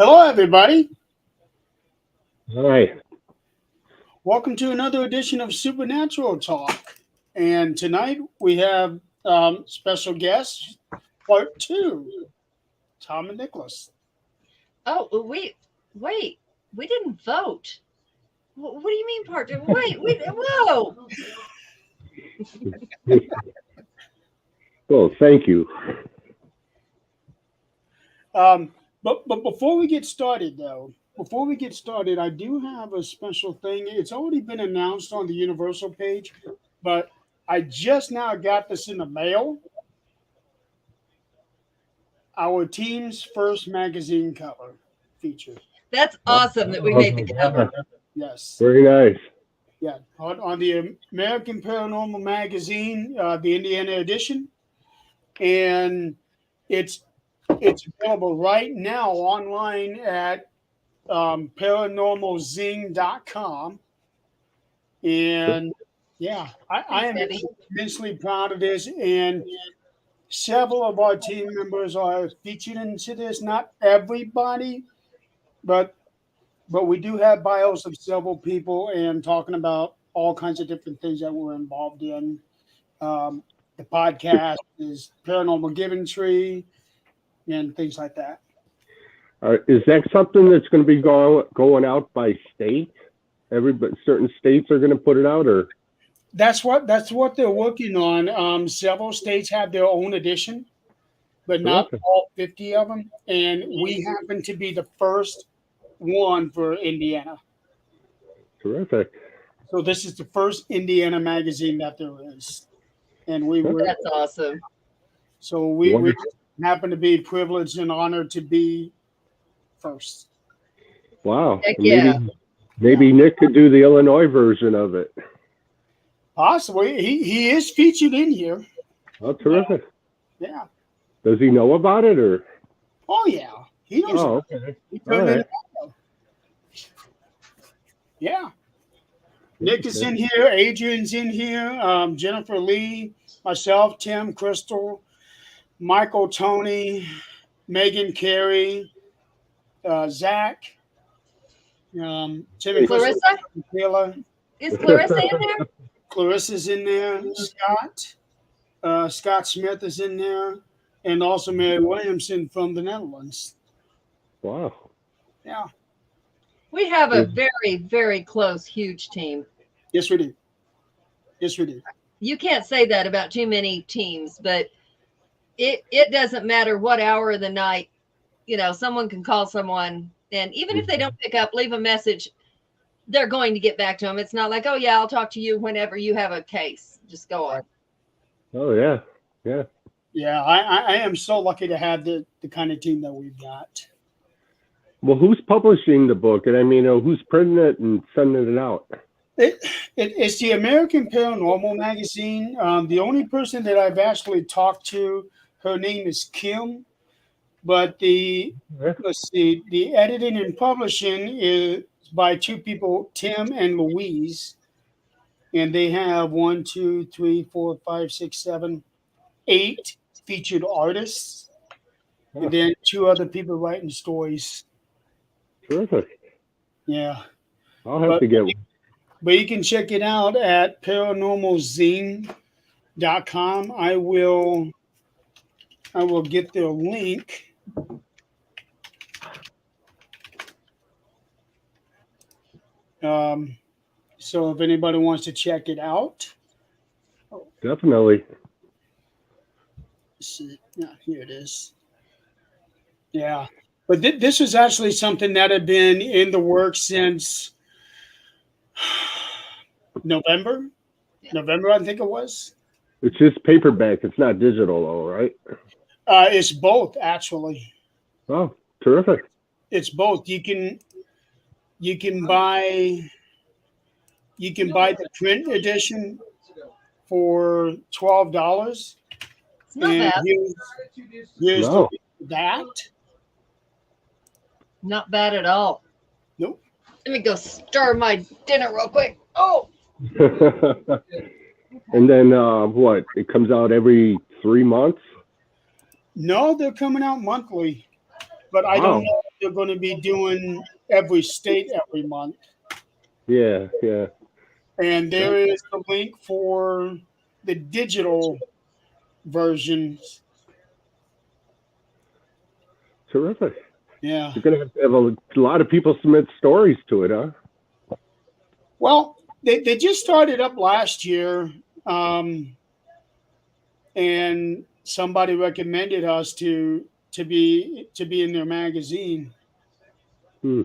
Hello, everybody. Hi. Welcome to another edition of Supernatural Talk. And tonight we have special guest, part two, Tom and Nicholas. Oh, wait. We didn't vote. What do you mean part two? Wait. Whoa. Well, thank you. But before we get started, though, I do have a special thing. It's already been announced on the Universal page, but I just now got this in the mail. Our team's first magazine cover feature. That's awesome that we made the cover. Yes. Very nice. Yeah, on the American Paranormal Magazine, the Indiana edition, and it's available right now online at paranormalzing.com. And yeah, I am immensely proud of this, and several of our team members are featured into this. Not everybody, but we do have bios of several people and talking about all kinds of different things that we're involved in. The podcast is Paranormal Giving Tree and things like that. Is that something that's going to be going out by state? Certain states are going to put it out, or That's what they're working on. Several states have their own edition, but not Okay. all 50 of them. And we happen to be the first one for Indiana. terrific. So this is the first Indiana magazine that there is, and we were That's awesome. so we Wonderful. happen to be privileged and honored to be first. Wow. Heck yeah. Maybe Nick could do the Illinois version of it. Possibly, he is featured in here. Oh, terrific. Yeah. Does he know about it, or? Oh yeah. He knows. Oh, it. okay. He All turned it right. on. Yeah. Nick is in here. Adrian's in here. Jennifer Lee, myself, Tim, Crystal, Michael, Tony, Megan, Carey, Zach, Tim and Crystal, Clarissa? Taylor. Is Clarissa in there? Clarissa's in there. Scott Smith is in there, and also Mary Williamson from the Netherlands. Wow. Yeah. We have a very, very close, huge team. Yes, we do. Yes, we do. You can't say that about too many teams, but it doesn't matter what hour of the night, someone can call someone, and even if they don't pick up, leave a message, they're going to get back to them. It's not like, oh yeah, I'll talk to you whenever you have a case. Just go on. Oh, yeah. Yeah. Yeah, I am so lucky to have the kind of team that we've got. Well, who's publishing the book? And I mean, who's printing it and sending it out? It's the American Paranormal Magazine. The only person that I've actually talked to, her name is Kim, but the editing and publishing is by two people, Tim and Louise, and they have 1, 2, 3, 4, 5, 6, 7, 8 featured artists, and then 2 other people writing stories. Terrific. Yeah. I'll have to get one. But you can check it out at paranormalzing.com. I will get their link. So if anybody wants to check it out. Definitely. See, yeah, here it is. Yeah. But this is actually something that had been in the works since November, I think it was. It's just paperback. It's not digital, though, right? It's both, actually. Oh, terrific. It's both. You can buy the print edition for $12. It's not And bad. here's No. that. Not bad at all. Nope. Let me go stir my dinner real quick. Oh, And then what? It comes out every 3 months? No, they're coming out monthly. But I Wow. don't know. they're going to be doing every state every month. Yeah, yeah. And there is the link for the digital versions. Terrific. Yeah. You're going to have a lot of people submit stories to it, huh? Well, they just started up last year, and somebody recommended us to be in their magazine. Hmm.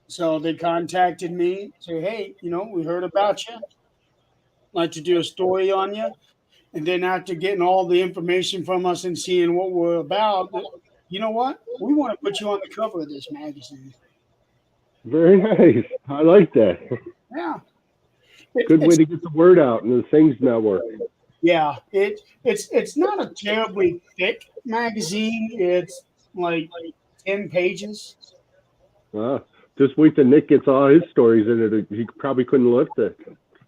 So they contacted me, say, hey, we heard about you, like to do a story on you. And then after getting all the information from us and seeing what we're about, you know what? We want to put you on the cover of this magazine. Very nice. I like that. Yeah. Good way to get the word out in the Things Network. Yeah. It's not a terribly thick magazine. It's like 10 pages. Just wait till Nick gets all his stories in it. He probably couldn't lift it.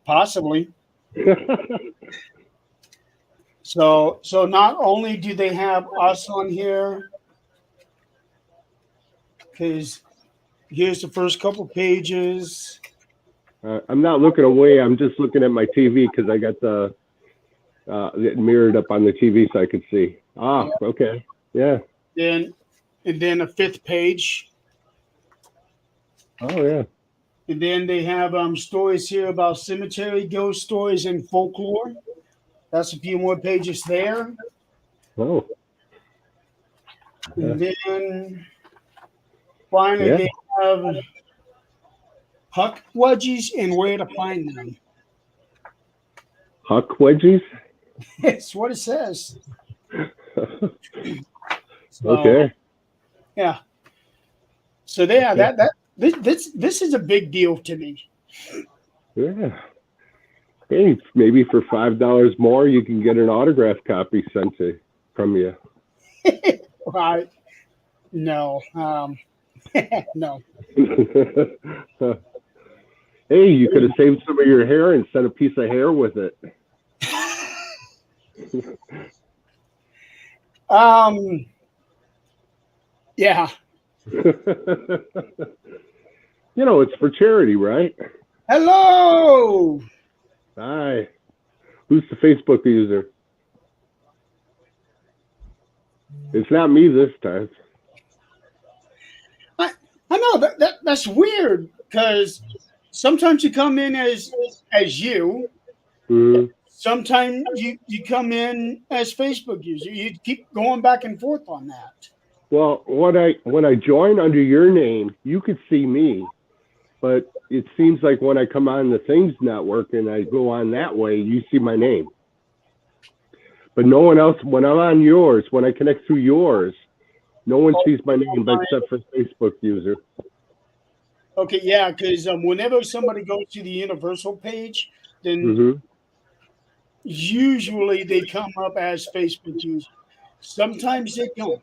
Possibly. So not only do they have us on here, because here's the first couple pages. I'm not looking away. I'm just looking at my TV because I got the it mirrored up on the TV so I could see. Okay. Yeah. And then a fifth page. Oh, yeah. And then they have stories here about cemetery ghost stories and folklore. That's a few more pages there. Oh. And then finally they have huck wedgies and where to find them. Huck wedgies? That's what it says. Okay. Yeah. So this is a big deal to me. Yeah. Hey, maybe for $5 more, you can get an autograph copy sent from you. Right. No. No. Hey, you could have saved some of your hair and sent a piece of hair with it. Yeah. It's for charity, right? Hello. Hi. Who's the Facebook user? It's not me this time. I know that's weird because sometimes you come in as you. Mm-hmm. Sometimes you come in as Facebook user. You keep going back and forth on that. Well, when I join under your name, you could see me, but it seems like when I come on the Things Network and I go on that way, you see my name. But no one else, when I'm on yours, when I connect through yours, no one sees my name except for Facebook user. Okay, yeah, because whenever somebody goes to the Universal page, then usually they come up as Facebook user. Sometimes they don't.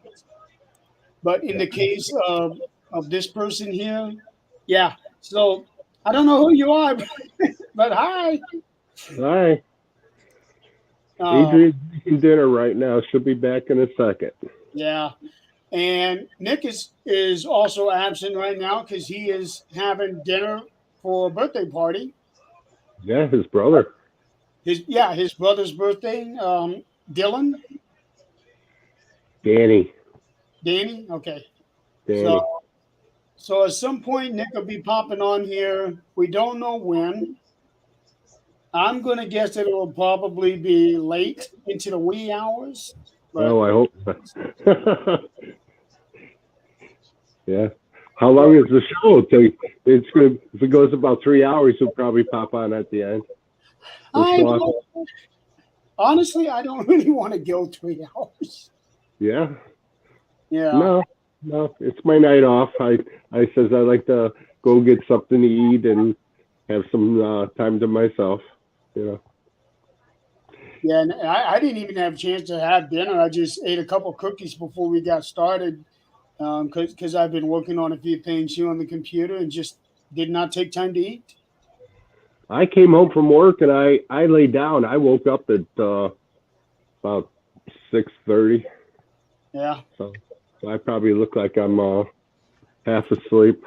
But in the case of this person here, yeah. So I don't know who you are, but hi. Hi. Adrian's making dinner right now. She'll be back in a second. Yeah. And Nick is also absent right now because he is having dinner for a birthday party. Yeah, his brother. His brother's birthday. Dylan. Danny. Okay. Danny. So at some point Nick will be popping on here. We don't know when. I'm going to guess that it will probably be late into the wee hours. Oh, I hope so. Yeah. How long is the show? It's good. If it goes about 3 hours, he'll probably pop on at the end. Honestly, I don't really want to go 3 hours. Yeah. Yeah. No, it's my night off. I says I like to go get something to eat and have some time to myself. Yeah, and I didn't even have a chance to have dinner. I just ate a couple cookies before we got started because I've been working on a few things here on the computer and just did not take time to eat. I came home from work and I laid down. I woke up at about 6:30. Yeah. So I probably look like I'm half asleep.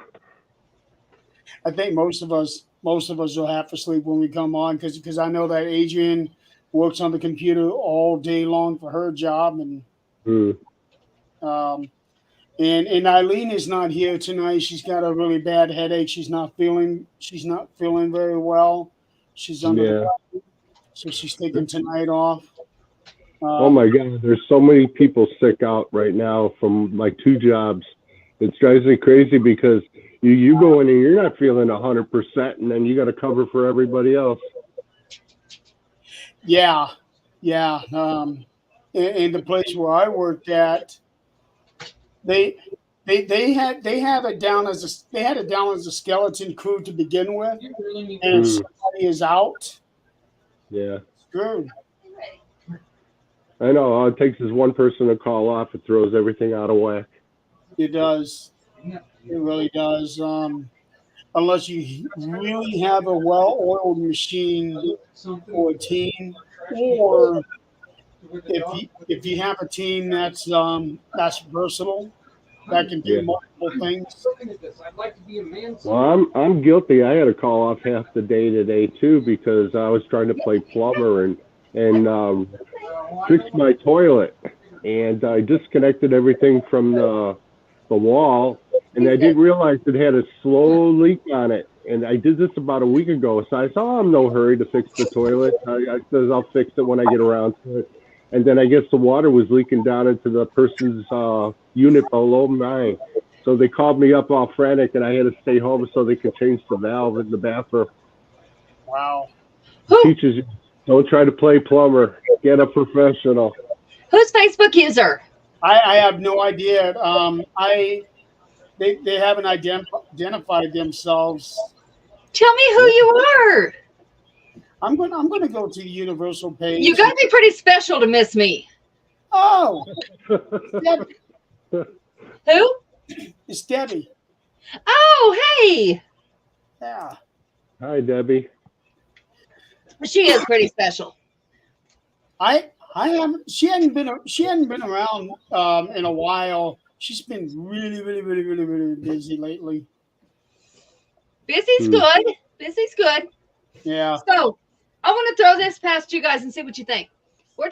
I think most of us are half asleep when we come on because I know that Adrian works on the computer all day long for her job, and Mm. and Eileen is not here tonight. She's got a really bad headache. She's not feeling very well. She's under the Yeah. weather, so she's taking tonight off. Oh my God, there's so many people sick out right now from like 2 jobs. It drives me crazy because you go in and you're not feeling 100%, and then you got to cover for everybody else. Yeah, yeah. In the place where I worked at, they have it down as they had it down as a skeleton crew to begin with, and if somebody is out, Yeah, screwed. I know. All it takes is one person to call off. It throws everything out of whack. It does. It really does. Unless you really have a well-oiled machine for a team, or if you have a team that's versatile, that can do Yeah. multiple things. Well, I'm guilty. I had to call off half the day today too because I was trying to play plumber and fix my toilet, and I disconnected everything from the wall, and I didn't realize it had a slow leak on it. And I did this about a week ago, so I said, "Oh, I'm in no hurry to fix the toilet. I says I'll fix it when I get around to it." And then I guess the water was leaking down into the person's unit below mine. So they called me up all frantic, and I had to stay home so they could change the valve in the bathroom. Wow. Teaches you, don't try to play plumber. Get a professional. Who's Facebook user? I have no idea. They haven't identified themselves. Tell me who you are. I'm going to go to the Universal page. You got to be pretty special to miss me. Oh, Debbie. Who? It's Debbie. Oh, hey. Yeah. Hi, Debbie. She is pretty special. I haven't. She hadn't been around in a while. She's been really busy lately. Busy's good. Busy's good. Yeah. So I want to throw this past you guys and see what you think. Well,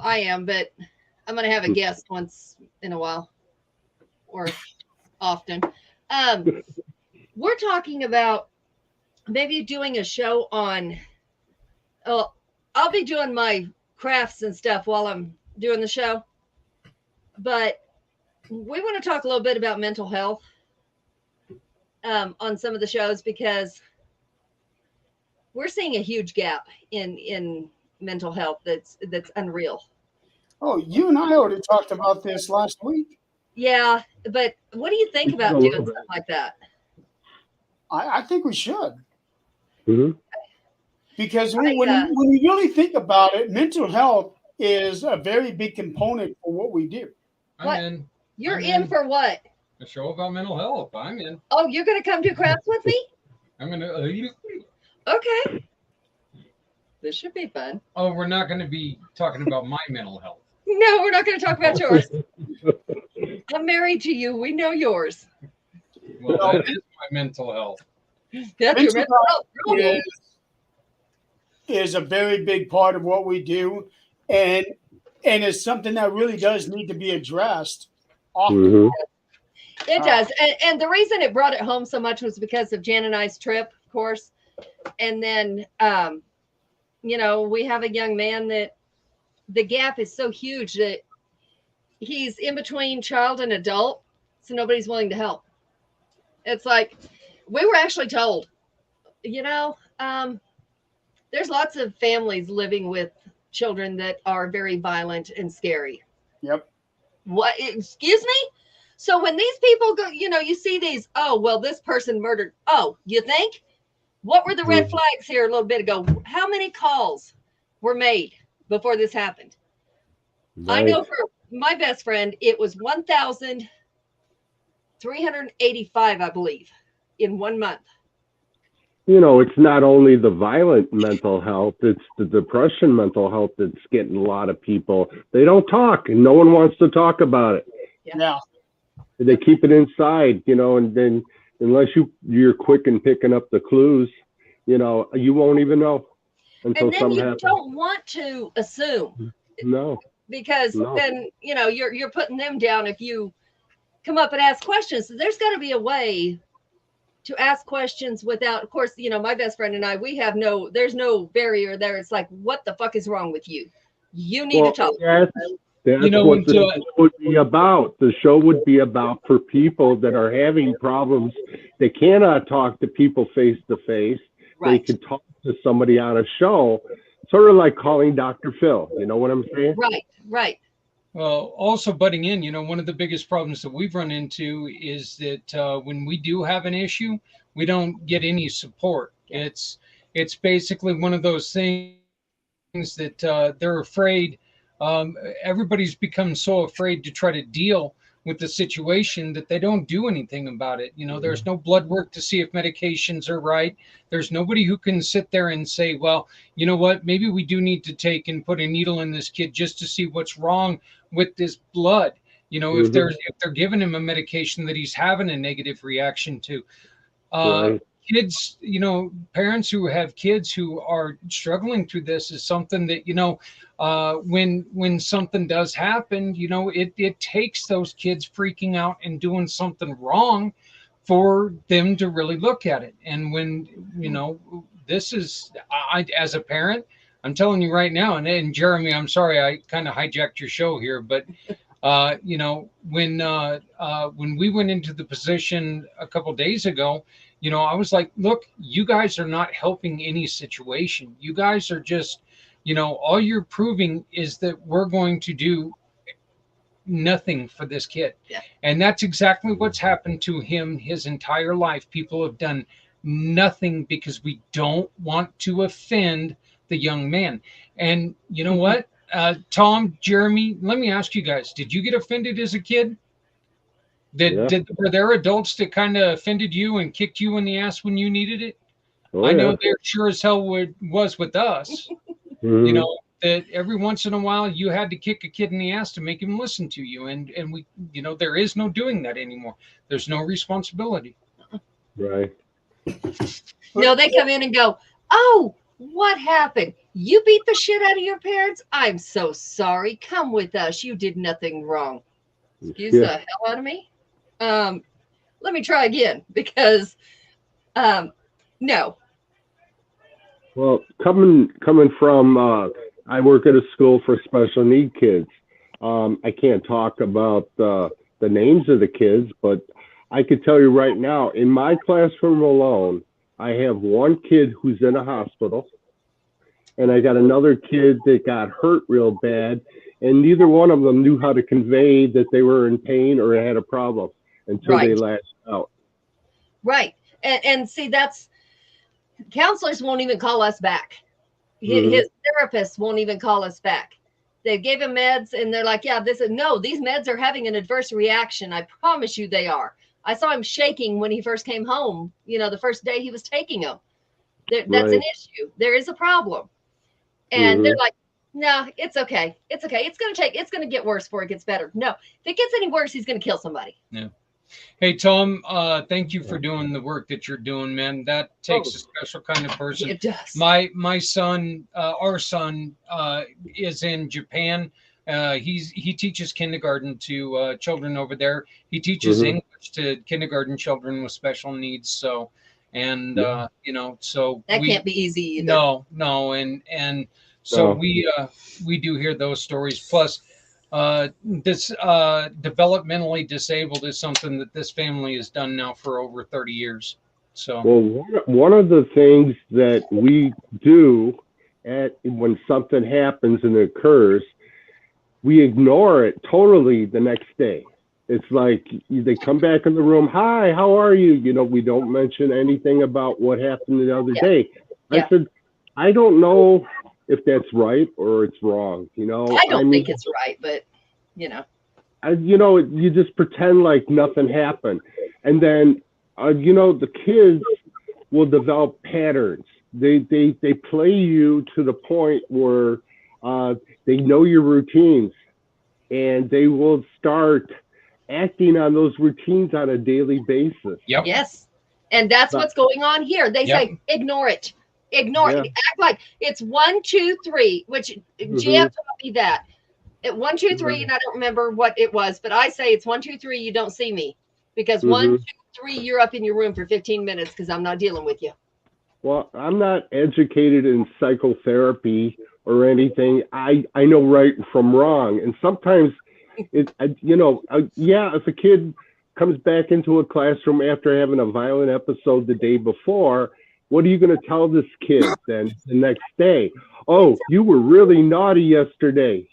I am, but I'm going to have a guest once in a while or often. We're talking about maybe doing a show on, I'll be doing my crafts and stuff while I'm doing the show, but we want to talk a little bit about mental health on some of the shows, because we're seeing a huge gap in mental health that's unreal. Oh, you and I already talked about this last week. Yeah, but what do you think about doing something like that? I think we should. Mm-hmm. Because when you really think about it, mental health is a very big component for what we do. What? You're in for what? A show about mental health. I'm in. Oh, you're going to come do crafts with me? I'm going to. Okay. This should be fun. Oh, we're not going to be talking about my mental health. No, we're not going to talk about yours. I'm married to you. We know yours. Well, that is my mental health. That's your mental health is a very big part of what we do, and it's something that really does need to be addressed often. Mm-hmm. It does. And the reason it brought it home so much was because of Jan and I's trip, of course. And then, we have a young man that the gap is so huge that he's in between child and adult, so nobody's willing to help. It's like, we were actually told, there's lots of families living with children that are very violent and scary. Yep. What? Excuse me? So when these people go, you see these, oh, well, this person murdered. Oh, you think? What were the red flags here a little bit ago? How many calls were made before this happened? Right. I know for my best friend, it was 1,385, I believe, in 1 month. It's not only the violent mental health, it's the depression mental health that's getting a lot of people. They don't talk, and no one wants to talk about it. Yeah. They keep it inside, and then unless you're quick in picking up the clues, you won't even know until And then something you happens. don't want to assume, No, because no. then you're putting them down if you come up and ask questions. So there's got to be a way to ask questions without, of course, my best friend and I, there's no barrier there. It's like, what the fuck is wrong with you? You need to talk. That's what the show would be about. The show would be about for people that are having problems. They cannot talk to people face to face. They can talk to somebody on a show, sort of like calling Dr. Phil. You know what I'm saying? Right. Well, also butting in, one of the biggest problems that we've run into is that when we do have an issue, we don't get any support. It's basically one of those things that they're afraid. Everybody's become so afraid to try to deal with the situation that they don't do anything about it. There's no blood work to see if medications are right. There's nobody who can sit there and say, well, you know what, maybe we do need to take and put a needle in this kid just to see what's wrong with this blood. If they're giving him a medication that he's having a negative reaction to. Kids, parents who have kids who are struggling through this is something that, when something does happen, it takes those kids freaking out and doing something wrong for them to really look at it. And when, this is, as a parent, I'm telling you right now, and Jeremy, I'm sorry, I kind of hijacked your show here, but when we went into the position a couple days ago, I was like, look, you guys are not helping any situation. You guys are just, all you're proving is that we're going to do nothing for this kid. Yeah. And that's exactly what's happened to him his entire life. People have done nothing because we don't want to offend the young man. And you know what? Tom, Jeremy, let me ask you guys, did you get offended as a kid? Were there adults that kind of offended you and kicked you in the ass when you needed it? I know there sure as hell was with us. That every once in a while you had to kick a kid in the ass to make him listen to you. And we, there is no doing that anymore. There's no responsibility. Right. No, they come in and go, oh, what happened? You beat the shit out of your parents? I'm so sorry. Come with us. You did nothing wrong. Excuse the hell out of me. Let me try again, because no. Well, coming from I work at a school for special need kids. I can't talk about the names of the kids, but I could tell you right now, in my classroom alone, I have one kid who's in a hospital, and I got another kid that got hurt real bad, and neither one of them knew how to convey that they were in pain or had a problem until they lashed out. Right. And see, that's, counselors won't even call us back. His therapists won't even call us back. They gave him meds and they're like, yeah, these meds are having an adverse reaction. I promise you they are. I saw him shaking when he first came home, the first day he was taking them. That's an issue. There is a problem. And they're like, no, it's okay. It's okay. It's going to get worse before it gets better. No, if it gets any worse, he's going to kill somebody. Yeah. Hey, Tom, thank you for doing the work that you're doing, man. That takes a special kind of person. It does. My son, our son, is in Japan. He teaches kindergarten to children over there. He teaches English to kindergarten children with special needs. So, and so that can't be easy either. No, and so we do hear those stories. Plus, this developmentally disabled is something that this family has done now for over 30 years. So, well, one of the things that we do when something happens and it occurs, we ignore it totally the next day. It's like they come back in the room. Hi, how are you? We don't mention anything about what happened the other day. I said, I don't know if that's right or it's wrong. I don't think it's right, but you just pretend like nothing happened, and then the kids will develop patterns. They play you to the point where they know your routines, and they will start acting on those routines on a daily basis. Yep. Yes. And that's what's going on here. They Yep. say, ignore it. Ignore Yeah. it. Act like it's 1, 2, 3, which GF taught me that. 1, 2, 3, and I don't remember what it was, but I say it's 1, 2, 3, you don't see me. Because 1, 2, 3, you're up in your room for 15 minutes because I'm not dealing with you. Well, I'm not educated in psychotherapy or anything. I know right from wrong. And sometimes, if a kid comes back into a classroom after having a violent episode the day before, what are you going to tell this kid then the next day? Oh, you were really naughty yesterday.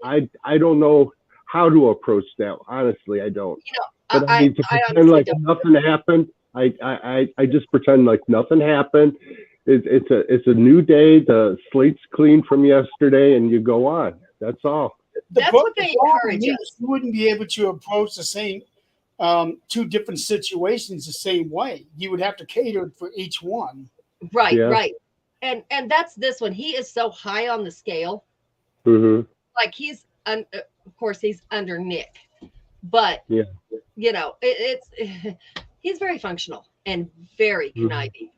I don't know how to approach that. Honestly, I don't. But I need to pretend like nothing happened. I just pretend like nothing happened. It's a new day. The slate's clean from yesterday, and you go on. That's all. That's what they encourage us. You wouldn't be able to approach the same two different situations the same way. You would have to cater for each one. Right, right. And that's this one. He is so high on the scale. Mm-hmm. Like of course, he's under Nick, but he's very functional and very conniving,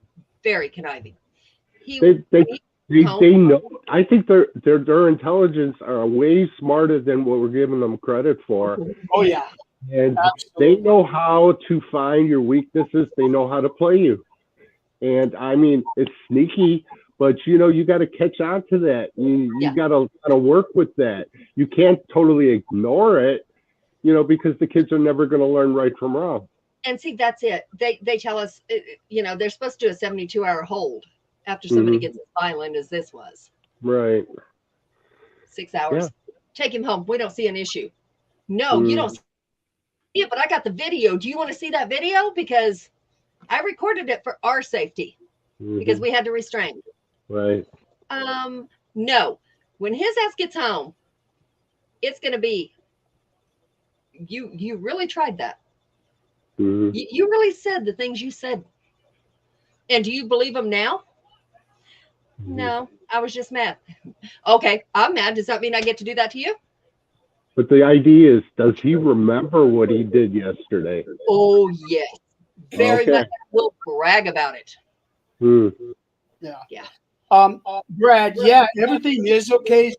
very conniving. They know. I think their intelligence are way smarter than what we're giving them credit for. Oh yeah. And absolutely. They know how to find your weaknesses. They know how to play you. And I mean, it's sneaky, but you got to catch on to that. You got to work with that. You can't totally ignore it, because the kids are never going to learn right from wrong. And see, that's it. They tell us, they're supposed to do a 72-hour hold after somebody gets as violent as this was. Right. 6 hours. Yeah. Take him home. We don't see an issue. No, you don't see it, but I got the video. Do you want to see that video? Because I recorded it for our safety because we had to restrain. Right. No. When his ass gets home, it's going to be, you really tried that. You really said the things you said. And do you believe them now? No, I was just mad. Okay, I'm mad. Does that mean I get to do that to you? But the idea is, does he remember what he did yesterday? Oh, yes. Very much. We'll brag about it. Yeah. Brad, everything is okay.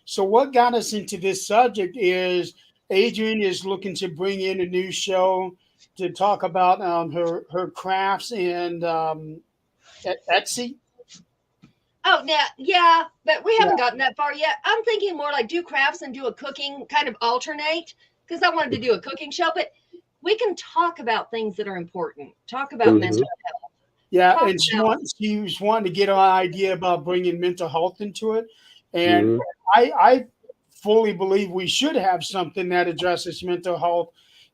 So what got us into this subject is Adrian is looking to bring in a new show to talk about her crafts and Etsy. Oh, yeah, but we haven't gotten that far yet. I'm thinking more like do crafts and do a cooking, kind of alternate, because I wanted to do a cooking show, but we can talk about things that are important. Talk about mental health. Yeah, and she was wanting to get an idea about bringing mental health into it. And I fully believe we should have something that addresses mental health,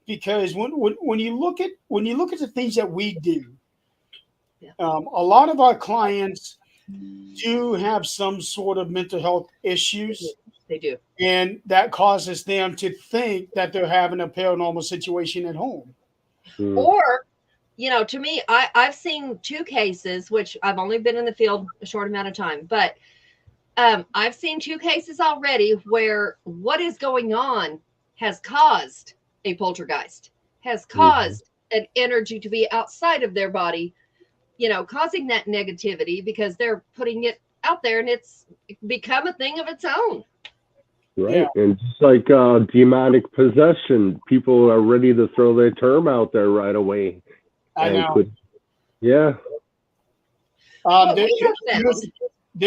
because when you look at the things that we do, a lot of our clients do have some sort of mental health issues. They do. And that causes them to think that they're having a paranormal situation at home. Or, to me, I've seen 2 cases, which I've only been in the field a short amount of time, but I've seen 2 cases already where what is going on has caused a poltergeist, has caused an energy to be outside of their body, causing that negativity because they're putting it out there and it's become a thing of its own. Right. Yeah. And just like demonic possession, people are ready to throw their term out there right away. I know. There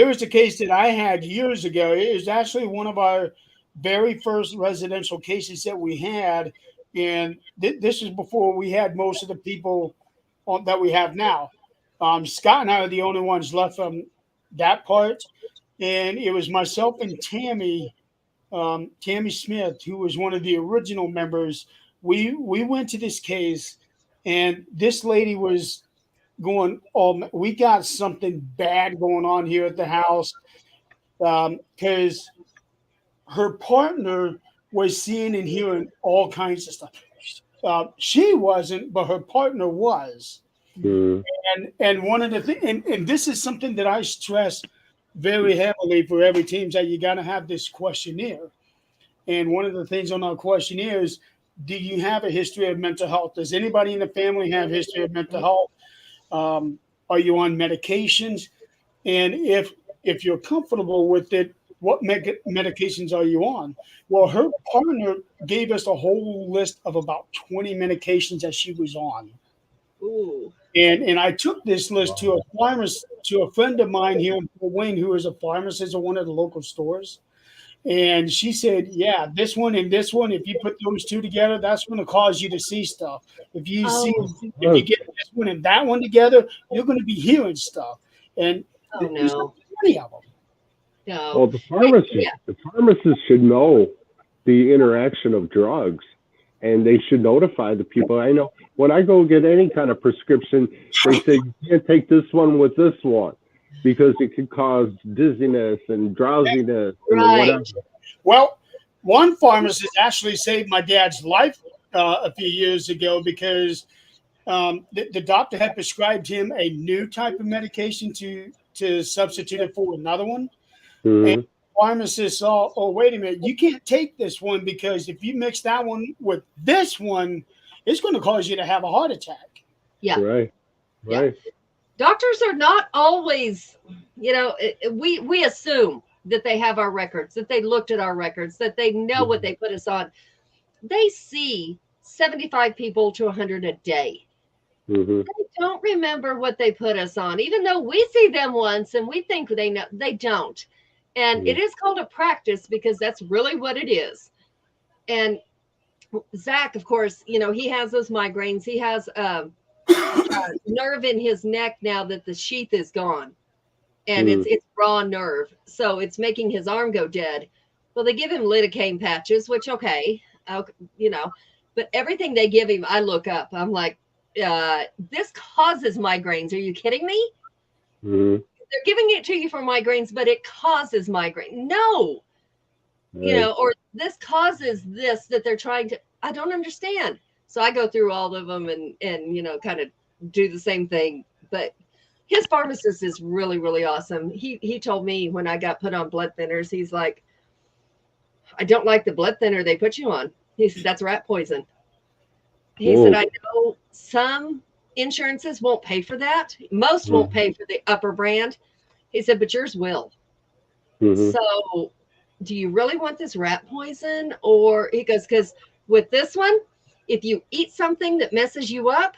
was a case that I had years ago. It was actually one of our very first residential cases that we had. And this is before we had most of the people that we have now. Scott and I are the only ones left from that part. And it was myself and Tammy Smith, who was one of the original members. We went to this case, and this lady was going, we got something bad going on here at the house, because her partner was seeing and hearing all kinds of stuff. She wasn't, but her partner was. And one of the things, and this is something that I stress very heavily for every team, that you got to have this questionnaire. And one of the things on our questionnaire is, do you have a history of mental health? Does anybody in the family have a history of mental health? Are you on medications? And if you're comfortable with it, what medications are you on? Well, her partner gave us a whole list of about 20 medications that she was on. Ooh. And I took this list to a pharmacist, to a friend of mine here in Fort Wayne, who is a pharmacist at one of the local stores. And she said, yeah, this one and this one, if you put those two together, that's going to cause you to see stuff. Oh, If you get this one and that one together, you're going to be hearing stuff. And oh there's no. not many of them. No. Well, the pharmacist should know the interaction of drugs, and they should notify the people. I know when I go get any kind of prescription, they say you can't take this one with this one because it could cause dizziness and drowsiness and Right. whatever. Well, one pharmacist actually saved my dad's life a few years ago because the doctor had prescribed him a new type of medication to substitute it for another one. Mhm. And the pharmacist saw, oh, wait a minute, you can't take this one because if you mix that one with this one, it's going to cause you to have a heart attack. Yeah. Right. Yeah. Right. Doctors are not always, we assume that they have our records, that they looked at our records, that they know what they put us on. They see 75 people to 100 a day. Mhm. They don't remember what they put us on, even though we see them once and we think they know. They don't. And it is called a practice because that's really what it is. And Zach, of course, he has those migraines. He has a nerve in his neck now that the sheath is gone, and it's raw nerve, so it's making his arm go dead. Well, they give him lidocaine patches, which okay, but everything they give him, I look up. I'm like, this causes migraines. Are you kidding me? Mhm. They're giving it to you for migraines, but it causes migraine. No, Right. or this causes this that they're trying to. I don't understand. So I go through all of them and kind of do the same thing. But his pharmacist is really, really awesome. He told me when I got put on blood thinners, he's like, I don't like the blood thinner they put you on. He said, that's rat poison. He said, I know some insurances won't pay for that. Most won't pay for the upper brand. He said, but yours will. Mhm. So do you really want this rat poison? Or he goes, because with this one, if you eat something that messes you up,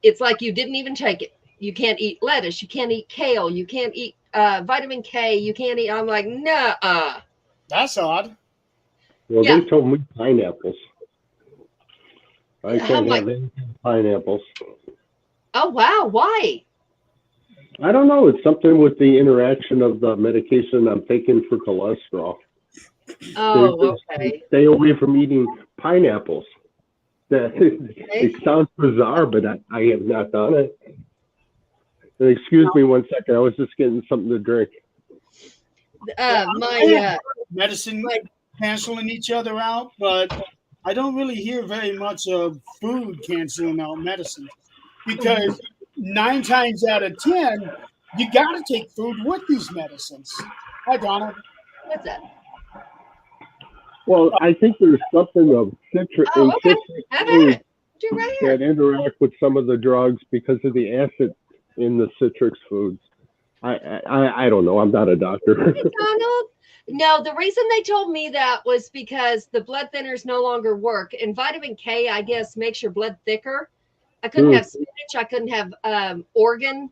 it's like you didn't even take it. You can't eat lettuce. You can't eat kale. You can't eat vitamin K. You can't eat. I'm like, nah. That's odd. Well, Yeah. they told me pineapples. I can't have any pineapples. Oh, wow. Why? I don't know. It's something with the interaction of the medication I'm taking for cholesterol. Oh, okay. Stay away from eating pineapples. It sounds bizarre, but I have not done it. And excuse me 1 second. I was just getting something to drink. Medicine canceling each other out, but I don't really hear very much of food canceling out medicine because 9 times out of 10, you got to take food with these medicines. Hi, Donald. What's that? Well, I think there's something of citric Oh, okay. citrus foods Do right here. that interact with some of the drugs because of the acid in the citrus foods. I don't know. I'm not a doctor. Donald? No, the reason they told me that was because the blood thinners no longer work. And vitamin K, I guess, makes your blood thicker. I couldn't have spinach. I couldn't have organ,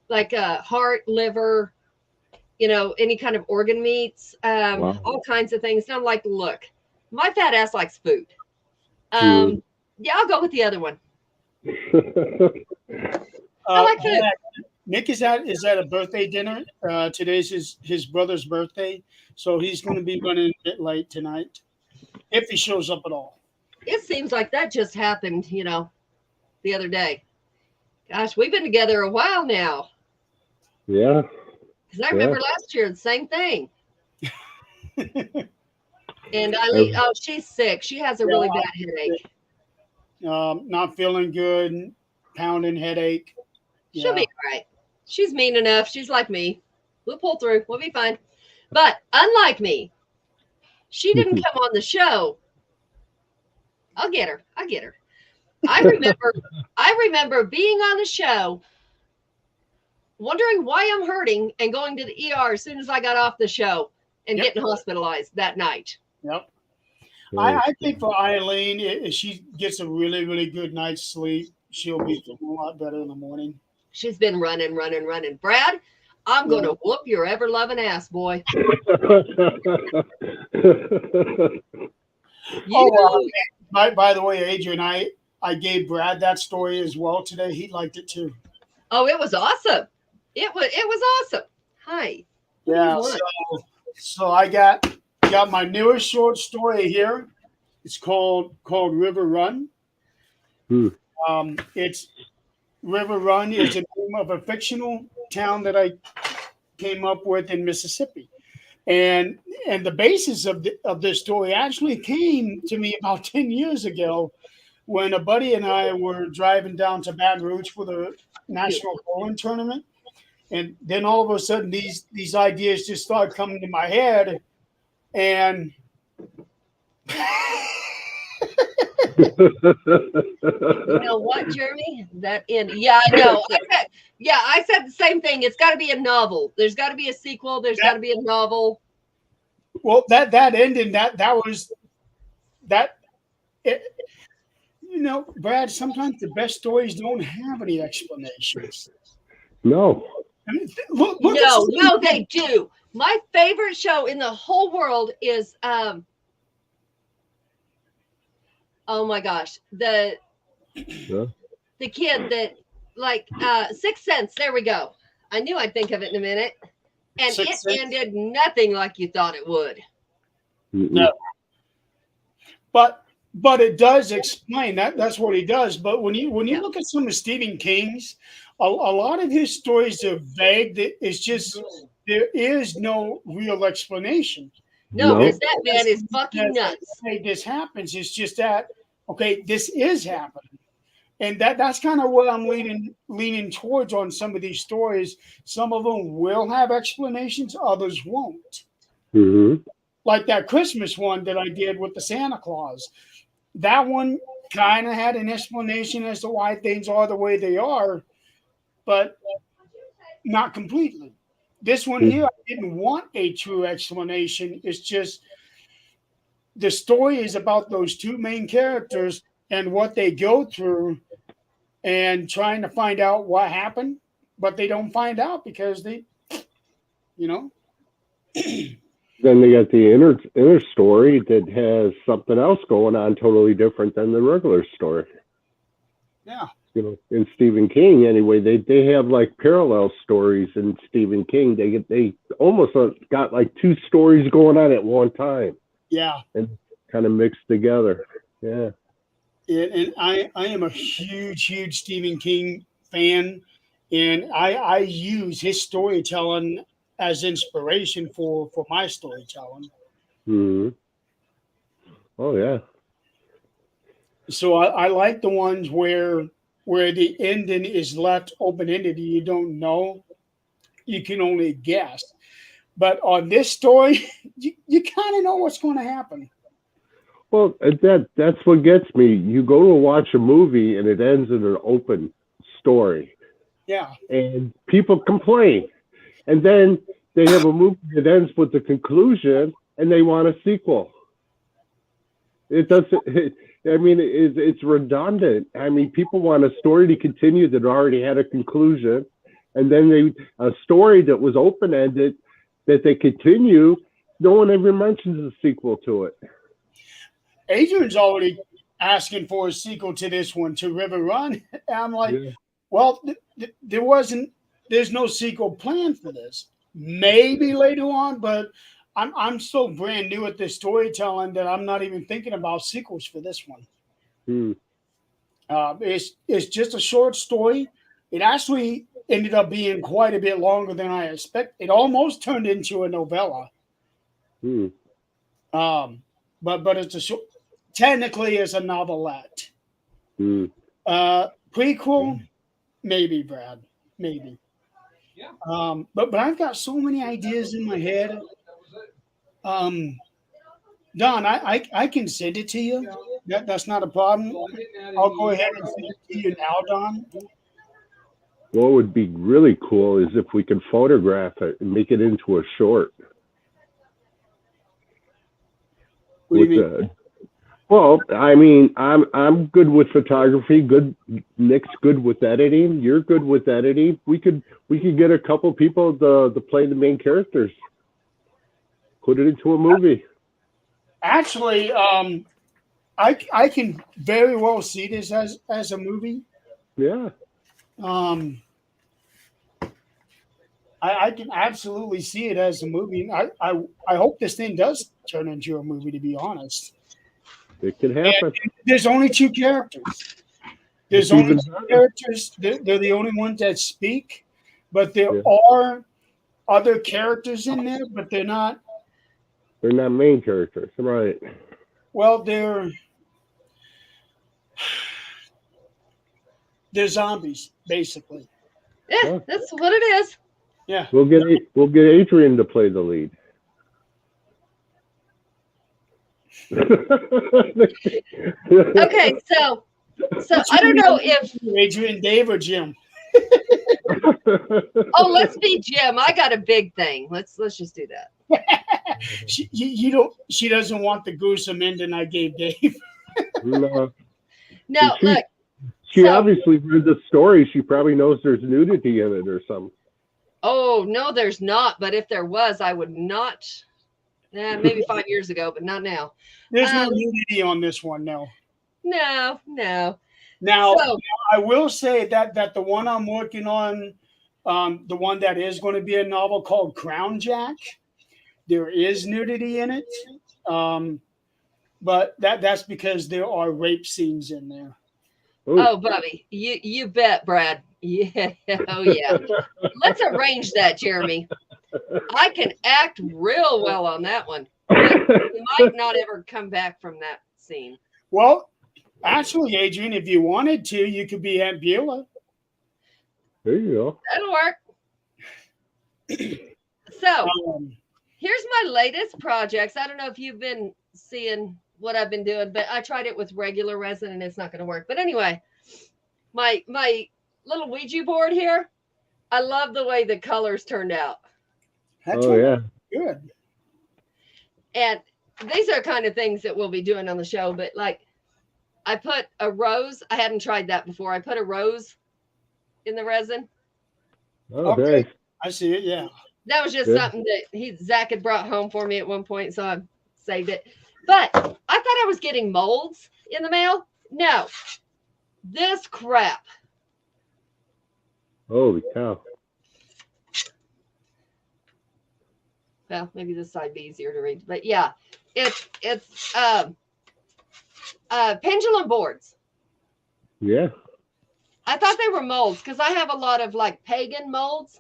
like heart, liver, any kind of organ meats, all kinds of things. And I'm like, look, my fat ass likes food. Yeah, I'll go with the other one. I like food. Nick is at a birthday dinner. Today's his brother's birthday, so he's going to be running a bit late tonight, if he shows up at all. It seems like that just happened, the other day. Gosh, we've been together a while now. Yeah. Because I remember last year the same thing. And she's sick. She has a really bad headache. Not feeling good, pounding headache. She'll be all right. She's mean enough. She's like me. We'll pull through. We'll be fine. But unlike me, she didn't come on the show I'll get her. I get her. I remember being on the show, wondering why I'm hurting and going to the ER as soon as I got off the show and Yep. getting hospitalized that night. Yep. Right. I think for Eileen, if she gets a really, really good night's sleep, she'll be feeling a lot better in the morning. She's been running. Brad, I'm going to whoop your ever loving ass, boy. By the way, Adrian, I gave Brad that story as well today. He liked it too. Oh, it was awesome. It was awesome. Hi. Yeah. So I got my newest short story here. It's called River Run. It's River Run is the name of a fictional town that I came up with in Mississippi. And the basis of this story actually came to me about 10 years ago when a buddy and I were driving down to Baton Rouge for the National Bowling Tournament. And then all of a sudden these ideas just started coming to my head. And you know what, Jeremy? Yeah, I know. I said the same thing. It's got to be a novel. There's got to be a sequel. There's got to be a novel. Well, that ending, that was that. Brad, sometimes the best stories don't have any explanations. No. I mean, No, they do. My favorite show in the whole world is oh my gosh, the kid that Sixth Sense. There we go. I knew I'd think of it in a minute, and it ended nothing like you thought it would. No, but it does explain that. That's what he does. But when you look at some of Stephen King's, a lot of his stories are vague. It's just there is no real explanation. No, because that man is fucking nuts. This happens. It's just that, okay, this is happening. And that's kind of what I'm leaning towards on some of these stories. Some of them will have explanations, others won't. Mm-hmm. Like that Christmas one that I did with the Santa Claus. That one kind of had an explanation as to why things are the way they are, but not completely. This one here, I didn't want a true explanation. It's just the story is about those two main characters and what they go through and trying to find out what happened, but they don't find out because they. Then they got the inner story that has something else going on totally different than the regular story. Yeah. In Stephen King, anyway, they have like parallel stories in Stephen King. They almost got like two stories going on at one time. Yeah. And kind of mixed together. Yeah. And I am a huge Stephen King fan, and I use his storytelling as inspiration for my storytelling. Mm-hmm. Oh yeah. So I like the ones where the ending is left open-ended. You don't know. You can only guess. But on this story, you kind of know what's going to happen. Well, that's what gets me. You go to watch a movie and it ends in an open story. Yeah. And people complain. And then they have a movie that ends with the conclusion and they want a sequel. It doesn't, it's redundant. I mean, people want a story to continue that already had a conclusion. And then a story that was open-ended that they continue, no one ever mentions a sequel to it. Adrian's already asking for a sequel to this one, to River Run. And I'm like, well, there's no sequel planned for this. Maybe later on, but I'm so brand new at this storytelling that I'm not even thinking about sequels for this one. It's just a short story. It actually ended up being quite a bit longer than I expected. It almost turned into a novella. But it's technically it's a novelette. Prequel, maybe, Brad, maybe. Yeah. But I've got so many ideas in my head. Don, I can send it to you. That's not a problem. I'll go ahead and send it to you now, Don. What would be really cool is if we could photograph it and make it into a short. What do you mean? Well, I mean, I'm good with photography. Nick's good with editing. You're good with editing. We could get a couple people to play the main characters. Put it into a movie. Actually, I can very well see this as a movie. Yeah. I can absolutely see it as a movie. I hope this thing does turn into a movie, to be honest. It can happen. And there's only 2 characters. There's only 2 characters. They're the only ones that speak, but there are other characters in there, but they're not. They're not main characters, right? Well, they're zombies, basically. Yeah, that's what it is. Yeah. We'll get Adrian to play the lead. Okay, so I don't know if Adrian, Dave, or Jim. Oh, let's be Jim. I got a big thing. Let's just do that. She doesn't want the gruesome ending I gave Dave. No. No, look. She obviously read the story. She probably knows there's nudity in it or something. Oh, no, there's not. But if there was, I would not. Maybe 5 years ago, but not now. There's no nudity on this one, no. No. Now, I will say that the one I'm working on, the one that is going to be a novel called Crown Jack, there is nudity in it. But that's because there are rape scenes in there. Ooh. Oh, Bubby, you bet, Brad. Yeah, oh yeah. Let's arrange that, Jeremy. I can act real well on that one. You might not ever come back from that scene. Well, actually, Adrian, if you wanted to, you could be Aunt Beulah. There you go. That'll work. So, here's my latest projects. I don't know if you've been seeing what I've been doing, but I tried it with regular resin and it's not going to work. But anyway, my little Ouija board here, I love the way the colors turned out. That's good. And these are kind of things that we'll be doing on the show, but like I put a rose. I hadn't tried that before. I put a rose in the resin. Oh, Okay. nice. I see it, yeah. That was just something that Zach had brought home for me at one point, so I saved it. But I thought I was getting molds in the mail. No, this crap. Holy cow. Well, maybe this side be easier to read, but yeah, it's pendulum boards. Yeah. I thought they were molds because I have a lot of like pagan molds.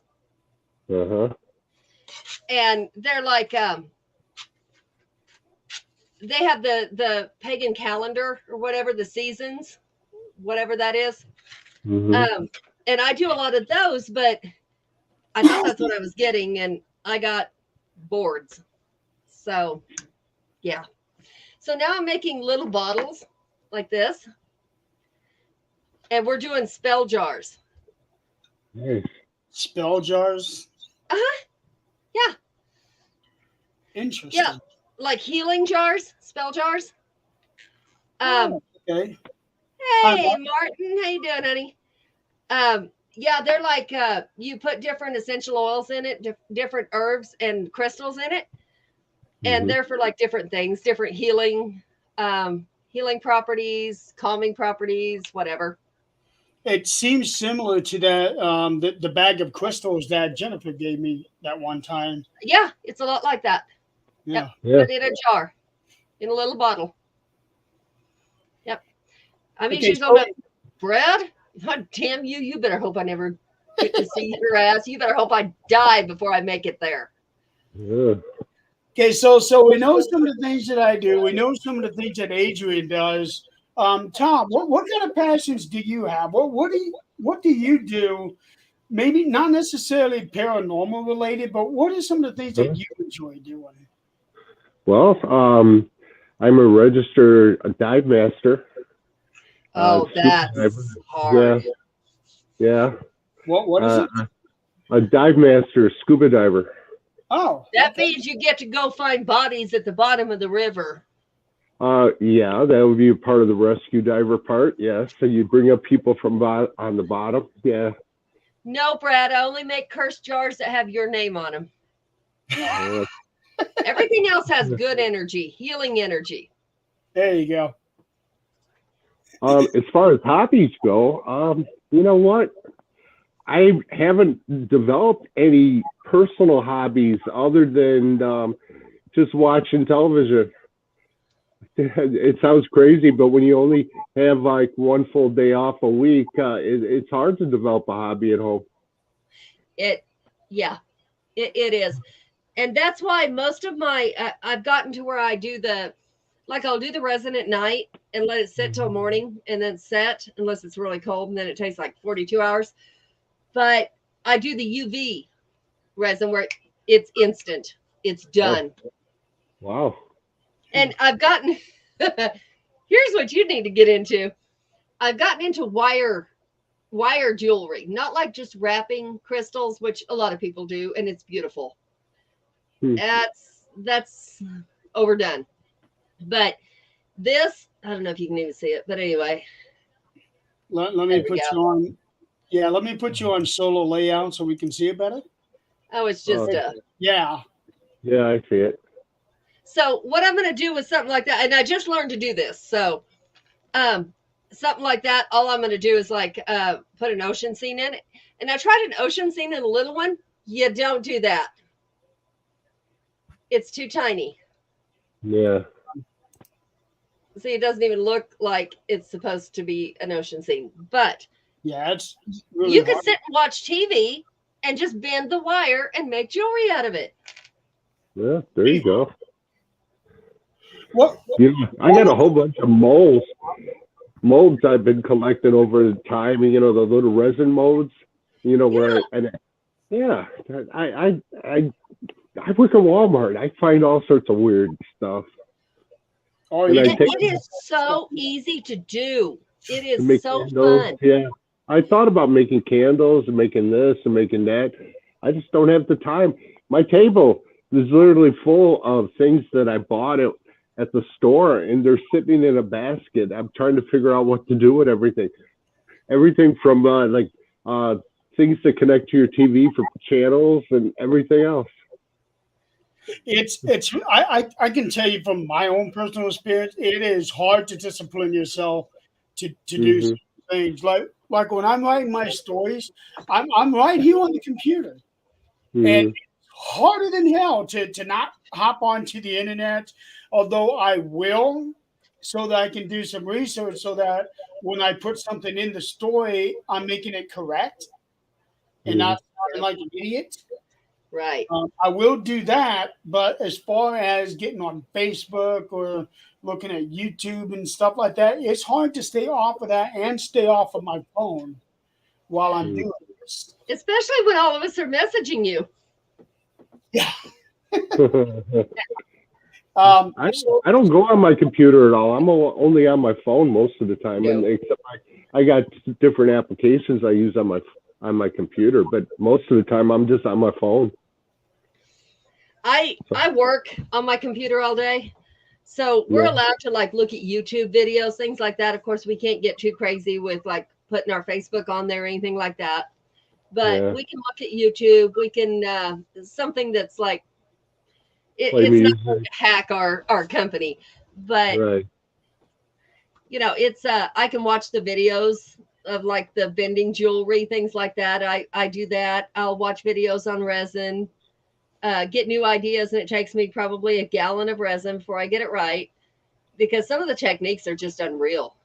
Uh-huh. And they're like they have the pagan calendar or whatever, the seasons, whatever that is. Mm-hmm. And I do a lot of those, but I thought that's what I was getting, and I got boards. So yeah. So now I'm making little bottles like this. And we're doing spell jars. Nice. Spell jars. Uh-huh. Yeah. Interesting. Yeah. Like healing jars, spell jars. Okay. Hey, Martin, how you doing, honey? Yeah, they're like you put different essential oils in it, different herbs and crystals in it, and they're for like different things, different healing properties, calming properties, whatever. It seems similar to that the bag of crystals that Jennifer gave me that one time. Yeah, it's a lot like that. Yeah. Yeah. Put it in a jar, in a little bottle. Yep. I mean, she's going, Brad, God damn you! You better hope I never get to see your ass. You better hope I die before I make it there. Yeah. Okay, so we know some of the things that I do. We know some of the things that Adrian does. Tom, what kind of passions do you have? What do you do? Maybe not necessarily paranormal related, but what are some of the things that you enjoy doing? Well, I'm a registered dive master. Oh, scuba that's diver. hard. Yeah. What is it? A dive master, scuba diver. Oh, That okay. means you get to go find bodies at the bottom of the river. Yeah, that would be a part of the rescue diver part. Yeah, so you bring up people from on the bottom. Yeah. No, Brad, I only make cursed jars that have your name on them. Uh, Everything else has good energy, healing energy. There you go. as far as hobbies go, you know what? I haven't developed any personal hobbies other than just watching television. It sounds crazy, but when you only have like one full day off a week, it's hard to develop a hobby at home. It is. And that's why most of my, I've gotten to where I do I'll do the resin at night and let it sit till morning and then set unless it's really cold. And then it takes like 42 hours. But I do the UV resin where it's instant. It's done. Oh, wow. And I've gotten, here's what you need to get into. I've gotten into wire jewelry, not like just wrapping crystals, which a lot of people do. And it's beautiful. That's overdone. But this, I don't know if you can even see it, but anyway. Let me put you on. Yeah, let me put you on solo layout so we can see it better. Oh, it's just yeah. Yeah, I see it. So what I'm going to do with something like that, and I just learned to do this. So something like that, all I'm going to do is like put an ocean scene in it. And I tried an ocean scene in a little one. You don't do that. It's too tiny. Yeah. See, it doesn't even look like it's supposed to be an ocean scene. But yeah, it's really you can hard. sit and watch TV and just bend the wire and make jewelry out of it. Yeah, there you go. What? I got a whole bunch of molds. Molds I've been collecting over time. You know, the little resin molds. You know where? And yeah, I work at Walmart. I find all sorts of weird stuff. Oh, and it is so easy to do. It is so candles. fun. Yeah, I thought about making candles and making this and making that. I just don't have the time. My table is literally full of things that I bought at the store, and they're sitting in a basket. I'm trying to figure out what to do with everything. Everything from things that connect to your TV for channels and everything else. I can tell you from my own personal experience, it is hard to discipline yourself to do some things. Like when I'm writing my stories, I'm right here on the computer. And it's harder than hell to not hop onto the internet, although I will, so that I can do some research so that when I put something in the story, I'm making it correct and not sounding like an idiot. Right. I will do that, but as far as getting on Facebook or looking at YouTube and stuff like that, it's hard to stay off of that and stay off of my phone while I'm doing this. Especially when all of us are messaging you. Yeah. I don't go on my computer at all. I'm only on my phone most of the time, and except I got different applications I use on my computer, but most of the time I'm just on my phone. I work on my computer all day, so we're allowed to like look at YouTube videos, things like that. Of course, we can't get too crazy with like putting our Facebook on there or anything like that, but we can look at YouTube. We can something that's like it's not going to hack our company, but you know, it's I can watch the videos of like the bending jewelry, things like that. I do that. I'll watch videos on resin. Get new ideas, and it takes me probably a gallon of resin before I get it right, because some of the techniques are just unreal.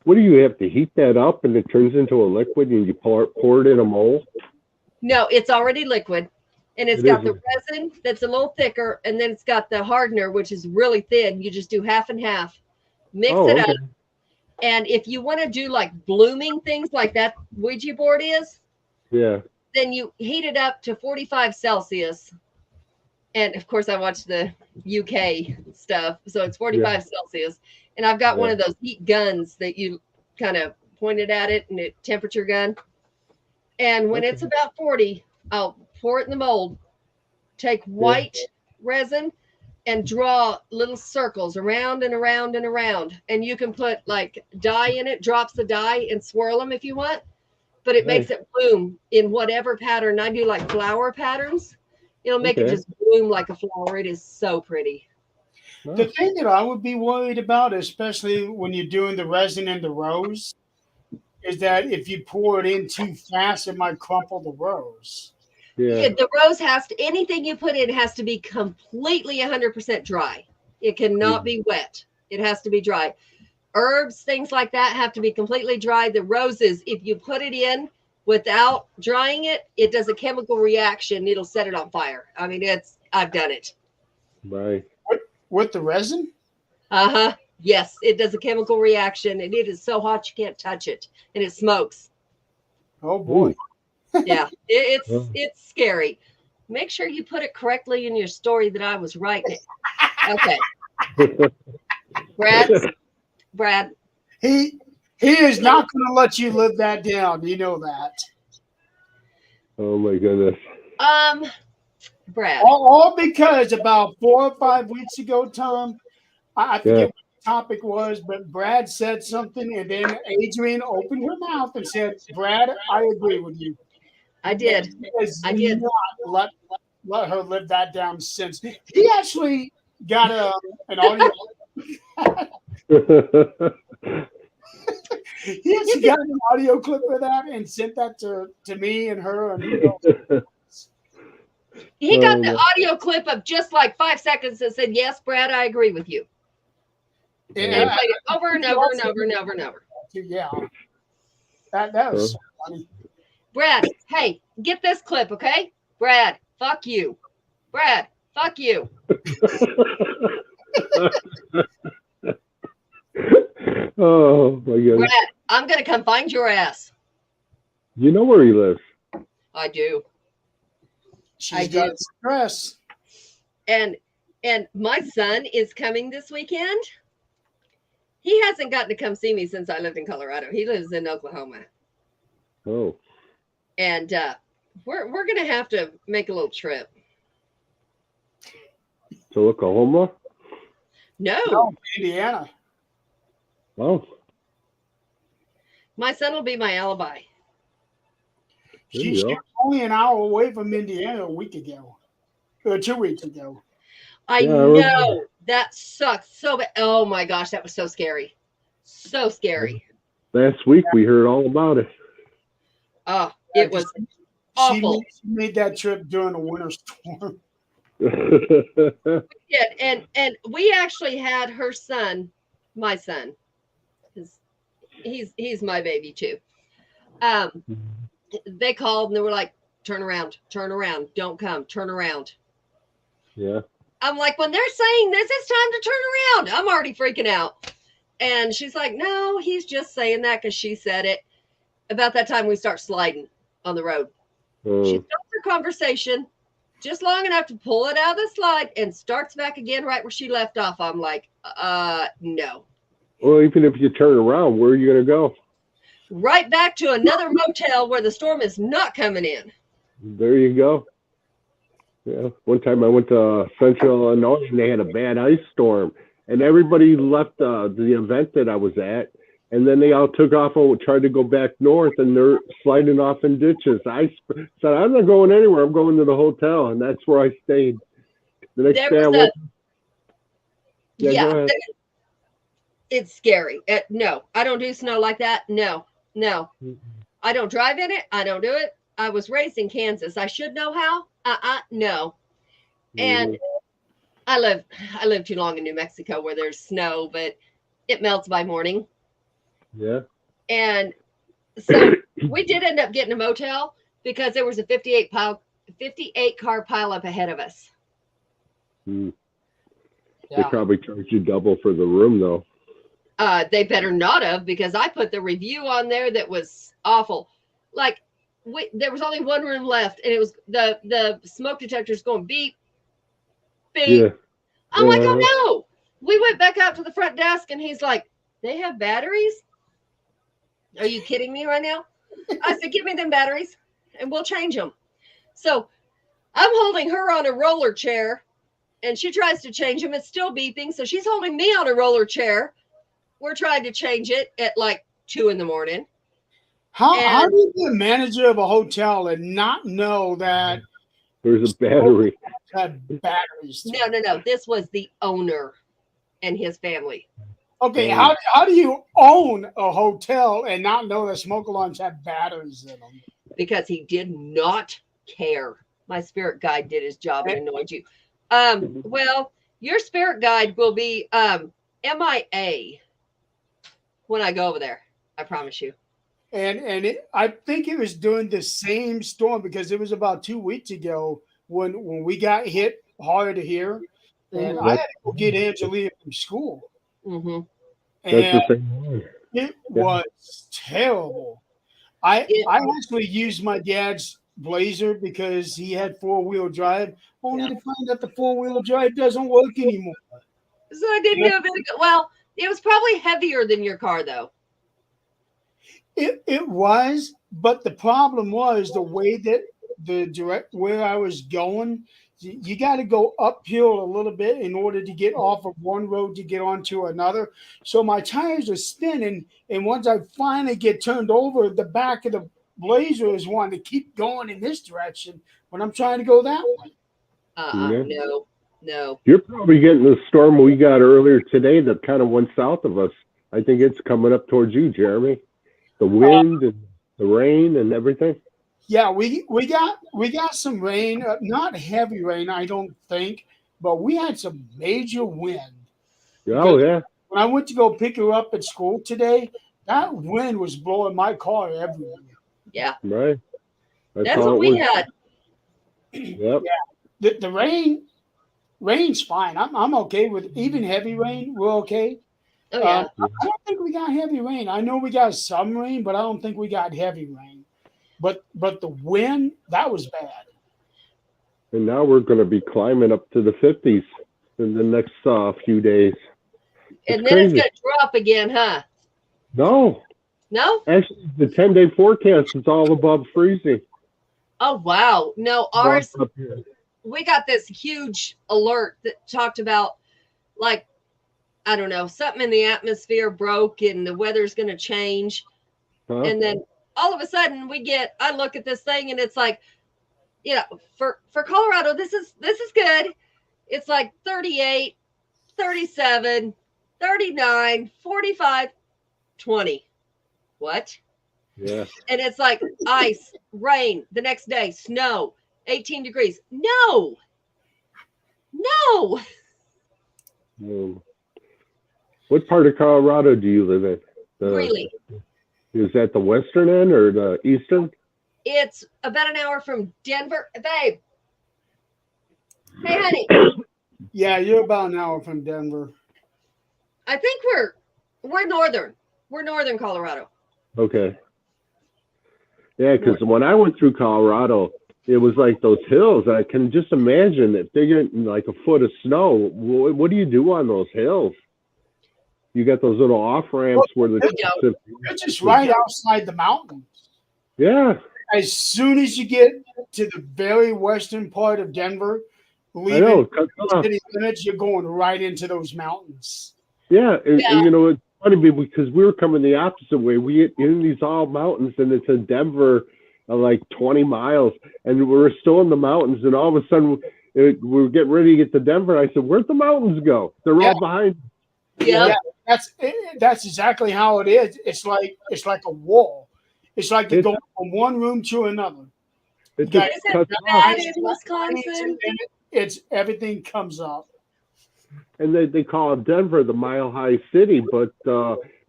What do you have to heat that up and it turns into a liquid and you pour it in a mold? No, it's already liquid, and it's got the resin that's a little thicker, and then it's got the hardener, which is really thin. You just do half and half, mix it up. And if you want to do like blooming things like that Ouija board is, then you heat it up to 45 Celsius And of course, I watch the UK stuff, so it's 45 Celsius. And I've got one of those heat guns that you kind of pointed at it, and it temperature gun. And when it's about 40, I'll pour it in the mold, take white resin, and draw little circles around and around and around. And you can put like dye in it, drops of dye, and swirl them if you want. But it makes it bloom in whatever pattern. I do like flower patterns. It'll make it just bloom like a flower. It is so pretty. The thing that I would be worried about, especially when you're doing the resin and the rose, is that if you pour it in too fast, it might crumple the rose. Yeah, the rose has to, anything you put in has to be completely 100% dry. It cannot be wet. It has to be dry. Herbs, things like that have to be completely dry. The roses, if you put it in without drying it, it does a chemical reaction. It'll set it on fire. I mean, I've done it. Right. With the resin? Uh-huh. Yes, it does a chemical reaction, and it is so hot you can't touch it, and it smokes. Oh boy. Yeah, it's scary. Make sure you put it correctly in your story that I was writing. Okay. Brad. He is not going to let you live that down. You know that. Oh my goodness. Brad. All because about 4 or 5 weeks ago, Tom, I forget what the topic was, but Brad said something, and then Adrian opened her mouth and said, "Brad, I agree with you." I did. I did not let her live that down since. He actually got an audio. He actually got an audio clip of that and sent that to me and her. And he got the audio clip of just like 5 seconds that said, "Yes, Brad, I agree with you." And played it over and over and over and over and over. Yeah, that was so funny. Brad, hey, get this clip, okay? Brad, fuck you. Brad, fuck you. Oh my goodness. Brad, I'm gonna come find your ass. You know where he lives? I do. She's got stress. And my son is coming this weekend. He hasn't gotten to come see me since I lived in Colorado. He lives in Oklahoma. Oh. And we're gonna have to make a little trip. To Oklahoma? No, Indiana. Oh. My son will be my alibi. She's only an hour away from Indiana a week ago. Or 2 weeks ago. I know. That sucks so bad. Oh my gosh, that was so scary. So scary. Last week we heard all about it. Oh, it was awful. She made that trip during a winter storm. Yeah, and we actually had her son, my son, because he's my baby too. They called and they were like, turn around, don't come, turn around. Yeah. I'm like, when they're saying this, it's time to turn around. I'm already freaking out. And she's like, no, he's just saying that because she said it. About that time, we start sliding on the road. She stops her conversation just long enough to pull it out of the slide and starts back again right where she left off. I'm like, no. Well, even if you turn around, where are you going to go? Right back to another motel where the storm is not coming in. There you go. Yeah. One time I went to Central Illinois and they had a bad ice storm, and everybody left the event that I was at, and then they all took off and tried to go back north, and they're sliding off in ditches. I said, I'm not going anywhere. I'm going to the hotel, and that's where I stayed. The next day I went. Yeah, it's scary. No, I don't do snow like that. No. I don't drive in it. I don't do it. I was raised in Kansas. I should know how. No. And I live too long in New Mexico where there's snow, but it melts by morning. Yeah. And so we did end up getting a motel because there was a 58 car pileup ahead of us. They probably charged you double for the room though. They better not have, because I put the review on there that was awful. Like, there was only one room left, and it was the smoke detectors going beep, beep. Yeah. I'm like, oh no. We went back out to the front desk and he's like, they have batteries? Are you kidding me right now? I said, give me them batteries and we'll change them. So I'm holding her on a roller chair and she tries to change them. It's still beeping. So she's holding me on a roller chair. We're trying to change it at like 2 a.m. How do you be a manager of a hotel and not know that There's a battery. had batteries? No. This was the owner and his family. Okay, how do you own a hotel and not know that smoke alarms have batteries in them? Because he did not care. My spirit guide did his job and annoyed you. Well, your spirit guide will be MIA when I go over there. I promise you. And I think it was during the same storm because it was about 2 weeks ago when we got hit hard here, and I had to go get Angelia from school. Mm-hmm. And That's the same one. it was terrible. I actually used my dad's Blazer because he had 4-wheel drive, only to find that the 4-wheel drive doesn't work anymore. So I didn't do a bit of, well, it was probably heavier than your car though. It was, but the problem was the way that the direct where I was going, you got to go uphill a little bit in order to get off of one road to get onto another. So my tires are spinning, and once I finally get turned over, the back of the Blazer is wanting to keep going in this direction when I'm trying to go that way. No. You're probably getting the storm we got earlier today that kind of went south of us. I think it's coming up towards you, Jeremy. The wind and the rain and everything. Yeah, we got some rain, not heavy rain, I don't think, but we had some major wind. Oh yeah. When I went to go pick her up at school today, that wind was blowing my car everywhere. Yeah. Right. That's what we had. Yep. Yeah. The rain's fine. I'm okay with even heavy rain. We're okay. Oh yeah. I don't think we got heavy rain. I know we got some rain, but I don't think we got heavy rain. But the wind, that was bad. And now we're going to be climbing up to the 50s in the next few days. And then it's going to drop again, huh? No. Actually, the 10-day forecast is all above freezing. Oh, wow. No, ours, we got this huge alert that talked about, like, I don't know, something in the atmosphere broke and the weather's going to change. Huh? And then all of a sudden I look at this thing and it's like, you know, for Colorado, this is good. It's like 38, 37, 39, 45, 20. What? Yeah. And it's like ice, rain, the next day, snow, 18 degrees. No. What part of Colorado do you live in? Really? Is that the western end or the eastern? It's about an hour from Denver. Babe. Hey, honey. Yeah, you're about an hour from Denver. I think we're northern. We're northern Colorado. Okay. Yeah, because when I went through Colorado, it was like those hills. I can just imagine if they get like a foot of snow, what do you do on those hills? You got those little off ramps where they're just right outside the mountains. Yeah. As soon as you get to the very western part of Denver, leaving city limits, you're going right into those mountains. Yeah, and you know it's funny because we were coming the opposite way. We get in these all mountains, and it's in Denver, like 20 miles, and we're still in the mountains, and all of a sudden we're getting ready to get to Denver. I said, "Where'd the mountains go? They're all behind." Yeah, that's exactly how it is. It's like a wall. It's like you're going from one room to another. It just cuts bad in Wisconsin. It's everything comes up. And they call it Denver the Mile High City, but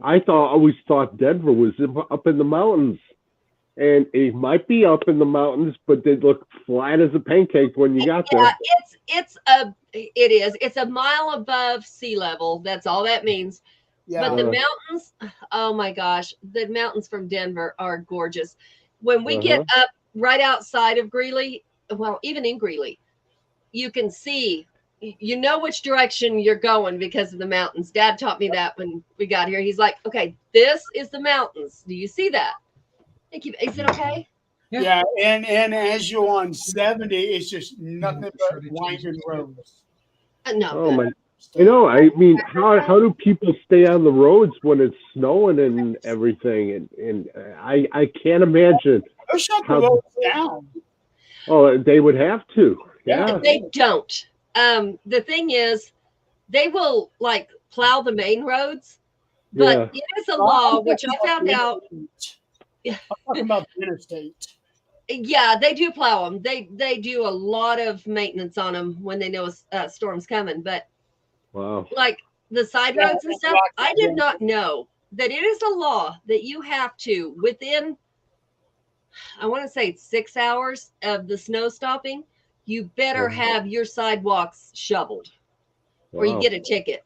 I always thought Denver was up in the mountains, and it might be up in the mountains, but they look flat as a pancake when you got there. It's a mile above sea level. That's all that means. Yeah. But the mountains, oh my gosh, the mountains from Denver are gorgeous. When we get up right outside of Greeley, well, even in Greeley, you can see, you know which direction you're going because of the mountains. Dad taught me that when we got here. He's like, okay, this is the mountains. Do you see that? Is it okay? Yeah, and as you're on 70, it's just nothing but winding roads. No. Oh my! I mean, how do people stay on the roads when it's snowing and everything? And I can't imagine. They'll shut the roads down. Oh, they would have to. Yeah. They don't. The thing is, they will like plow the main roads, but it is a law, which I found out. I'm talking about the interstate. Yeah, they do plow them. They do a lot of maintenance on them when they know a storm's coming. But wow, like the side roads and stuff, I did not know that it is a law that you have to within, I want to say 6 hours of the snow stopping, you better have your sidewalks shoveled, or you get a ticket.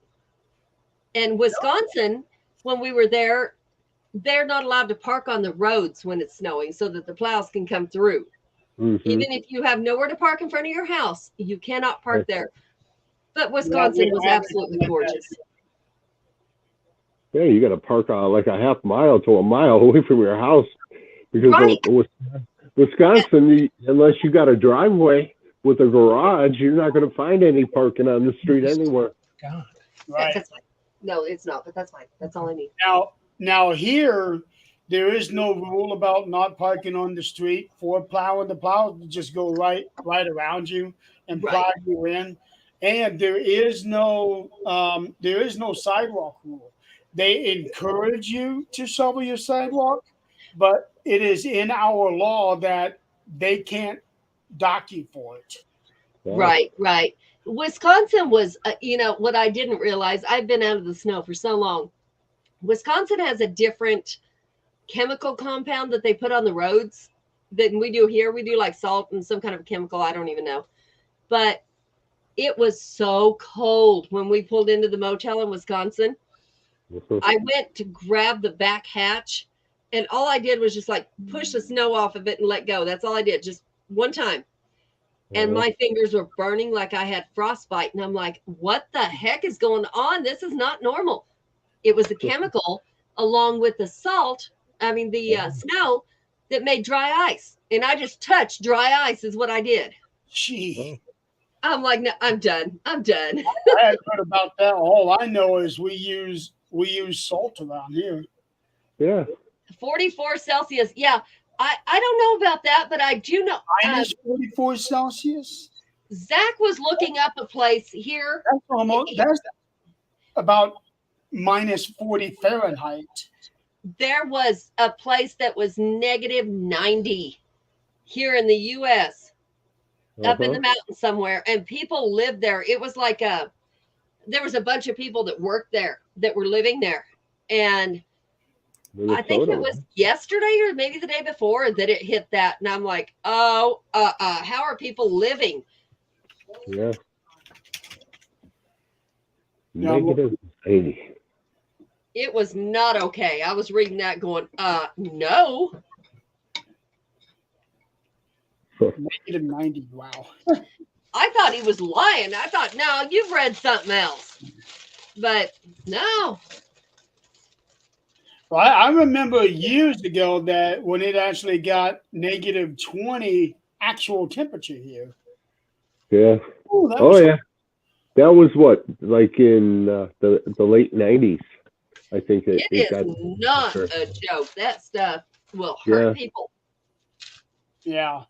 And Wisconsin, when we were there, they're not allowed to park on the roads when it's snowing so that the plows can come through. Even if you have nowhere to park in front of your house, you cannot park there. But Wisconsin was absolutely gorgeous. Yeah, you got to park like a half mile to a mile away from your house because Wisconsin, unless you got a driveway with a garage, you're not going to find any parking on the street anywhere. God. Right. That's fine. No, it's not, but that's fine. That's all I need. Now here, there is no rule about not parking on the street for plowing. The plow just go right around you and plow you in. And there is no sidewalk rule. They encourage you to shovel your sidewalk, but it is in our law that they can't dock you for it. Right. Wisconsin was, what I didn't realize, I've been out of the snow for so long. Wisconsin has a different chemical compound that they put on the roads than we do here. We do like salt and some kind of chemical. I don't even know. But it was so cold when we pulled into the motel in Wisconsin. I went to grab the back hatch and all I did was just like push the snow off of it and let go. That's all I did, just one time. And my fingers were burning like I had frostbite. And I'm like, what the heck is going on? This is not normal. It was the chemical along with the salt, snow that made dry ice. And I just touched dry ice is what I did. Gee. I'm like, no, I'm done. I hadn't heard about that. All I know is we use salt around here. Yeah. 44 Celsius. Yeah. I don't know about that, but I do know. Minus 44 Celsius? Zach was looking up a place here. That's about minus 40 Fahrenheit. There was a place that was negative 90 here in the U.S., up in the mountains somewhere, and people lived there. It was like there was a bunch of people that worked there that were living there. And I think it was yesterday or maybe the day before that it hit that. And I'm like, how are people living? Yeah. Negative 80. It was not okay. I was reading that going, no. Negative 90. Wow. I thought he was lying. I thought, no, you've read something else. But no. Well, I remember years ago that when it actually got negative 20 actual temperature here. Yeah. Yeah. That was what, like in the late 90s. I think it is not a joke. That stuff will hurt people. Yeah.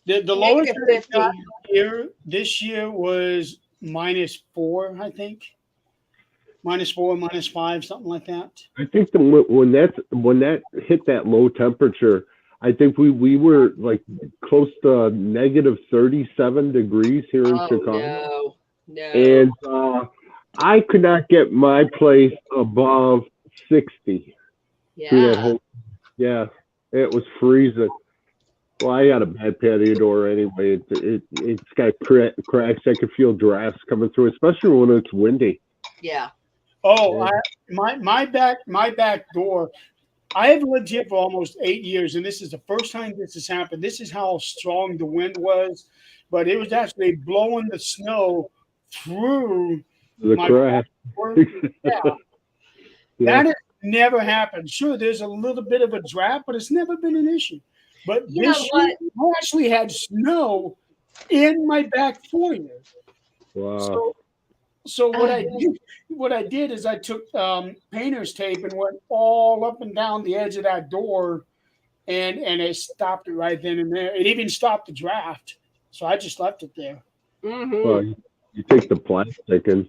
The lowest it got here this year was -4, I think. -4, -5, something like that. I think when that hit that low temperature, I think we were like close to negative 37 degrees here in Chicago. No. And I could not get my place above 60. Yeah. It was freezing. Well, I got a bad patio door anyway. It's got cracks. I could feel drafts coming through, especially when it's windy. Yeah. Oh, my back door. I have lived here for almost 8 years, and this is the first time this has happened. This is how strong the wind was, but it was actually blowing the snow through The my crack. yeah, Yeah. that has never happened. Sure, there's a little bit of a draft, but it's never been an issue. But You know this what? year, I actually had snow in my back foyer. Wow. So, so what I did is I took painter's tape and went all up and down the edge of that door, and it stopped it right then and there. It even stopped the draft. So I just left it there. Mm-hmm. Well, you take the plastic and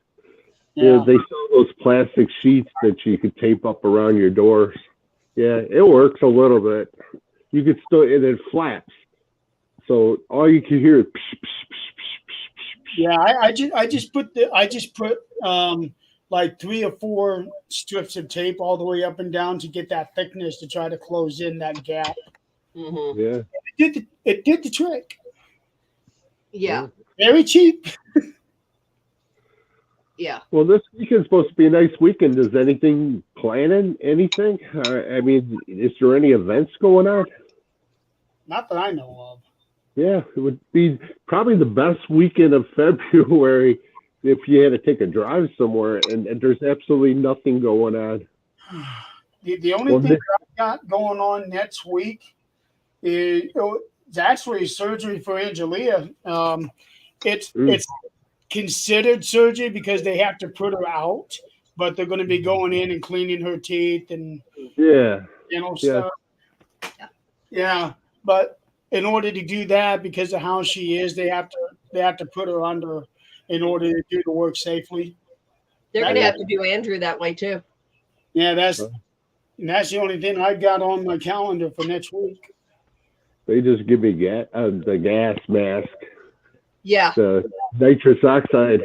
Yeah. they sell those plastic sheets that you could tape up around your doors. Yeah, it works a little bit. You could still, and it flaps. So all you can hear is psh, psh, psh, psh, psh, psh. Yeah, I just put like 3 or 4 strips of tape all the way up and down to get that thickness to try to close in that gap. Mm-hmm. Yeah. It did the trick. Yeah. Very cheap. Yeah. Well, this weekend's supposed to be a nice weekend. Is anything planning? Anything? I mean, is there any events going on? Not that I know of. Yeah, it would be probably the best weekend of February if you had to take a drive somewhere, and there's absolutely nothing going on. The only Well, thing Nick- that I got going on next week is it's actually surgery for Angelia. It's considered surgery because they have to put her out, but they're going to be going in and cleaning her teeth and Yeah, dental Yeah. stuff. Yeah, but in order to do that, because of how she is, they have to put her under in order to do the work safely. They're going to have to do Andrew that way too. Yeah, that's the only thing I got on my calendar for next week. they just give me the gas mask, Yeah. the nitrous oxide.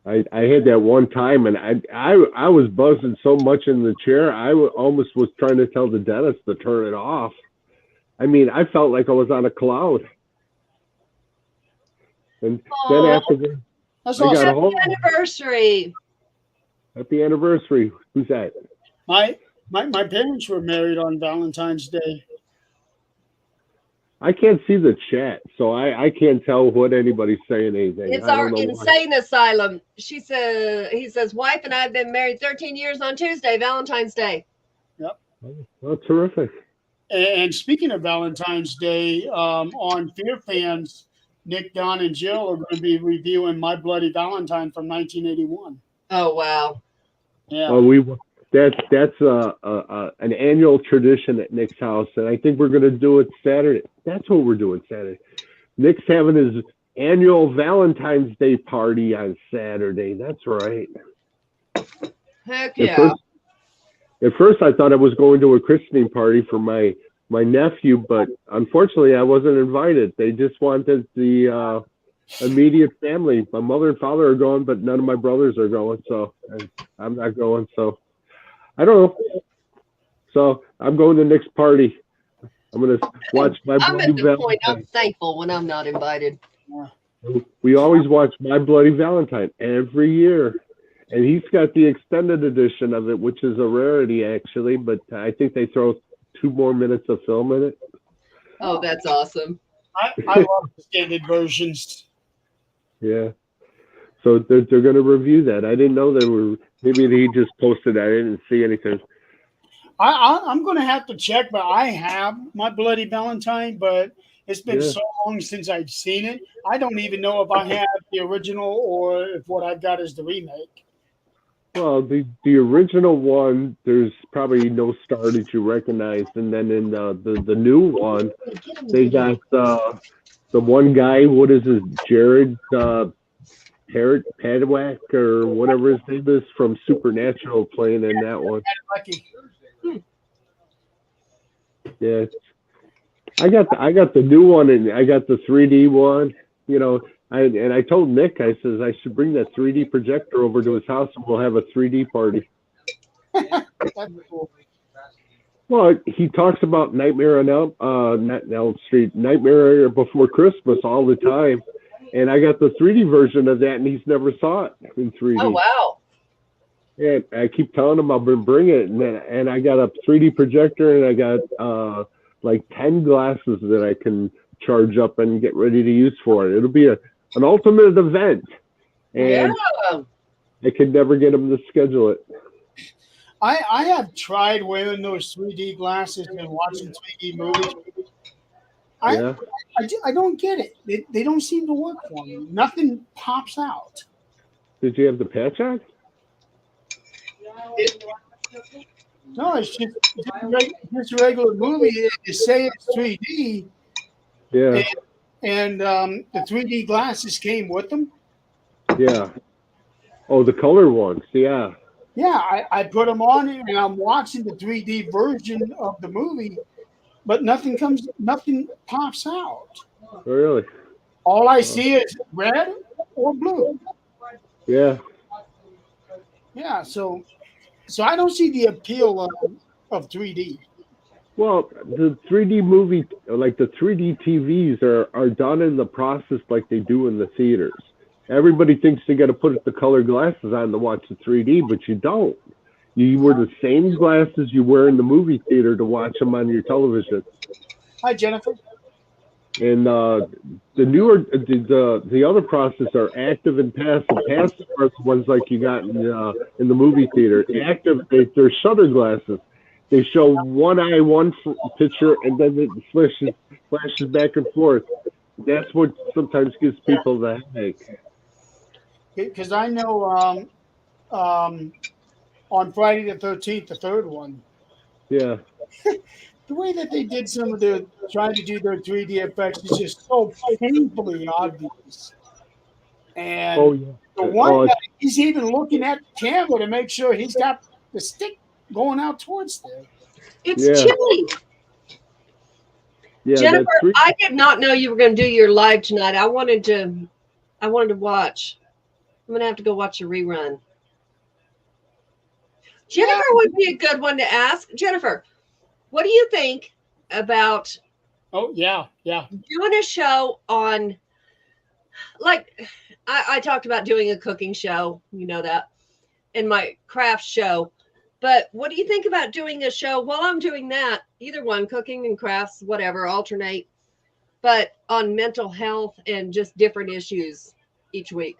I had that one time, and I was buzzing so much in the chair, I almost was trying to tell the dentist to turn it off. I mean, I felt like I was on a cloud. And then after that, That's I got awesome. a hold. Happy anniversary. Happy anniversary. Who's that? My parents were married on Valentine's Day. I can't see the chat, so I can't tell what anybody's saying anything. It's I our don't know why. insane asylum. He says, wife and I have been married 13 years on Tuesday, Valentine's Day. Oh, terrific. And speaking of Valentine's Day, on Fear Fans, Nick, Don, and Jill are going to be reviewing My Bloody Valentine from 1981. Oh, wow. Yeah. Well, that's an annual tradition at Nick's house, and I think we're going to do it Saturday. That's what we're doing Saturday. Nick's having his annual Valentine's Day party on Saturday. That's right. Heck yeah. At first, I thought I was going to a christening party for my nephew, but unfortunately, I wasn't invited. They just wanted the immediate family. My mother and father are going, but none of my brothers are going, so I'm not going. So I don't know. So I'm going to Nick's party. I'm going to watch My I'm Bloody at the point I'm Valentine. thankful when I'm not invited. We always watch My Bloody Valentine every year. And he's got the extended edition of it, which is a rarity, actually. But I think they throw 2 more minutes of film in it. Oh, that's awesome. I love the standard versions. Yeah. So they're going to review that. I didn't know they were. Maybe he just posted that. I didn't see anything. I'm going to have to check, but I have My Bloody Valentine, but it's been so long since I've seen it. I don't even know if I have the original or if what I've got is the remake. Well, the original one, there's probably no star that you recognize, and then in the new one, they got the one guy. What is his Jared Padawack or whatever his name is from Supernatural playing in that one. Lucky. Yeah, I got the new one, and I got the 3D one. You know. I told Nick, I says I should bring that 3D projector over to his house and we'll have a 3D party. That's cool. Well, he talks about Nightmare on Elm Street, Nightmare Before Christmas all the time, and I got the 3D version of that, and he's never saw it in 3D. Oh, wow. And I keep telling him I'll bring it, and I got a 3D projector, and I got like 10 glasses that I can charge up and get ready to use for it. It'll be a an ultimate event, and Yeah. I could never get them to schedule it. I have tried wearing those 3D glasses and watching 3D movies. I, Yeah. I don't get it. They don't seem to work for me. Nothing pops out. Did you have the patch on? It, no, it's just a regular movie. You say it's 3D, Yeah. and the 3D glasses came with them. Yeah. Oh, the color ones. Yeah. Yeah, I put them on and I'm watching the 3D version of the movie, but nothing pops out. Oh, really? All I see is red or blue. Yeah. Yeah, so I don't see the appeal of 3D. Well, the 3D movie, like the 3D TVs, are done in the process like they do in the theaters. Everybody thinks they got to put the color glasses on to watch the 3D, but you don't. You wear the same glasses you wear in the movie theater to watch them on your television. Hi, Jennifer. And the other process are active and passive. Passive are the ones like you got in the movie theater. Active, they're shutter glasses. They show one eye, one picture, and then it flashes back and forth. That's what sometimes gives people the headache. Because I know on Friday the 13th, the third one, Yeah. the way that they did some of their trying to do their 3D effects is just so painfully obvious. And Oh, yeah. the one guy, he's even looking at the camera to make sure he's got the stick going out towards there. It's Yeah. chilly. Yeah, Jennifer, that's I did not know you were going to do your live tonight. I wanted to watch. I'm going to have to go watch a rerun. Jennifer would be a good one to ask. Jennifer, what do you think about Oh, yeah. doing a show on, like, I talked about doing a cooking show, you know that, and my craft show. But what do you think about doing a show while I'm doing that? Either one, cooking and crafts, whatever, alternate, but on mental health and just different issues each week.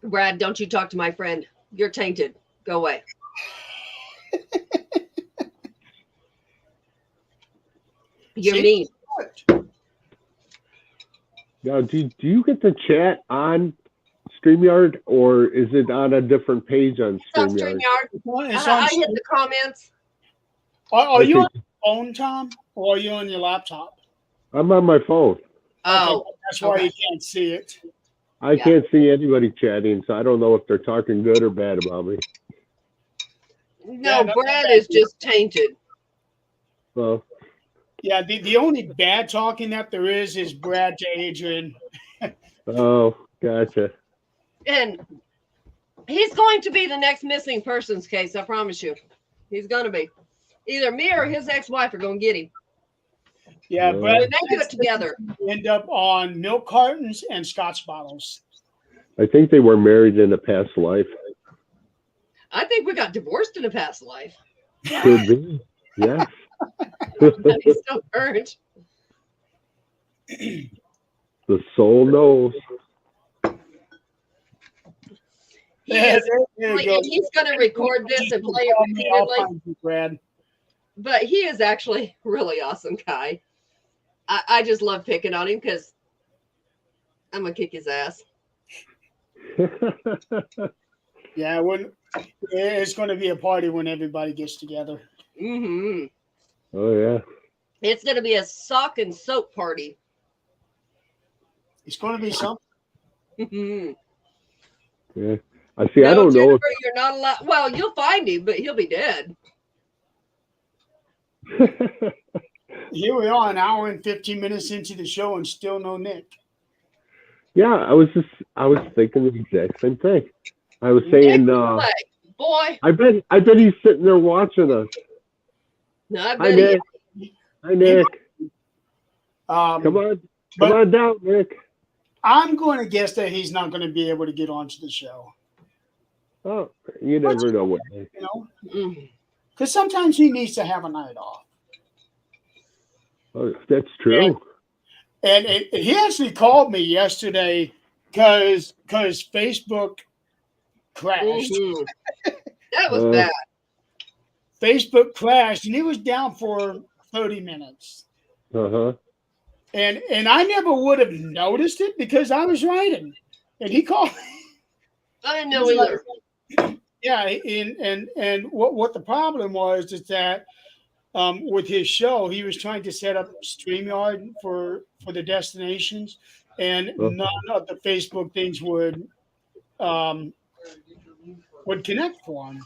Brad, don't you talk to my friend. You're tainted. Go away. You're See? mean. Now, do you get the chat on StreamYard, or is it on a different page on It's on StreamYard? StreamYard. It's I hit the comments. Are you on your phone, Tom, or are you on your laptop? I'm on my phone. Oh, Okay, that's why you can't see it. I can't see anybody chatting, so I don't know if they're talking good or bad about me. no, Brad is just tainted. Well, Yeah, the only bad talking that there is Brad to Adrian. oh, gotcha. And he's going to be the next missing persons case, I promise you. He's going to be. Either me or his ex-wife are going to get him. Yeah, Yeah. Brad. We may do it together. End up on milk cartons and scotch bottles. I think they were married in a past life. I think we got divorced in a past life. Could be. Yes. But he's still current. The soul knows. There you go. And he's going to record this and play it I'll repeatedly. find you, Brad. But he is actually a really awesome guy. I just love picking on him because I'm going to kick his ass. Yeah, it's going to be a party when everybody gets together. Mm-hmm. Oh, yeah. It's going to be a sock and soap party. It's going to be something. Mm-hmm. Yeah. I see. I don't know. Jennifer, you're not allowed. Well, you'll find him, but he'll be dead. Here we are, an hour and 15 minutes into the show, and still no Nick. Yeah, I was thinking the exact same thing. I was saying, Boy. I bet he's sitting there watching us. No, I Hi, bet Nick. Hi, Nick. Come on down, Nick. I'm going to guess that he's not going to be able to get onto the show. Oh, you never know what. You know, Mm. because sometimes he needs to have a night off. Oh, that's true. And he actually called me yesterday because Facebook crashed. Mhm. That was Uh, bad. Facebook crashed, and he was down for 30 minutes. uh-huh. And I never would have noticed it because I was writing. And he called me. I didn't He know was like, either. yeah, and what the problem was is that with his show, he was trying to set up StreamYard for the destinations, and none of the Facebook things um, would connect for him.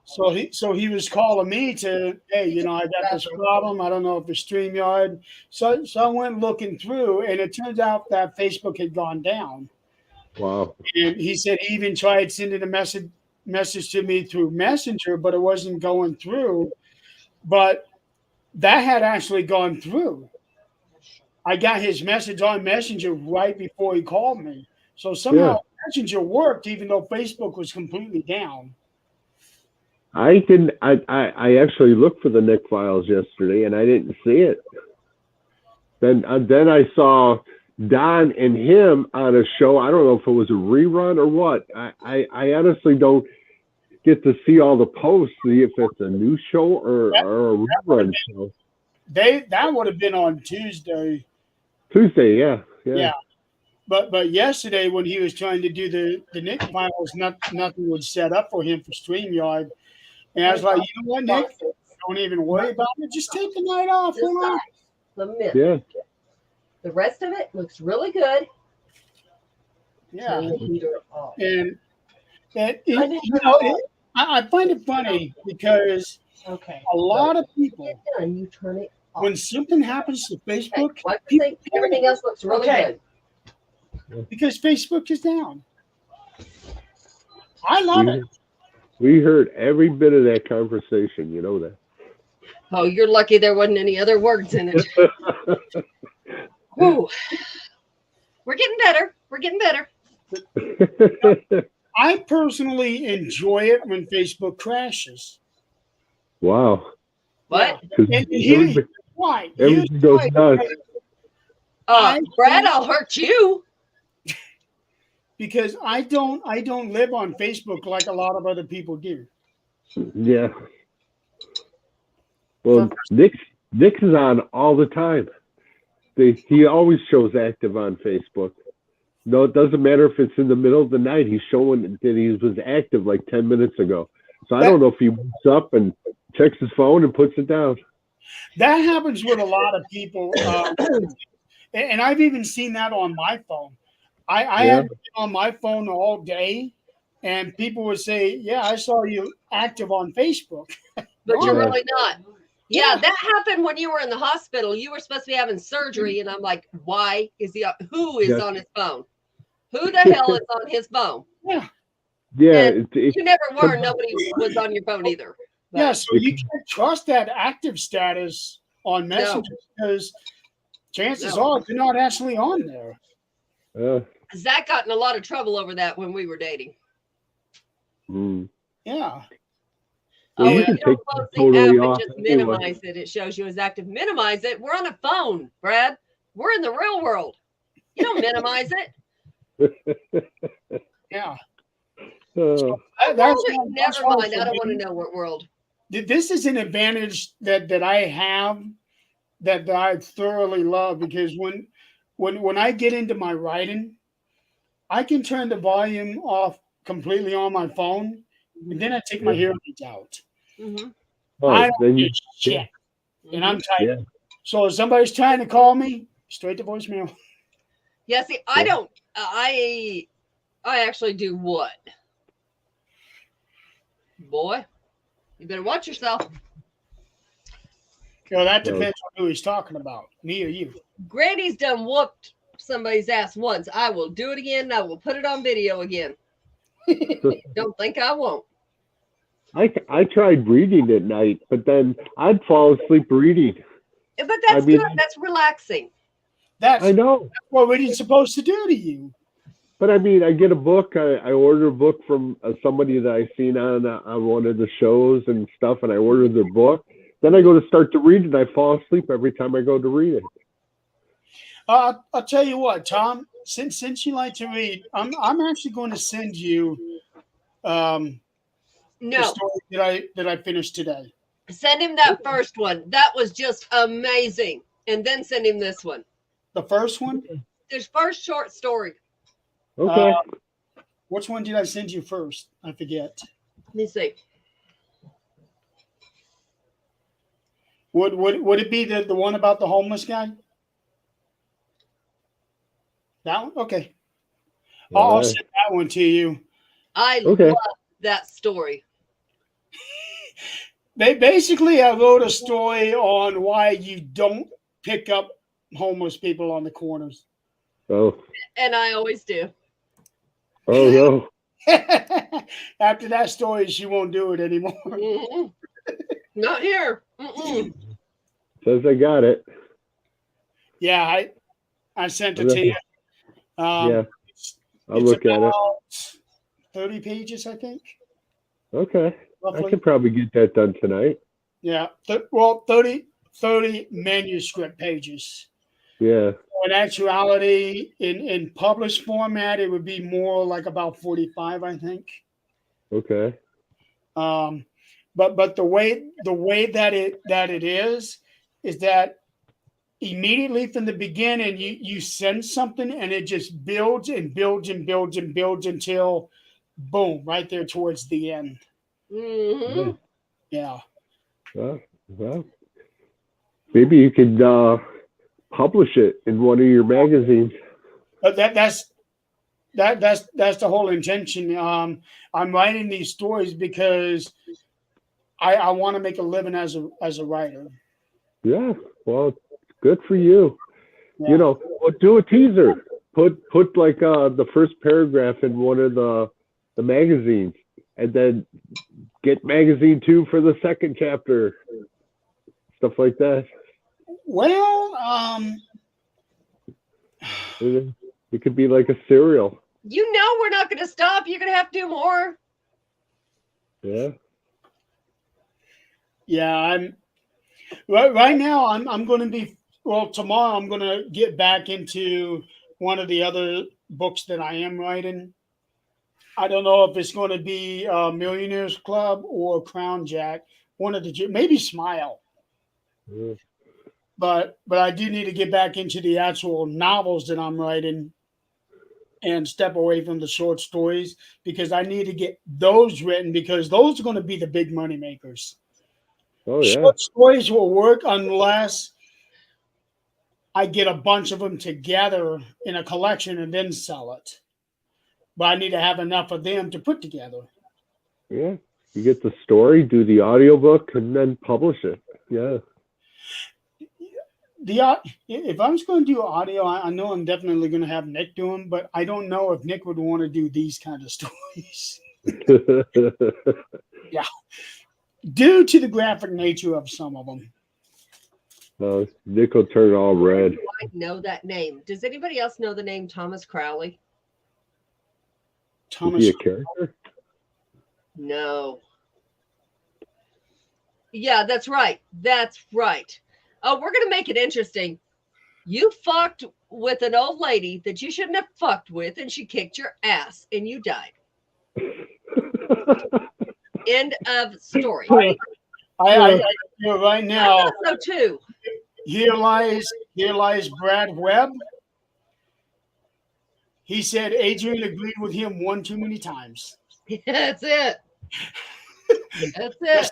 So he was calling me to, hey, I got this problem. I don't know if it's StreamYard. So I went looking through, and it turns out that Facebook had gone down. Wow. And he said he even tried sending a message to me through Messenger, but it wasn't going through. But that had actually gone through. I got his message on Messenger right before he called me. So Yeah. somehow Messenger worked, even though Facebook was completely down. I didn't. I actually looked for the Nick files yesterday, and I didn't see it. Then I saw Don and him on a show. I don't know if it was a rerun or what. I honestly don't get to see all the posts, see if it's a new show or a rerun show. That would have been on Tuesday. Tuesday, yeah. Yeah. But yesterday when he was trying to do the Nick files, nothing was set up for him for StreamYard. And I was like, you know what, Nick? Don't even worry about it. Just take the night off. Relax. Yeah. The rest of it looks really good. Yeah. Turn the heater off. And I find it funny because a lot of people, And you turn it off. when something happens to Facebook, Everything else looks really good. because Facebook is down. I love it. We heard every bit of that conversation. You know that. Oh, you're lucky there wasn't any other words in it. Whew. We're getting better. We're getting better. I personally enjoy it when Facebook crashes. Wow. What? And here's why. Everything goes nuts. Brad, I'll hurt you. Because I don't live on Facebook like a lot of other people do. Yeah. Well, Nick is on all the time. He always shows active on Facebook. No, it doesn't matter if it's in the middle of the night. He's showing that he was active like 10 minutes ago. So I don't know if he wakes up and checks his phone and puts it down. That happens with a lot of people. And I've even seen that on my phone. I have been on my phone all day, and people would say, yeah, I saw you active on Facebook. But you're really not. Yeah, that happened when you were in the hospital. You were supposed to be having surgery, and I'm like, who is on his phone? Who the hell is on his phone? Yeah. Yeah. You never were. Nobody was on your phone either. But, yeah, so you can't trust that active status on Messenger because chances are they're not actually on there. Zach got in a lot of trouble over that when we were dating. Yeah. Well, Oh, you if can you don't take close that totally the app and off just anyway. minimize it, it shows you as active. Minimize it. We're on a phone, Brad. We're in the real world. You don't minimize it. Yeah. Never mind. I don't want to know what world. This is an advantage that I have that I thoroughly love because when I get into my writing, I can turn the volume off completely on my phone, and then I take my hearing aids out. I don't give shit, and I'm typing. Yeah. So if somebody's trying to call me, straight to voicemail. Yeah, see, I don't. I actually do what? Boy, you better watch yourself. That depends on who he's talking about, me or you. Granny's done whooped somebody's ass once. I will do it again. I will put it on video again. Don't think I won't. I tried reading at night, but then I'd fall asleep reading. But that's good. That's relaxing. I know. That's what reading's supposed to do to you. But I mean, I get a book. I order a book from somebody that I seen on one of the shows and stuff, and I order their book. Then I go to start to read it, and I fall asleep every time I go to read it. I'll tell you what, Tom. Since you like to read, I'm actually going to send you the No, story that I finished today. send him that first one. That was just amazing. And then send him this one. The first one. His first short story. Okay. Which one did I send you first? I forget. Let me see. Would it be the one about the homeless guy? That one? Okay. I'll Alright. send that one to you. I Okay. love that story. Basically, I wrote a story on why you don't pick up homeless people on the corners. Oh. And I always do. Oh no. After that story, she won't do it anymore. Mm-mm. Not here. Mm-mm. Says I got it. Yeah, I sent it to you. Yeah. I'll It's look at it. about 30 pages, I think. Okay. I Roughly. could probably get that done tonight. Yeah. Well, 30 manuscript pages. Yeah. In actuality, in published format, it would be more like about 45, I think. Okay. But the way that it is that immediately from the beginning you send something and it just builds and builds and builds and builds until boom, right there towards the end. Mm-hmm. Yeah. Well, maybe you could publish it in one of your magazines. But that's the whole intention. I'm writing these stories because I want to make a living as a writer. Yeah. Well, good for you. Yeah. You know, do a teaser. Put like the first paragraph in one of the magazines, and then get magazine 2 for the second chapter. Stuff like that. Well, It could be like a serial. You know we're not going to stop. You're going to have to do more. Yeah. yeah, I'm right now. I'm going to be tomorrow. I'm going to get back into one of the other books that I am writing. I don't know if it's going to be Millionaires Club or Crown Jack. One of the maybe Smile. Yeah. But I do need to get back into the actual novels that I'm writing and step away from the short stories because I need to get those written because those are going to be the big money makers. Oh yeah. Short stories will work unless I get a bunch of them together in a collection and then sell it. But I need to have enough of them to put together. Yeah. You get the story, do the audiobook, and then publish it. Yeah. If I was going to do audio, I know I'm definitely going to have Nick do them, but I don't know if Nick would want to do these kind of stories. Yeah, due to the graphic nature of some of them. Nick will turn all red. I know that name. Does anybody else know the name Thomas Crowley? Is he a character? No. Yeah, that's right. That's right. Oh, we're going to make it interesting. You fucked with an old lady that you shouldn't have fucked with, and she kicked your ass, and you died. End of story. I right now. I thought so too. Here lies Brad Webb. He said Adrian agreed with him one too many times. That's it. That's it.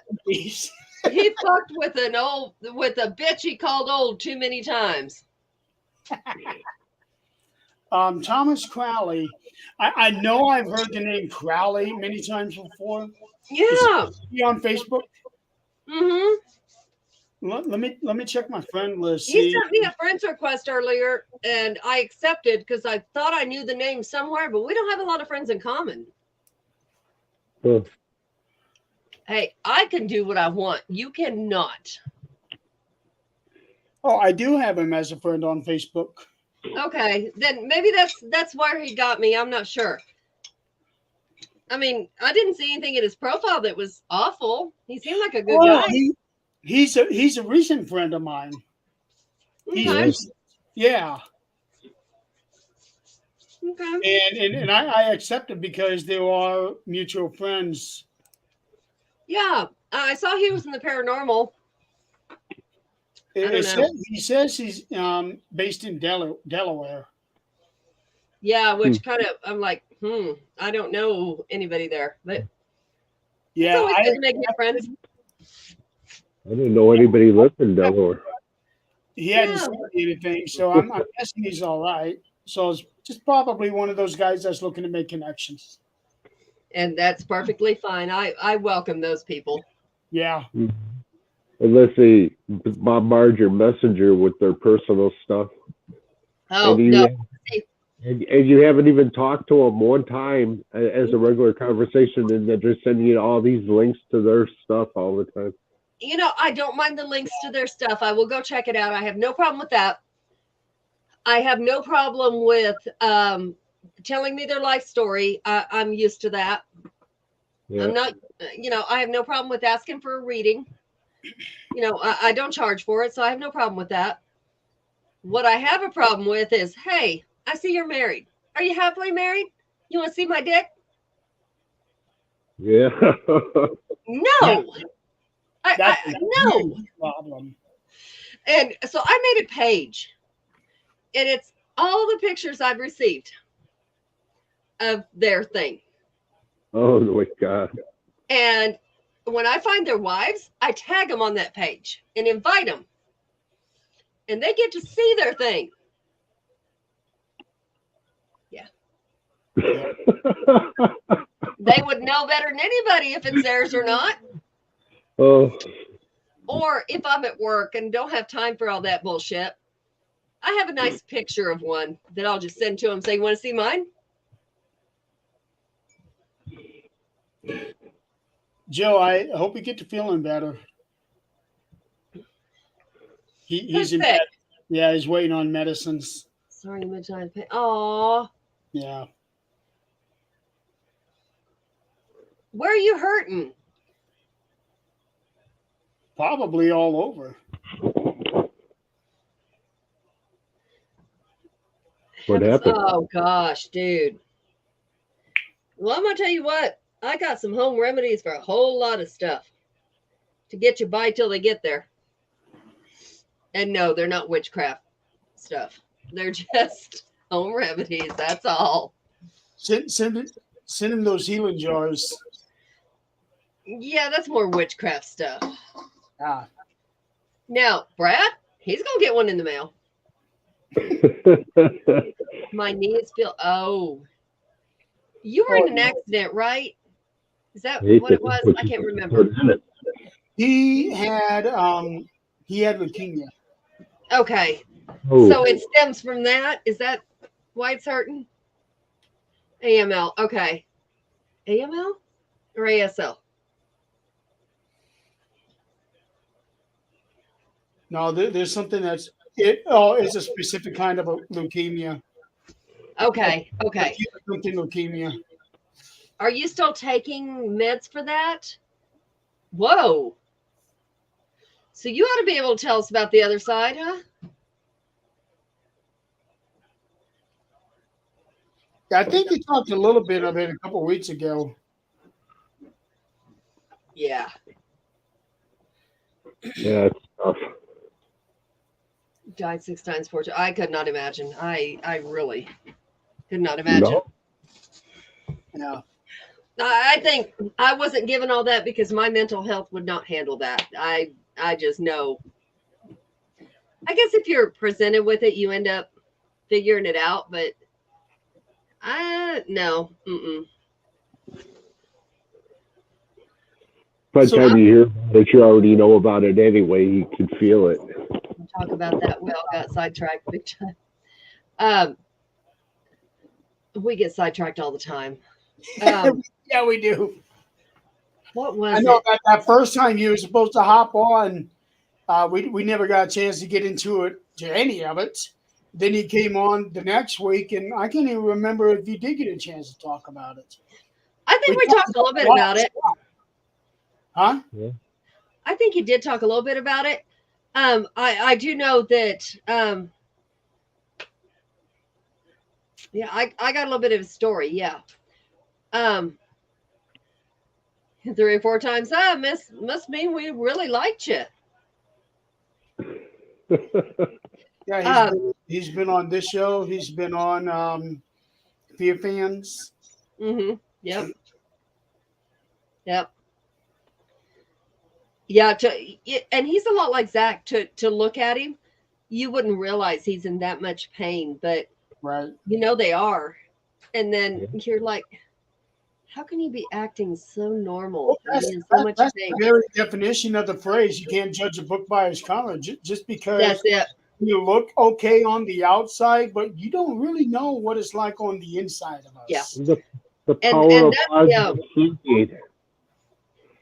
He fucked with a bitch he called old too many times. Thomas Crowley. I know I've heard the name Crowley many times before. Yeah. Is he on Facebook? Mm-hmm. Let me check my friend list. He sent me a friend's request earlier, and I accepted because I thought I knew the name somewhere, but we don't have a lot of friends in common. Oh. Hey, I can do what I want. You cannot. Oh, I do have him as a friend on Facebook. Okay, then maybe that's where he got me. I'm not sure. I mean, I didn't see anything in his profile that was awful. He seemed like a good guy. He's a recent friend of mine. Okay. Yeah. Okay. And I accepted because they were mutual friends. Yeah, I saw he was in the paranormal. I don't know. He says he's based in Delaware. Yeah, which kind of I'm like, I don't know anybody there, but it's Yeah, always good to make new friends. I didn't know anybody lived in Delaware. he hadn't Yeah. seen anything, so I'm guessing he's all right. So it's just probably one of those guys that's looking to make connections. And that's perfectly fine. I welcome those people. Yeah. Unless they bombard your messenger with their personal stuff. Oh and you, no. and you haven't even talked to them one time as a regular conversation, and they're just sending you all these links to their stuff all the time. You know, I don't mind the links to their stuff. I will go check it out. I have no problem with that. I have no problem with telling me their life story. I'm used to that. Yeah. I'm not, I have no problem with asking for a reading. I don't charge for it, so I have no problem with that. What I have a problem with is, hey, I see you're married. Are you happily married? You want to see my dick? Yeah. No. That's a no. huge problem. And so I made a page, and it's all the pictures I've received of their thing. Oh my God. And when I find their wives, I tag them on that page and invite them. And they get to see their thing. Yeah. They would know better than anybody if it's theirs or not. Oh. Or if I'm at work and don't have time for all that bullshit, I have a nice picture of one that I'll just send to them. Say, you want to see mine? Joe, I hope you get to feeling better. He's in bed. Yeah, he's waiting on medicines. Sorry, I'm trying to pay. Oh. Yeah. Where are you hurting? Probably all over. What happened? Oh gosh, dude. Well, I'm gonna tell you what. I got some home remedies for a whole lot of stuff to get you by till they get there. And no, they're not witchcraft stuff. They're just home remedies. That's all. Send him those healing jars. Yeah, that's more witchcraft stuff. Ah. Now, Brad, he's gonna get one in the mail. My knees feel. Oh, you were in an accident, right? Is that what it was? I can't remember. He had leukemia. Okay. Oh. So it stems from that. Is that why it's hurting? AML. Okay. AML or ASL? No, there's something that's it's a specific kind of a leukemia. Okay. Okay. Something leukemia. Are you still taking meds for that? Whoa. So you ought to be able to tell us about the other side, huh? I think you talked a little bit of it a couple of weeks ago. Yeah. Yeah, it's tough. Died 6 times, 4 times. I could not imagine. I really could not imagine. No. I think I wasn't given all that because my mental health would not handle that. I just know. I guess if you're presented with it, you end up figuring it out. But no. Mm-mm. By the time you hear about it, you already know about it anyway. You can feel it. We'll talk about that. We all got sidetracked big time. We get sidetracked all the time. Yeah, we do. What was I know it? that first time you were supposed to hop on, we never got a chance to get into any of it. Then he came on the next week, and I can't even remember if you did get a chance to talk about it. I think we talked a little bit about it. Huh? Yeah. I think you did talk a little bit about it. I do know that Yeah, I got a little bit of a story. Yeah. 3 or 4 times. Must mean we really liked you. Yeah, Um, he's been on this show. He's been on Fear Fans. Yep. Yep. Yeah. And he's a lot like Zach. To look at him, you wouldn't realize he's in that much pain, but Right. they are. And then you're like, how can you be acting so normal? Well, And he in so much that's pain. the very definition of the phrase. You can't judge a book by its cover. Just because That's it. you look okay on the outside, but you don't really know what it's like on the inside of us. Yeah. The power of that's positive thinking.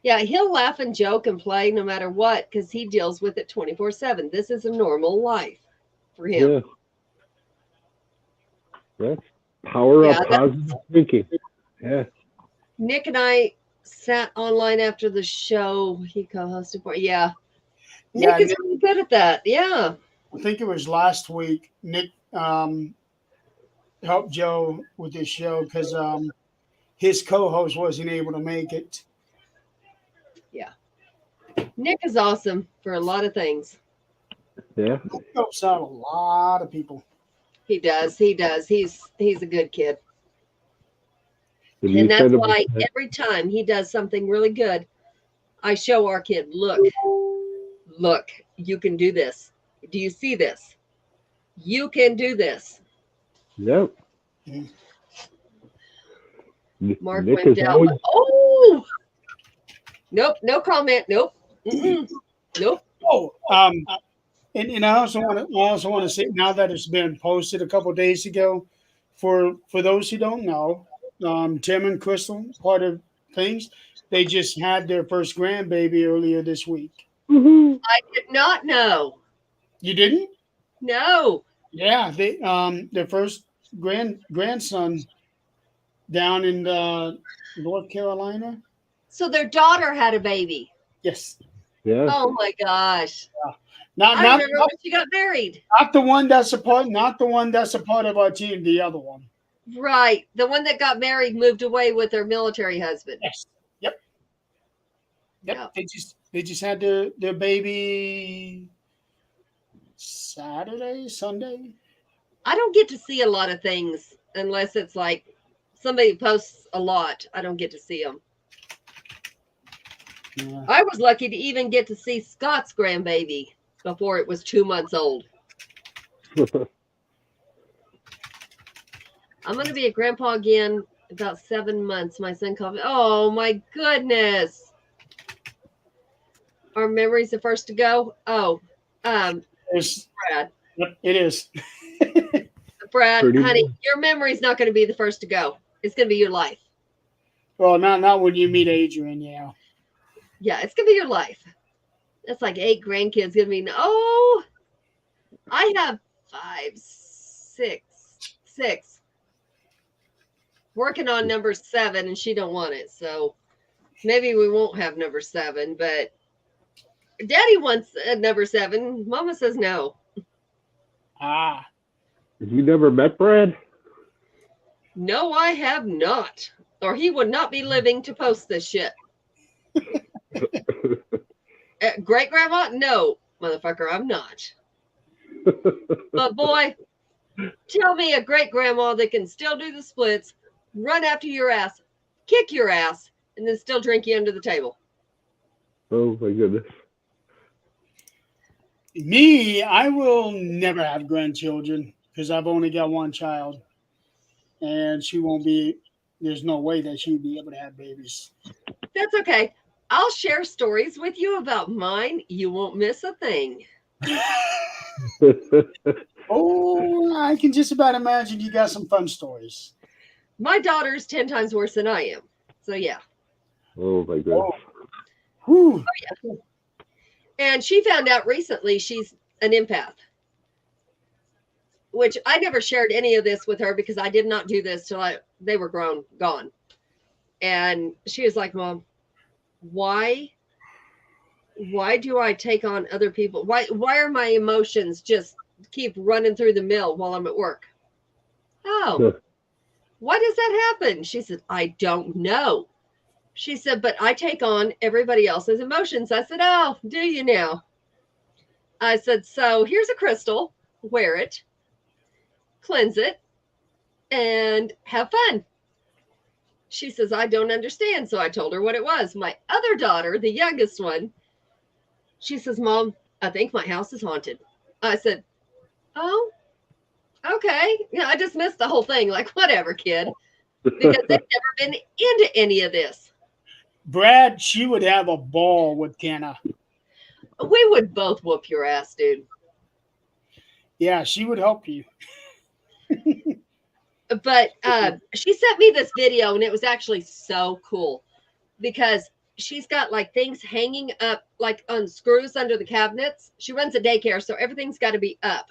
Yeah, he'll laugh and joke and play no matter what because he deals with it 24/7. This is a normal life for him. Yeah. That's power of positive thinking. Yeah. Nick and I sat online after the show. He co-hosted for. Yeah. Nick is really good at that. Yeah. I think it was last week. Nick helped Joe with this show because his co-host wasn't able to make it. Yeah. Nick is awesome for a lot of things. Yeah. He helps out a lot of people. He does. He's a good kid. And And that's why every time he does something really good, I show our kid, look, you can do this. Do you see this? You can do this. Yep. Mark Nick went is down. always... Oh, nope, no comment. Nope, nope. Oh, and I also want to say now that it's been posted a couple of days ago, for those who don't know, Tim and Crystal, part of things, they just had their first grandbaby earlier this week. I did not know. You didn't? No. Yeah, they their first grandson down in North Carolina. So their daughter had a baby. Yes. Yeah. Oh my gosh. Yeah. I remember when she got married. Not the one that's a part of our team. The other one. Right. The one that got married moved away with her military husband. Yes. Yep. They just had their baby Sunday. I don't get to see a lot of things unless it's like somebody posts a lot. I don't get to see them. Yeah. I was lucky to even get to see Scott's grandbaby before it was 2 months old. I'm going to be a grandpa again in about 7 months. My son called me. Oh, my goodness. Our memory's the first to go. Oh, Brad. Yep, it is. Brad, honey, your memory's not going to be the first to go. It's going to be your life. Well, not when you meet Adrian, yeah. Yeah, it's going to be your life. That's like 8 grandkids going to be. Oh, I have 6. Working on number 7, and she don't want it. So maybe we won't have number 7, but Daddy wants number 7. Mama says no. Ah. Have you never met Brad? No, I have not. Or he would not be living to post this shit. Great grandma? No, motherfucker, I'm not. But boy, tell me a great grandma that can still do the splits, run after your ass, kick your ass, and then still drink you under the table. Oh my goodness. Me, I will never have grandchildren because I've only got one child. And she won't be, there's no way that she'd be able to have babies. That's okay. I'll share stories with you about mine. You won't miss a thing. Oh, I can just about imagine you got some fun stories. My daughter's 10 times worse than I am. So, yeah. Oh, my goodness. Oh, yeah. And she found out recently she's an empath, which I never shared any of this with her because I did not do this till they were gone. And she was like, Mom, why do I take on other people? Why are my emotions just keep running through the mill while I'm at work? Oh, why does that happen? She said, I don't know. She said, but I take on everybody else's emotions. I said, oh, do you now? I said, so here's a crystal. Wear it, cleanse it, and have fun. She says, I don't understand. So I told her what it was. My other daughter, the youngest one, she says, Mom, I think my house is haunted. I said, oh, okay. I dismissed the whole thing. Like, whatever, kid. Because they've never been into any of this. Brad, she would have a ball with Kenna. We would both whoop your ass, dude. Yeah, she would help you. But she sent me this video, and it was actually so cool because she's got like things hanging up like on screws under the cabinets. She runs a daycare, so everything's got to be up.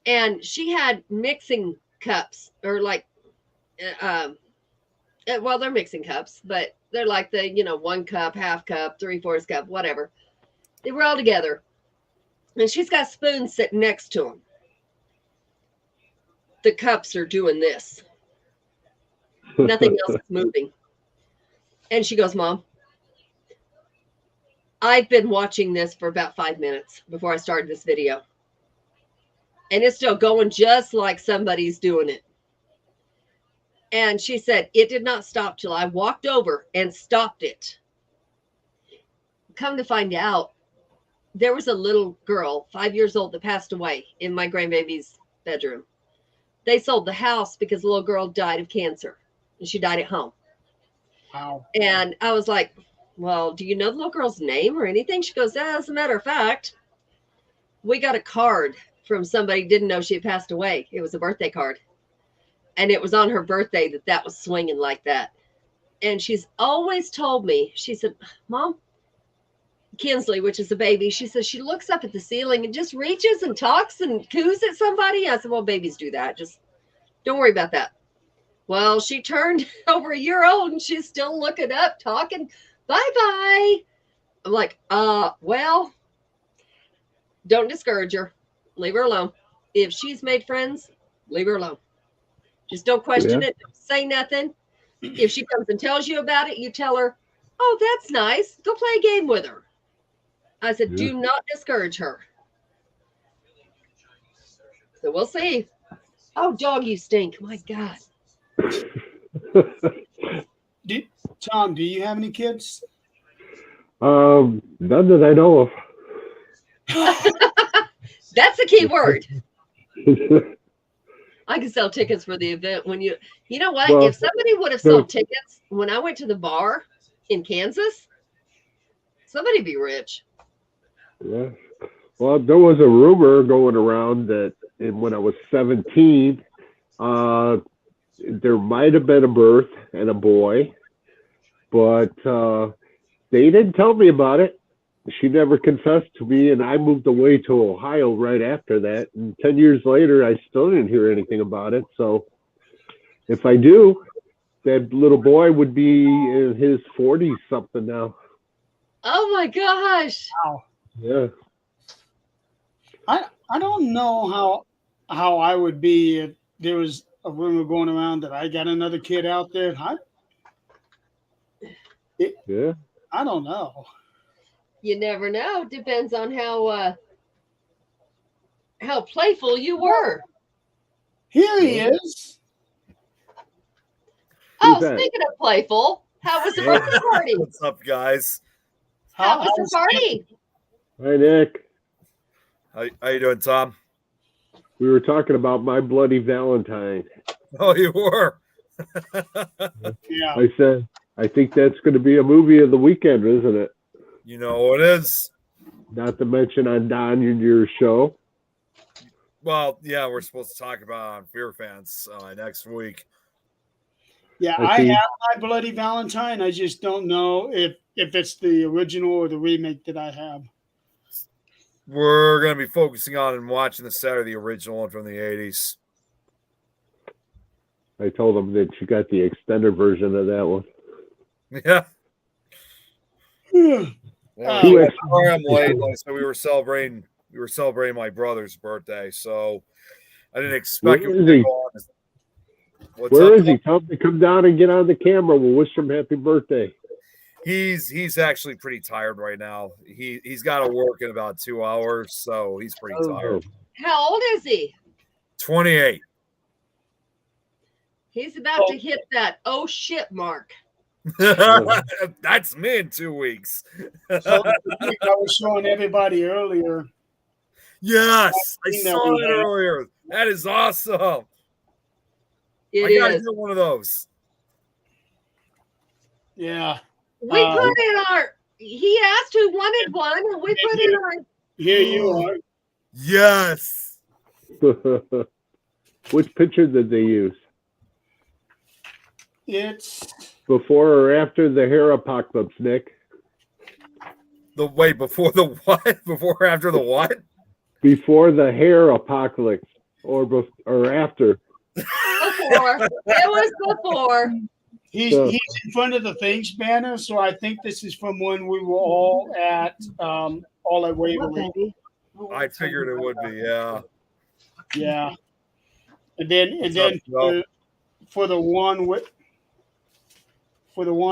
And she had mixing cups, or like, well, they're mixing cups, but they're like the, 1 cup, half cup, 3/4 cup, whatever. They were all together. And she's got spoons sitting next to them. The cups are doing this. Nothing else is moving. And she goes, Mom, I've been watching this for about 5 minutes before I started this video. And it's still going just like somebody's doing it. And she said, it did not stop till I walked over and stopped it. Come to find out, there was a little girl, 5 years old, that passed away in my grandbaby's bedroom. They sold the house because the little girl died of cancer, and she died at home. Wow. And I was like, well, do you know the little girl's name or anything? She goes, as a matter of fact, we got a card from somebody who didn't know she had passed away. It was a birthday card. And it was on her birthday that was swinging like that. And she's always told me, she said, Mom, Kinsley, which is the baby, she says she looks up at the ceiling and just reaches and talks and coos at somebody. I said, well, babies do that. Just don't worry about that. Well, she turned over a year old and she's still looking up, talking, bye-bye. I'm like, well, don't discourage her. Leave her alone. If she's made friends, leave her alone. Just don't question it. Don't say nothing. If she comes and tells you about it, you tell her, oh, that's nice. Go play a game with her. I said, do not discourage her. So we'll see. Oh, dog, you stink. My God. Tom, do you have any kids? None that I know of. That's the key word. I can sell tickets for the event when you know what? Well, if somebody would have sold tickets when I went to the bar in Kansas, somebody'd be rich. Yeah. Well, there was a rumor going around that when I was 17, there might have been a birth and a boy, but they didn't tell me about it. She never confessed to me, and I moved away to Ohio right after that. And 10 years later, I still didn't hear anything about it. So if I do, that little boy would be in his 40s something now. Oh my gosh. Wow. Yeah. I don't know how I would be if there was a rumor going around that I got another kid out there. I don't know. You never know. Depends on how playful you were. Here he is. Oh, Who's that? speaking of playful, how was the birthday party? What's up, guys? How was the party? Hi, Nick. How you doing, Tom? We were talking about My Bloody Valentine. Oh, you were. Yeah. I said, I think that's going to be a movie of the weekend, isn't it? You know it is. Not to mention on Don your show. Well, yeah, we're supposed to talk about it on Fear Fans next week. Yeah, I have My Bloody Valentine. I just don't know if it's the original or the remake that I have. We're going to be focusing on and watching the Saturday, the original one from the 80s. I told him that you got the extended version of that one. Yeah. Sorry I'm late. So we were celebrating my brother's birthday, so I didn't expect it to go on Where is he? Tell him to come down and get on the camera. We'll wish him happy birthday. He's actually pretty tired right now. He's got to work in about 2 hours, so he's pretty tired. How old is he? 28. He's about to hit that oh shit mark. That's me in 2 weeks. So I was showing everybody earlier. Yes, I saw it earlier. That is awesome. I gotta get one of those. Yeah. We put in our. He asked who wanted one, and we put in our. Here you are. Yes. Which picture did they use? It's before or after the hair apocalypse, Nick? Before the what? Before or after the what? Before the hair apocalypse, or after? Before. It was before. He's in front of the Things banner, so I think this is from when we were all at Waverly. I figured it would be, yeah. Yeah. And then for the one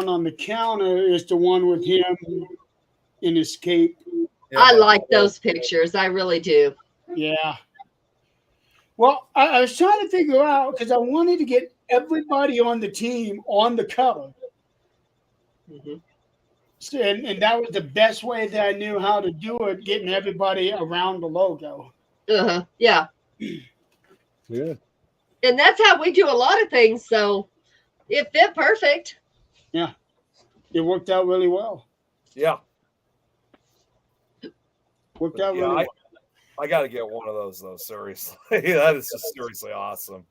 on the counter is the one with him in his cape. Yeah, I like those pictures. I really do. Yeah. Well, I was trying to figure out because I wanted to get everybody on the team on the cover. Mm-hmm. So, and that was the best way that I knew how to do it, getting everybody around the logo. Uh-huh. Yeah. Yeah. And that's how we do a lot of things. So it fit perfect. Yeah. It worked out really well. Yeah. Worked out really well. I got to get one of those though. Seriously, that is just seriously awesome.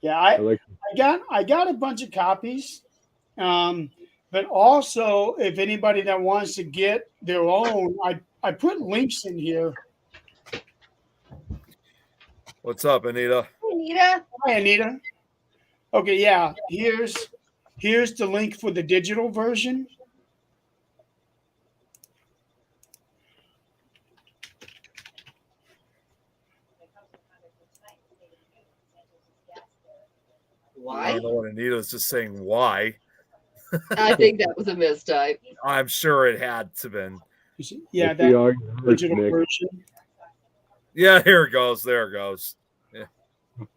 Yeah, I got a bunch of copies, but also if anybody that wants to get their own, I put links in here. What's up, Anita? Anita. Hi, Anita. Okay, yeah. Here's the link for the digital version. Why? I don't know what Anita's just saying. Why? I think that was a mistype. I'm sure it had to been. Yeah, that digital version. Yeah, here it goes. There it goes. Yeah.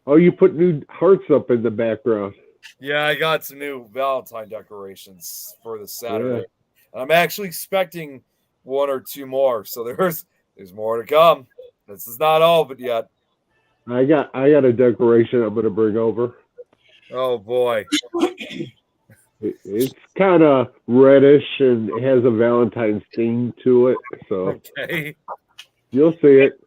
Oh, you put new hearts up in the background. Yeah, I got some new Valentine decorations for this Saturday. Yeah. I'm actually expecting 1 or 2 more. So there's more to come. This is not all of it yet. I got a decoration I'm gonna bring over. Oh boy. It's kind of reddish and it has a Valentine's theme to it. So okay. You'll see it.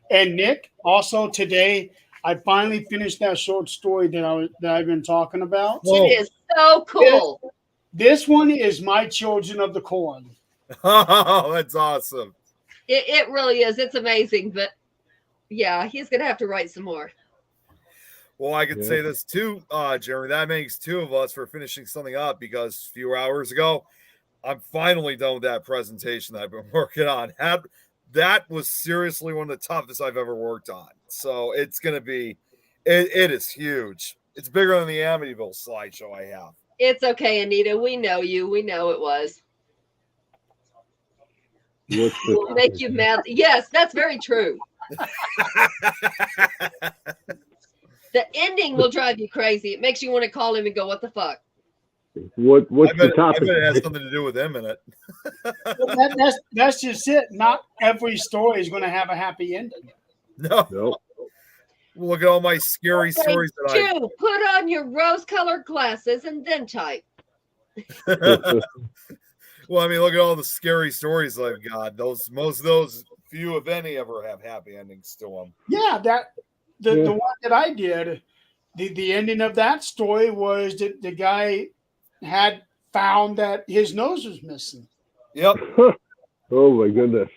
And Nick, also today, I finally finished that short story that I've been talking about. It is so cool. This one is My Children of the Corn. Oh, that's awesome. It really is. It's amazing. But yeah, he's gonna have to write some more. Well, I could say this too, Jeremy. That makes 2 of us for finishing something up because a few hours ago, I'm finally done with that presentation that I've been working on. That was seriously one of the toughest I've ever worked on. So it's going to be, it is huge. It's bigger than the Amityville slideshow I have. It's okay, Anita. We know you. We know it was. We'll make you mad. Yes, that's very true. The ending will drive you crazy. It makes you want to call him and go, "What the fuck?" What's the topic? I bet it has something to do with him in it. That's just it. Not every story is going to have a happy ending. No. Look at all my scary stories that I put on your rose-colored glasses and then type. Well, I mean, look at all the scary stories I've got. Most of those, few if any, ever have happy endings to them. Yeah, the one that I did, the ending of that story was that the guy had found that his nose was missing. Yep. Oh my goodness.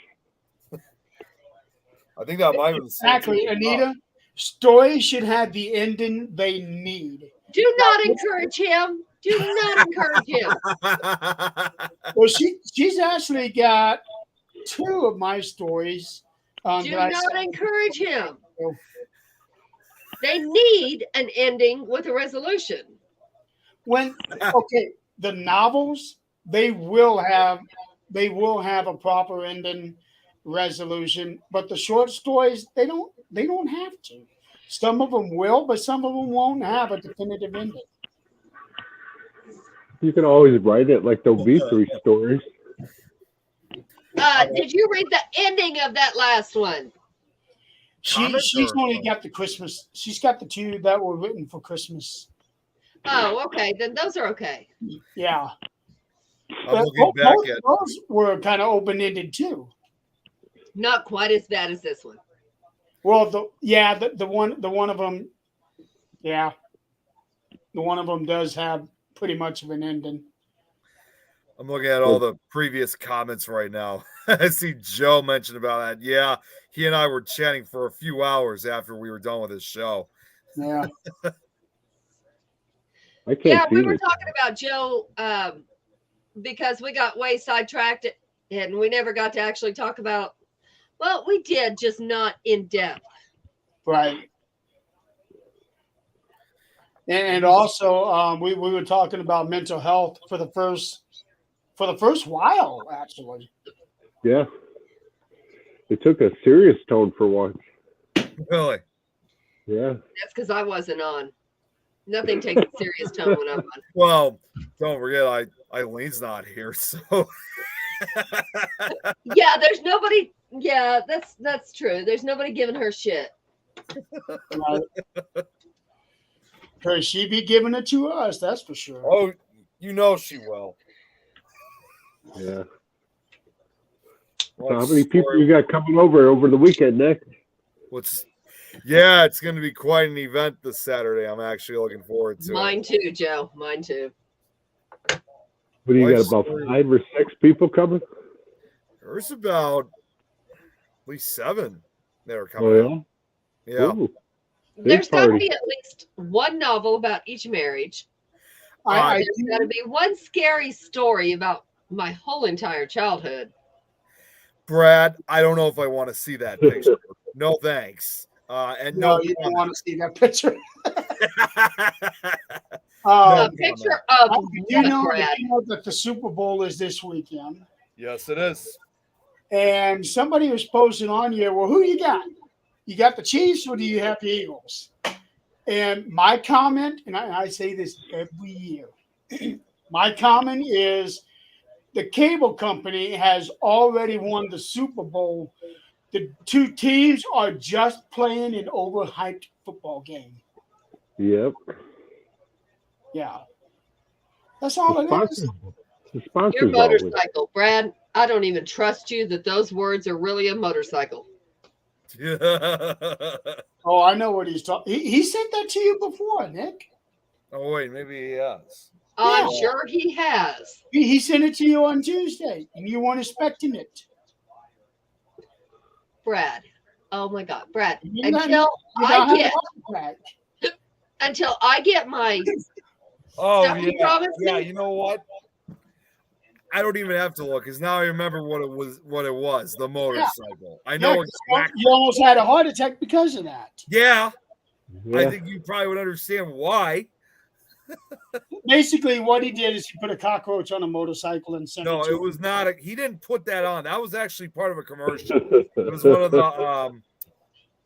I think that might be exactly, Anita. Stories should have the ending they need. Do not encourage him. Do not encourage him. Well, she's actually got 2 of my stories. Do not encourage him. They need an ending with a resolution. The novels, they will have a proper ending resolution, but the short stories, they don't have to. Some of them will, but some of them won't have a definitive ending. You can always write it like there'll be 3 stories. Did you read the ending of that last one? She's only got the Christmas. She's got the 2 that were written for Christmas. Oh, okay. Then those are okay. Yeah. I'm looking back at those were kind of open-ended too. Not quite as bad as this one. Well, the one of them, yeah, the one of them does have pretty much of an ending. I'm looking at all the previous comments right now. I see Joe mentioned about that. Yeah, he and I were chatting for a few hours after we were done with his show. Yeah. We were talking about Joe because we got way sidetracked and we never got to actually talk about. Well, we did, just not in depth. Right. And also, we were talking about mental health for the first while, actually. Yeah. It took a serious tone for once. Really? Yeah. That's because I wasn't on. Nothing takes a serious tone when I'm on. Well, don't forget, Eileen's not here, so. Yeah, there's nobody. Yeah, that's true. There's nobody giving her shit. Because she be giving it to us, that's for sure. Oh, you know she will. Yeah. So how many people you got coming over the weekend, Nick? Yeah, it's going to be quite an event this Saturday. I'm actually looking forward to Mine too, Joe. Mine too. What do you got, about 5 or 6 people coming? There's about at least 7 that are coming out. Yeah. Ooh, there's got to be at least one novel about each marriage. There's got to be one scary story about my whole entire childhood. Brad, I don't know if I want to see that picture. No thanks. And no, you don't want to see that picture. A picture of you know that the Super Bowl is this weekend. Yes, it is. And somebody was posting on here, well, who you got? You got the Chiefs or do you have the Eagles? And my comment, and I say this every year, my comment is the cable company has already won the Super Bowl. The 2 teams are just playing an overhyped football game. Yep. Yeah. That's all it is. Your motorcycle, Brad. I don't even trust you that those words are really a motorcycle. Oh, I know what he's talking. He sent that to you before, Nick. Oh, wait, maybe he has. I'm sure he has. He sent it to you on Tuesday, and you weren't expecting it. Brad. Oh my God, Brad. Until I get my yeah, you know what? I don't even have to look because now I remember what it was, the motorcycle. I know exactly. You almost had a heart attack because of that. Yeah. I think you probably would understand why. Basically, what he did is he put a cockroach on a motorcycle and sent it to him. No, it was not. He didn't put that on. That was actually part of a commercial. It was one of the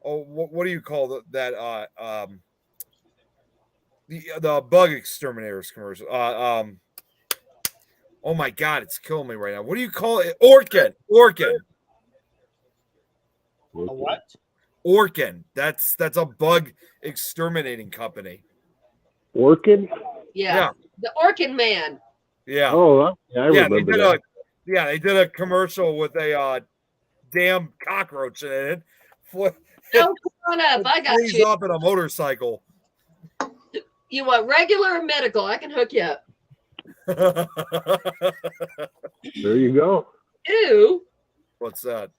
what do you call that? The bug exterminators commercial. Oh my God, it's killing me right now. What do you call it? Orkin. A what? Orkin. That's a bug exterminating company. Orkin? Yeah. The Orkin Man. Yeah. Oh, I remember that. They did a commercial with a damn cockroach in it. Oh, come on up. I got you. Up in a motorcycle. You want regular or medical? I can hook you up. There you go. Ew. What's that?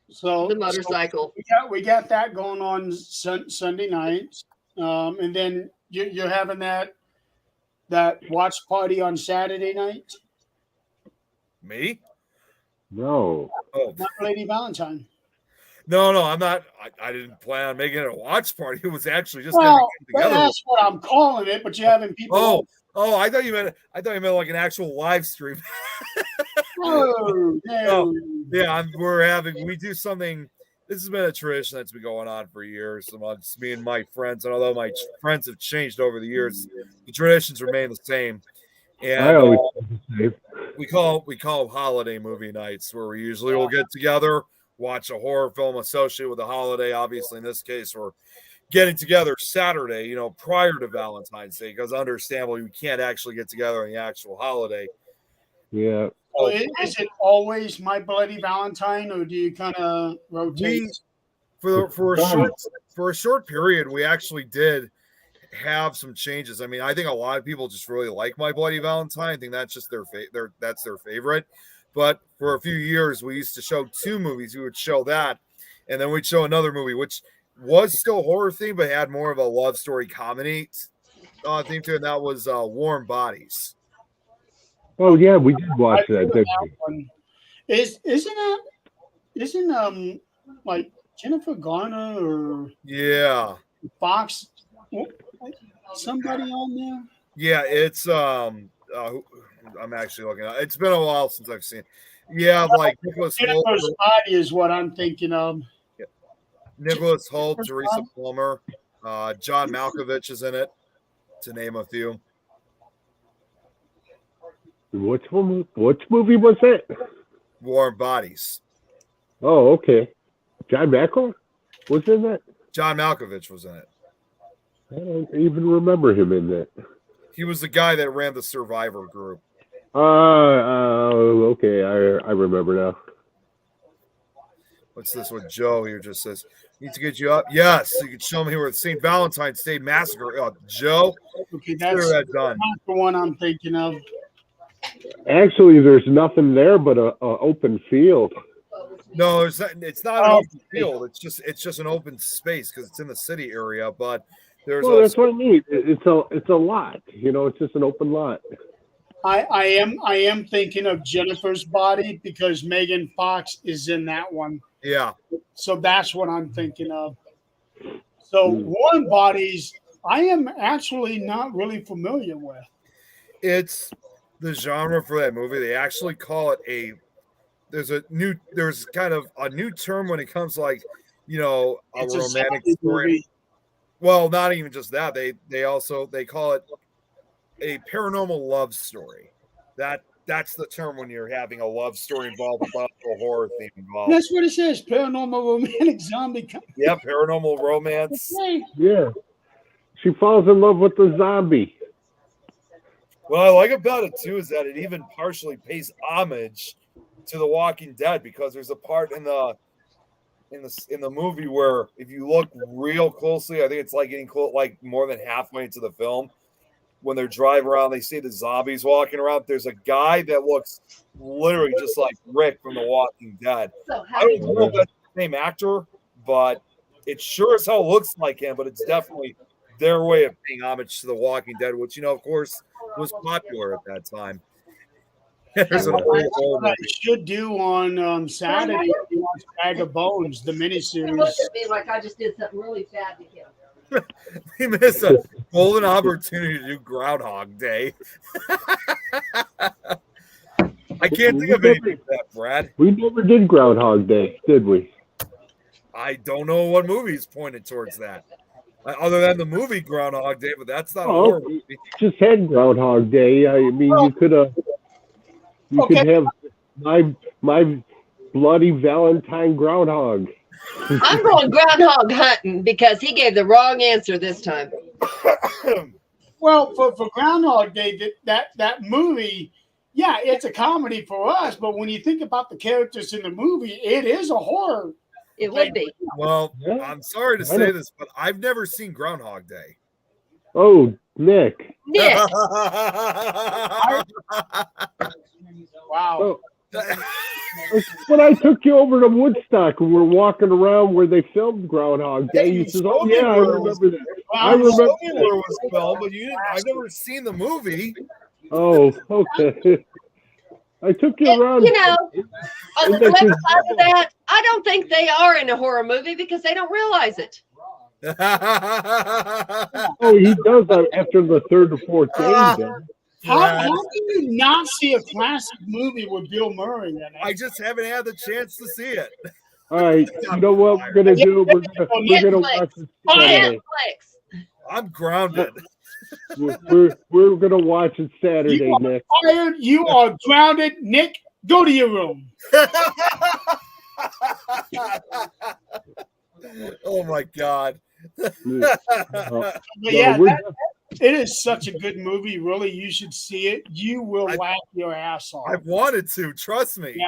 So the motorcycle. So we got that going on Sunday night, and then you're having that watch party on Saturday night. Me? No. Oh, not Lady Valentine. No, I'm not. I didn't plan on making it a watch party. It was actually just Well, getting together. that's what I'm calling it, but you're having people. Oh, I thought you meant like an actual live stream. Oh, no. Yeah, we do something. This has been a tradition that's been going on for years amongst me and my friends. And although my friends have changed over the years, the traditions remain the same. And I always say, we call them holiday movie nights, where we usually will get together, watch a horror film associated with a holiday. Obviously, in this case, we're getting together Saturday, prior to Valentine's Day, because understandably we can't actually get together on the actual holiday. yeah. So is it always My Bloody Valentine, or do you kind of rotate? For a short period, we actually did have some changes. I mean, I think a lot of people just really like My Bloody Valentine. I think that's just that's their favorite. But for a few years, we used to show 2 movies. We would show that, and then we'd show another movie, which was still horror themed, but had more of a love story comedy theme to it. And that was Warm Bodies. Oh yeah, we did watch that, didn't we? Isn't like Jennifer Garner or Fox, somebody on there? Yeah, it's I'm actually looking at. It's been a while since I've seen. Yeah, like Nicholas Hoult. Jennifer's Body is what I'm thinking of. Nicholas Hoult, Teresa Palmer, John Malkovich is in it, to name a few. Which movie was it? Warm Bodies. Oh, okay. John Malkovich was in that? John Malkovich was in it. I don't even remember him in that. He was the guy that ran the Survivor group. Okay. I remember now. What's this one? Joe here just says, need to get you up. Yes, you can show me where the St. Valentine's Day Massacre. Joe, Okay, that's that done. not the one I'm thinking of. Actually, there's nothing there but a open field. No, it's not an open field. It's just an open space because it's in the city area. But there's that's what I mean. It's a lot. It's just an open lot. I am thinking of Jennifer's Body because Megan Fox is in that one. Yeah. So that's what I'm thinking of. So Warm Bodies, I am actually not really familiar with. It's the genre for that movie. They actually call it there's kind of a new term when it comes to a romantic story. Well, not even just that. They call it a paranormal love story. That's the term when you're having a love story involved with a horror theme involved. That's what it says. Paranormal romantic zombie. Yeah, paranormal romance. Okay. Yeah. She falls in love with the zombie. What I like about it too is that it even partially pays homage to The Walking Dead, because there's a part in the movie where if you look real closely, I think it's like getting like more than halfway into the film, when they're driving around, they see the zombies walking around. There's a guy that looks literally just like Rick from The Walking Dead. I don't know if that's the same actor, but it sure as hell looks like him. But it's definitely their way of paying homage to The Walking Dead, which of course was popular at that time. That's what I should do on Saturday. Watch Bag of Bones, the miniseries. It looked at me like I just did something really bad to him. We missed a golden opportunity to do Groundhog Day. I can't think of anything for that, Brad. We never did Groundhog Day, did we? I don't know what movies pointed towards that. Other than the movie Groundhog Day, but that's not a horror movie. Just had Groundhog Day. I mean, you could have my bloody Valentine groundhog. I'm going groundhog hunting because he gave the wrong answer this time. Well, for Groundhog Day, that movie, yeah, it's a comedy for us, but when you think about the characters in the movie, it is a horror. It would be. Well, I'm sorry to say this, but I've never seen Groundhog Day. Oh, Nick. Nick. Wow. When I took you over to Woodstock and we're walking around where they filmed Groundhog Day, you said, "Oh yeah, I remember that." I remember where it was filmed, but I've never seen the movie. Oh, okay. I took you around. You know, on the flip side of that, I don't think they are in a horror movie because they don't realize it. Oh, he does that after the third or fourth game. Then. How do you not see a classic movie with Bill Murray in it? I just haven't had the chance to see it. All right, you know what we're gonna do? We're gonna watch it Saturday. Netflix. I'm grounded. We're gonna watch it Saturday, Nick. Fired. You are grounded, Nick. Go to your room. Oh my God. But No, yeah, we're- it is such a good movie. Really, you should see it. You will laugh your ass off. I wanted to, trust me. Yeah.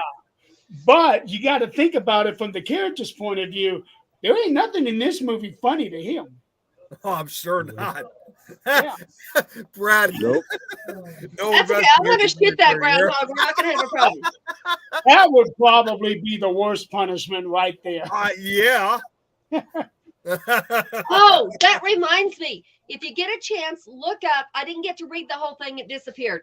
But you got to think about it from the character's point of view. There ain't nothing in this movie funny to him. Oh, I'm sure not. Yeah. Brad. Nope. No That's okay. I'm going to shoot that groundhog. We're not going to have a problem. That would probably be the worst punishment right there. Yeah. Oh, that reminds me. If you get a chance, look up. I didn't get to read the whole thing. It disappeared.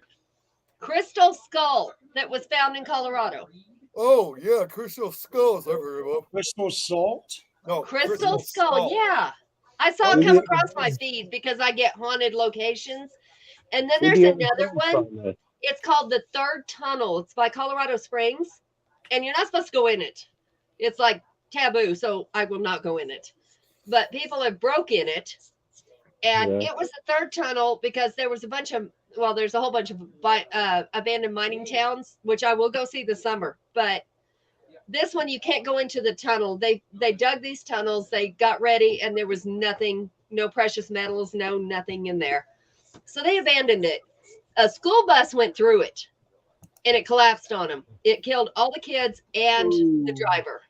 Crystal Skull that was found in Colorado. Oh, yeah. Crystal Skulls. I've heard of. Crystal Salt. No, Crystal Skull. Yeah. I saw it come across my feed because I get haunted locations. And then there's another one. It's called The Third Tunnel. It's by Colorado Springs. And you're not supposed to go in it. It's like taboo, so I will not go in it. But people have broke in it. And it was the third tunnel because there was a bunch of, well, there's a whole bunch of abandoned mining towns, which I will go see this summer. But this one, you can't go into the tunnel. They dug these tunnels, they got ready, and there was nothing, no precious metals, no nothing in there. So they abandoned it. A school bus went through it, and it collapsed on them. It killed all the kids and the driver.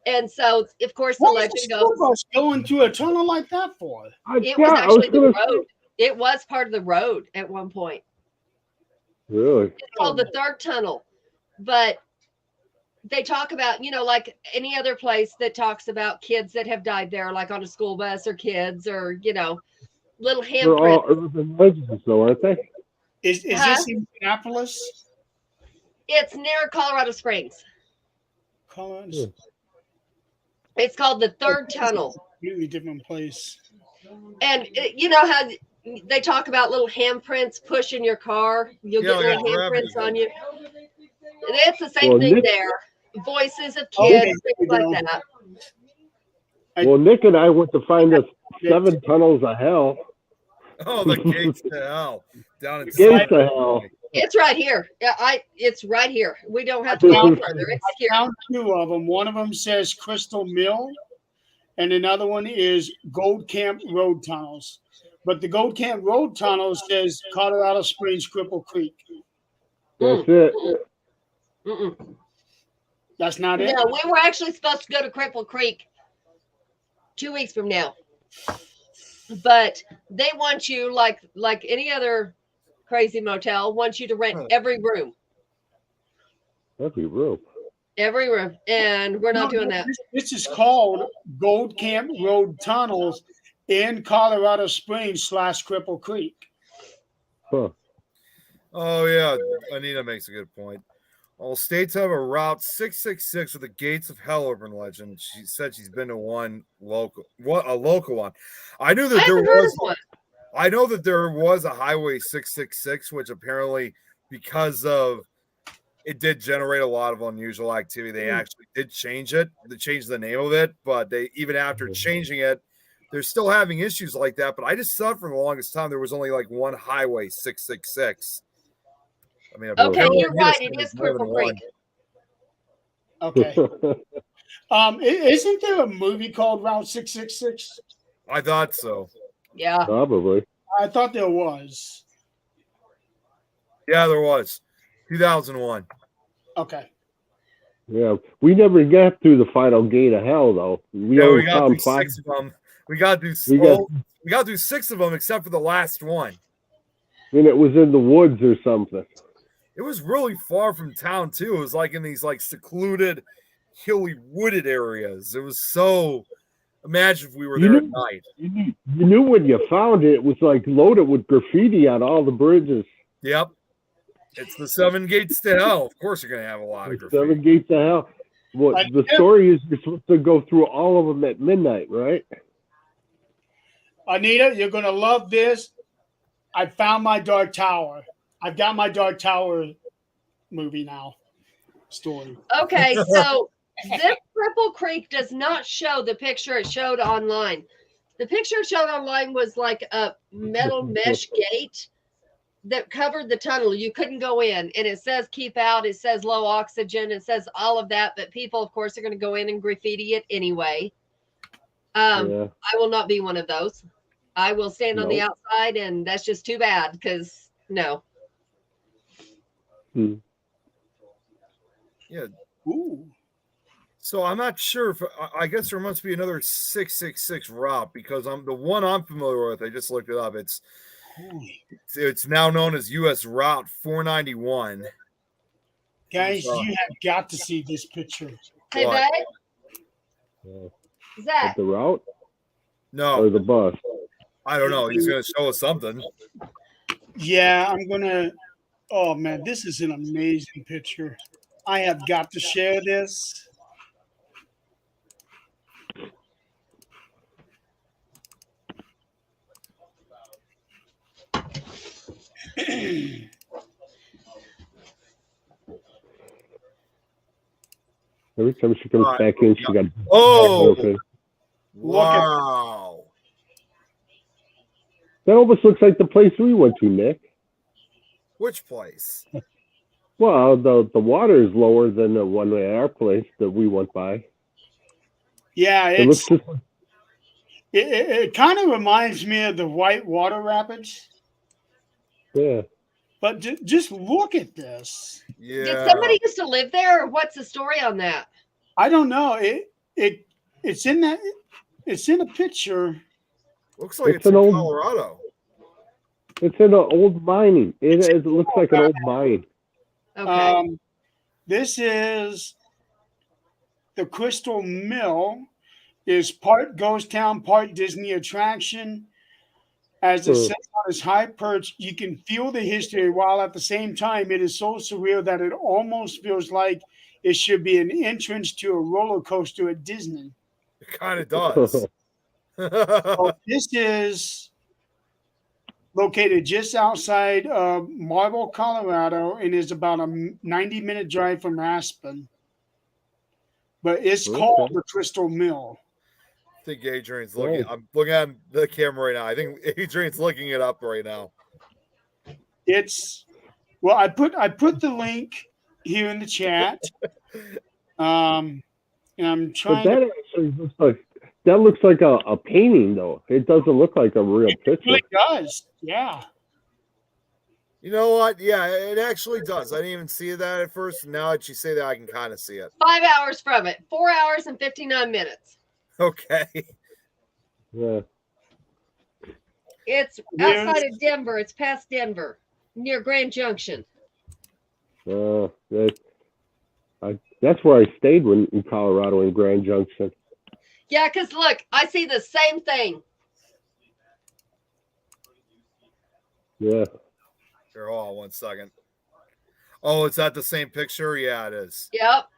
And so, of course, the legend goes, going through a tunnel like that for? It was actually the road. It was part of the road at one point. Really? It's called the Third Tunnel. But they talk about, you know, like any other place that talks about kids that have died there, like on a school bus or kids or, you know, little handprints. They're all urban legends, though, aren't they? Is this in Minneapolis? It's near Colorado Springs. Colorado. It's called the Third Tunnel. Completely different place. And you know how they talk about little handprints pushing your car? You'll get little handprints on you. It's the same thing there. Voices of kids, things like that. Well, Nick and I went to find the 7 tunnels of hell. Oh, the gates to hell. Down in Gates of hell. It's right here. Yeah, it's right here. We don't have to go further. It's here. I found 2 of them. One of them says Crystal Mill, and another one is Gold Camp Road Tunnels. But the Gold Camp Road Tunnel says Colorado Springs Cripple Creek. That's it. That's not it? No, we were actually supposed to go to Cripple Creek 2 weeks from now. But they want you, like any other crazy motel, wants you to rent every room. Every room. Every room. And we're not doing that. This is called Gold Camp Road Tunnels in Colorado Springs / Cripple Creek. Huh. Oh, yeah. Anita makes a good point. All states have a Route 666 with the Gates of Hell urban legend. She said she's been to a local one. I knew that there was one. I know that there was a Highway 666, which apparently, because of it did generate a lot of unusual activity, they actually did change it. They changed the name of it, but they even after changing it, they're still having issues like that. But I just thought for the longest time there was only like one Highway 666. I mean, okay, you're right. It is Cripple Creek. Okay. Isn't there a movie called Route 666? I thought so. Yeah. Probably. I thought there was. Yeah, there was. 2001. Okay. Yeah, we never got through the final gate of hell, though. We got through 6 of them. We got to do 6 of them, except for the last one. And it was in the woods or something. It was really far from town too. It was like in these like secluded, hilly, wooded areas. It was so. Imagine if we were there at night. You knew when you found it, it was like loaded with graffiti on all the bridges. Yep. It's the 7 gates to hell. Of course, you're going to have a lot of The graffiti. 7 gates of hell. What the story is? You're supposed to go through all of them at midnight, right? Anita, you're going to love this. I found my Dark Tower. I've got my Dark Tower movie now. Story. Okay, so this Cripple Creek does not show the picture it showed online. The picture it showed online was like a metal mesh gate that covered the tunnel. You couldn't go in, and it says keep out. It says low oxygen. It says all of that, but people, of course, are going to go in and graffiti it anyway. I will not be one of those. I will stand on the outside, and that's just too bad because no. Yeah. Ooh. So I'm not sure if I guess there must be another 666 route because the one I'm familiar with. I just looked it up. It's now known as U.S. Route 491. Guys, you have got to see this picture. Hey, babe. Zach. The route? No. Or the bus? I don't know. He's going to show us something. Yeah, I'm going to. Oh, man, this is an amazing picture. I have got to share this. Every time she comes back in, she got. Oh! Wow! That almost looks like the place we went to, Nick. Which place? Well, the water is lower than the one at our place that we went by. Yeah, it looks just. It kind of reminds me of the White Water Rapids. Yeah. But just look at this. Yeah. Did somebody used to live there, or what's the story on that? I don't know. It's in that. It's in a picture. Looks like it's in Colorado. It's in an old mining. It looks like an old mine. Okay. This is the Crystal Mill. Is part ghost town, part Disney attraction. As it sits on its high perch, you can feel the history, while at the same time it is so surreal that it almost feels like it should be an entrance to a roller coaster at Disney. It kind of does. So this is located just outside of Marble, Colorado, and is about a 90-minute drive from Aspen. But it's called the Crystal Mill. I think Adrian's looking. I'm looking at the camera right now. I think Adrian's looking it up right now. I put the link here in the chat. And I'm trying. But that actually looks like a painting, though. It doesn't look like a real picture. It really does. Yeah. You know what? Yeah, it actually does. I didn't even see that at first. Now that you say that, I can kind of see it. 5 hours from it. 4 hours and 59 minutes. Okay. Yeah. It's outside of Denver. It's past Denver, near Grand Junction. That's where I stayed in Colorado in Grand Junction. Yeah, because look, I see the same thing. Yeah. Here, hold on 1 second. Oh, is that the same picture? Yeah, it is. Yep.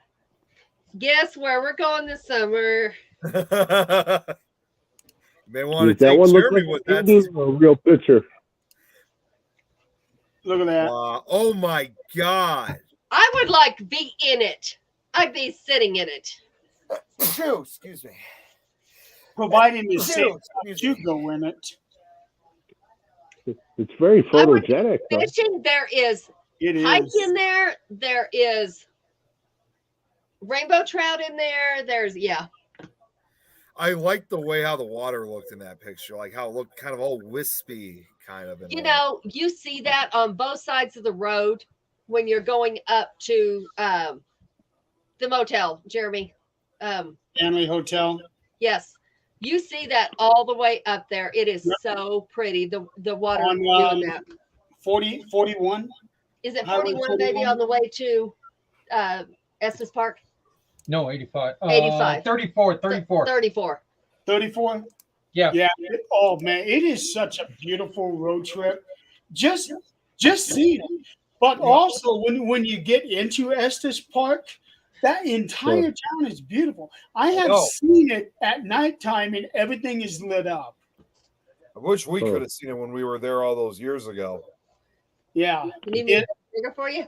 Guess where we're going this summer? You may want to that take one Jeremy look with like that. a real picture. Look at that. Oh my God. I would like be in it. I'd be sitting in it. Excuse me. Providing the safe to go in it. It's very photogenic. Fishing, there is pike in there. There is rainbow trout in there. I like the way how the water looked in that picture, like how it looked kind of all wispy, kind of. You see that on both sides of the road when you're going up to the motel, Jeremy. Family Hotel. Yes. You see that all the way up there. It is so pretty. The water doing that. 41? Is it 41, baby, on the way to Estes Park? No, 85. 85. 34. 34. 34? Yeah. Yeah. Oh, man. It is such a beautiful road trip. Just see it. But also, when you get into Estes Park, that entire town is beautiful. I have seen it at nighttime, and everything is lit up. I wish we could have seen it when we were there all those years ago. Yeah. You need me to bigger for you?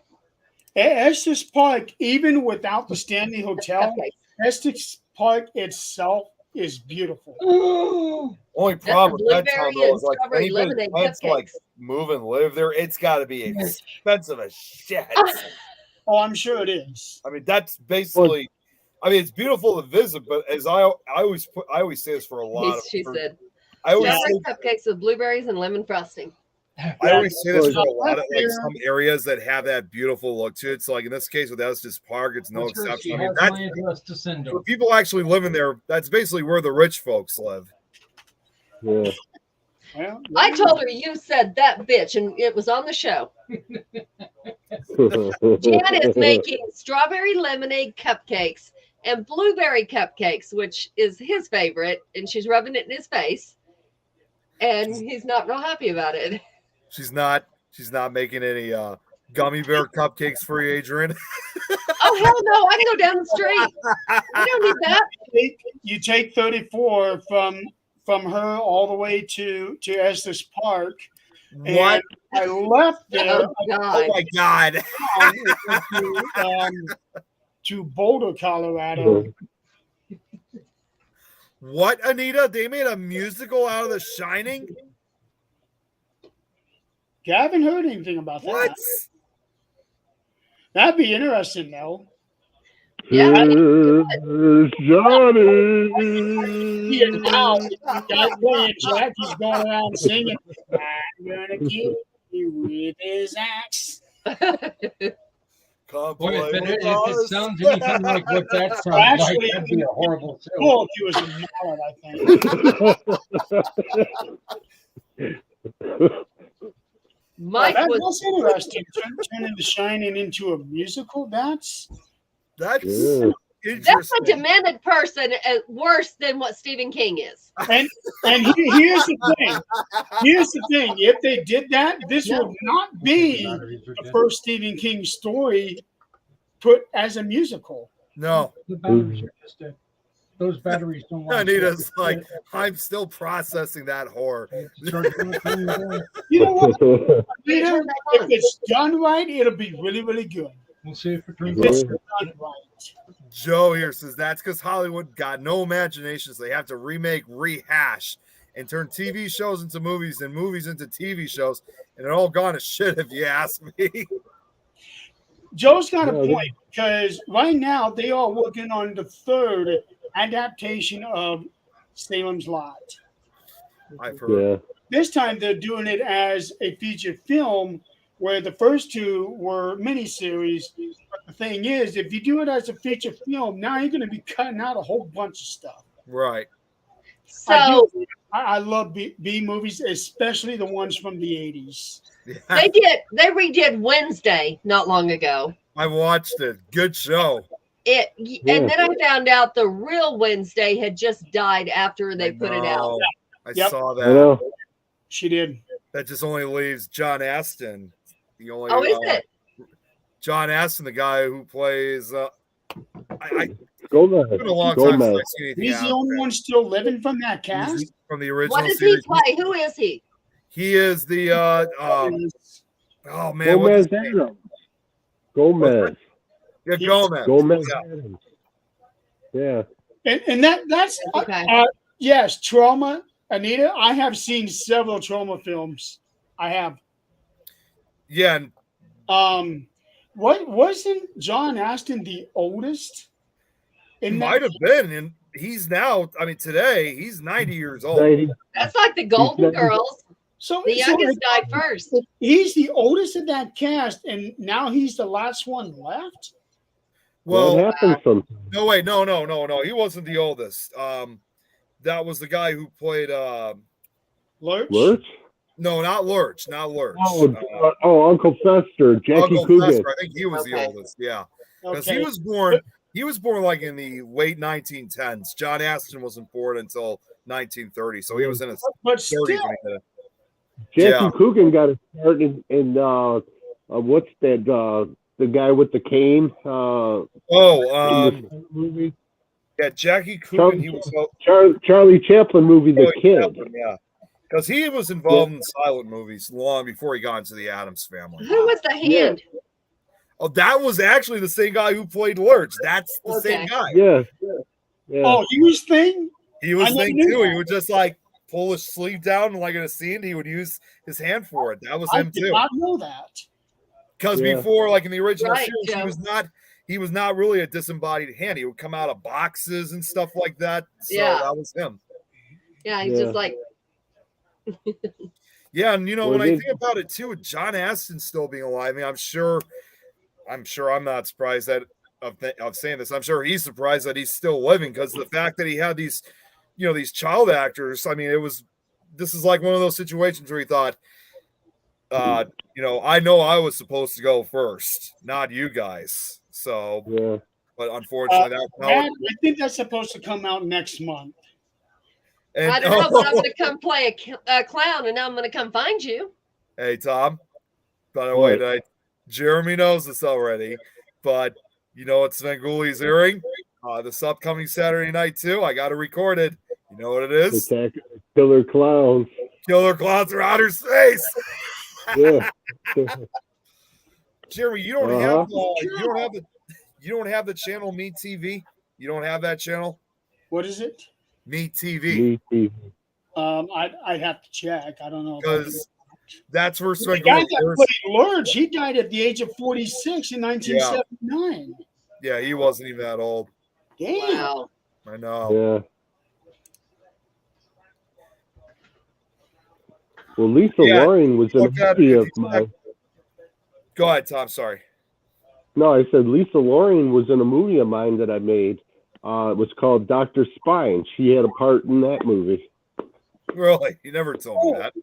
Estes Park, even without the Stanley Hotel, Estes Park itself is beautiful. Only problem with that town, though, is like strawberry anybody lemonade plans to like cupcakes. move and live there, it's got to be expensive as shit. Oh, I'm sure it is. I mean, that's basically. I mean, it's beautiful to visit, but as I always say this for a lot of. She said, I always strawberry say, cupcakes with blueberries and lemon frosting. I always say this for a lot of like some areas that have that beautiful look to it. So, like in this case with Estes Park, it's no exception. I mean, that's my address to send them. for people actually living there. That's basically where the rich folks live. Yeah. Well, I told her you said that bitch, and it was on the show. Jan is making strawberry lemonade cupcakes and blueberry cupcakes, which is his favorite, and she's rubbing it in his face, and he's not real happy about it. She's not making any gummy bear cupcakes for you, Adrian. Oh hell no! I can go down the street. We don't need that. You take 34 from her all the way to Estes Park. What? And I left there. Oh, God. Oh my God! To Boulder, Colorado. What, Anita? They made a musical out of The Shining? I haven't heard anything about that. What? That'd be interesting, though. Yeah. Johnny. Yeah, now, guy playing Jack, he's going around singing, I'm gonna kill you with his axe. Come Boy, play if with it us. sounds anything like what that sounds Actually, like, that'd be a horrible show. Cool, he was a mallet, I think. Mike That's was interesting. Turning The Shining into a musical. That's Interesting. that's a demented person worse than what Stephen King is. and here's the thing. Here's the thing. If they did that, this would not be the first Stephen King story put as a musical. No. The batteries are just dead. Those batteries don't last. Anita's like, I'm still processing that horror. You know what? Peter, if it's done right, it'll be really, really good. We'll see if it turns If it's out. done right. Joe here says that's because Hollywood got no imagination, so they have to remake, rehash, and turn TV shows into movies and movies into TV shows, and it all gone to shit if you ask me. Joe's got a point because right now they are working on the third adaptation of Salem's Lot. I've heard. Yeah. This time they're doing it as a feature film where the first two were miniseries. But the thing is, if you do it as a feature film, now you're going to be cutting out a whole bunch of stuff. Right. So I love B movies, especially the ones from the 80s. they redid Wednesday not long ago. I watched it. Good show. And then I found out the real Wednesday had just died after they put it out. I Yep. saw I that. know. She did. That just only leaves John Aston. The only Oh, is it? John Aston, the guy who plays Gomez. it's been a long time since Gomez. I've seen anything He's out the of only it. one still living from that He's cast. from the original What does he series. play? Who is he? He is the oh man, Gomez what's his name? Adams. Gomez. Yeah, Gomez. Gomez Yeah. Adams. Yeah. And that's Okay. yes, Trauma. Anita, I have seen several Trauma films. I have. Yeah, and What wasn't John Aston the oldest? he In might that, have been, and he's now. I mean, today he's 90 years old. 90. That's like the Golden not- Girls. so, The so youngest died first. he's the oldest of that cast, and now he's the last one left. Well, What happened sometimes? no, wait, no. He wasn't the oldest. That was the guy who played. Lurch. Lurch? No, not Lurch. Uncle Uncle Fester, Jackie Coogan. Fester. I think he was the oldest. Yeah, because Okay. he was born. He was born like in the late 1910s. John Aston wasn't born until 1930, so he was in his But 30s still, when he did it. Jackie Yeah. Coogan got a start in what's that? The guy with the cane. Movie. Yeah, Jackie Coogan. He was Charlie Chaplin movie, The Kid. Chaplin, yeah, because he was involved in silent movies long before he got into the Addams Family. Who was the hand? Oh, that was actually the same guy who played Lurch. That's the same guy. Yeah. Oh, he was Thing? He was Thing too. He would just like pull his sleeve down, and like in a scene, he would use his hand for it. That was him too. I did not know that. Because before, like in the original Right, series, Joe. he was not really a disembodied hand. He would come out of boxes and stuff like that. So that was him. Yeah, he's just like. Yeah, and when I think about it too, with John Astin still being alive, I mean, I'm sure I'm not surprised of saying this. I'm sure he's surprised that he's still living, because the fact that he had these, these child actors. I mean, this is like one of those situations where he thought, I know I was supposed to go first, not you guys. So, but unfortunately, I think that's supposed to come out next month. And, I don't know, but I'm going to come play a clown, and now I'm going to come find you. Hey, Tom. By the way, Jeremy knows this already, but you know what Svenguli's hearing? This upcoming Saturday night too. I got it recorded. You know what it is? Killer Clowns. Killer Clowns from Outer Space. Yeah. Jeremy, you don't have the channel Meet TV. You don't have that channel. What is it? Meet TV. I'd have to check. I don't know. Because that's where the guy that played Lurch, he died at the age of 46 in 1979. Yeah, he wasn't even that old. Damn. Wow. I know. Yeah. Well, Lisa Loring was in a movie of mine. Go ahead, Tom. Sorry. No, I said Lisa Loring was in a movie of mine that I made. It was called Dr. Spine. She had a part in that movie. Really? You never told me that.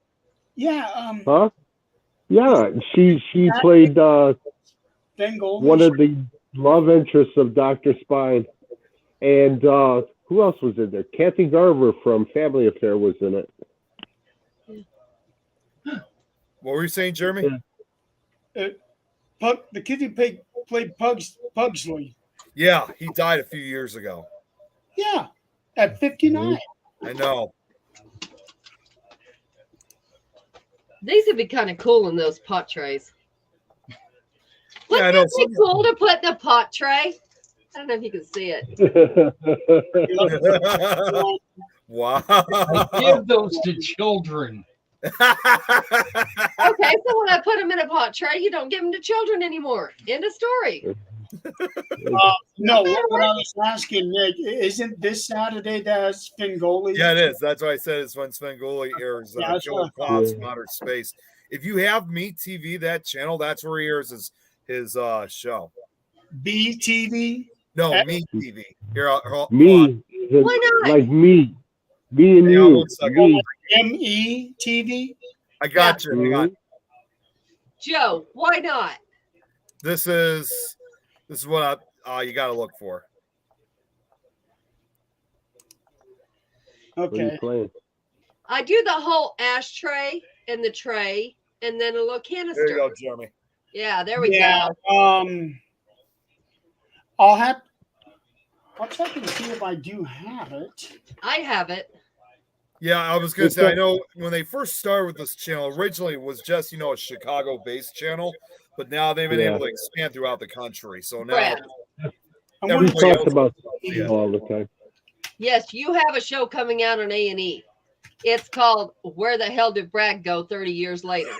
Yeah. Huh? Yeah, she played one of the love interests of Dr. Spine. And who else was in there? Kathy Garver from Family Affair was in it. What were you saying, Jeremy? The kid who played Pugsley. Yeah, he died a few years ago. Yeah, at 59. I know. These would be kind of cool in those pot trays. Wouldn't that be cool to put in a pot tray? I don't know if you can see it. Wow. Give those to children. Okay, so when I put them in a pot tray, you don't give them to children anymore. End of story. No, what I was asking, Nick, isn't this Saturday that's Svengoolie? Yeah, it is. That's why I said it's when Svengoolie airs Killer Clowns from Outer Space. If you have Meet TV, that channel, that's where he airs his show. BTV? No, Meet TV. Here, me. Why not? Like me. Me and you. METV? I got you. I got you. Joe, why not? This is what you got to look for. Okay. I do the whole ashtray and the tray, and then a little canister. There you go, Jeremy. Yeah, there we go. I'll check and see if I do have it. I have it. Yeah, I was going to say, I know when they first started with this channel, originally it was just, a Chicago-based channel, but now they've been able to expand throughout the country. So now everybody talks about all the time. Yes, you have a show coming out on A&E. It's called Where the Hell Did Brad Go 30 Years Later?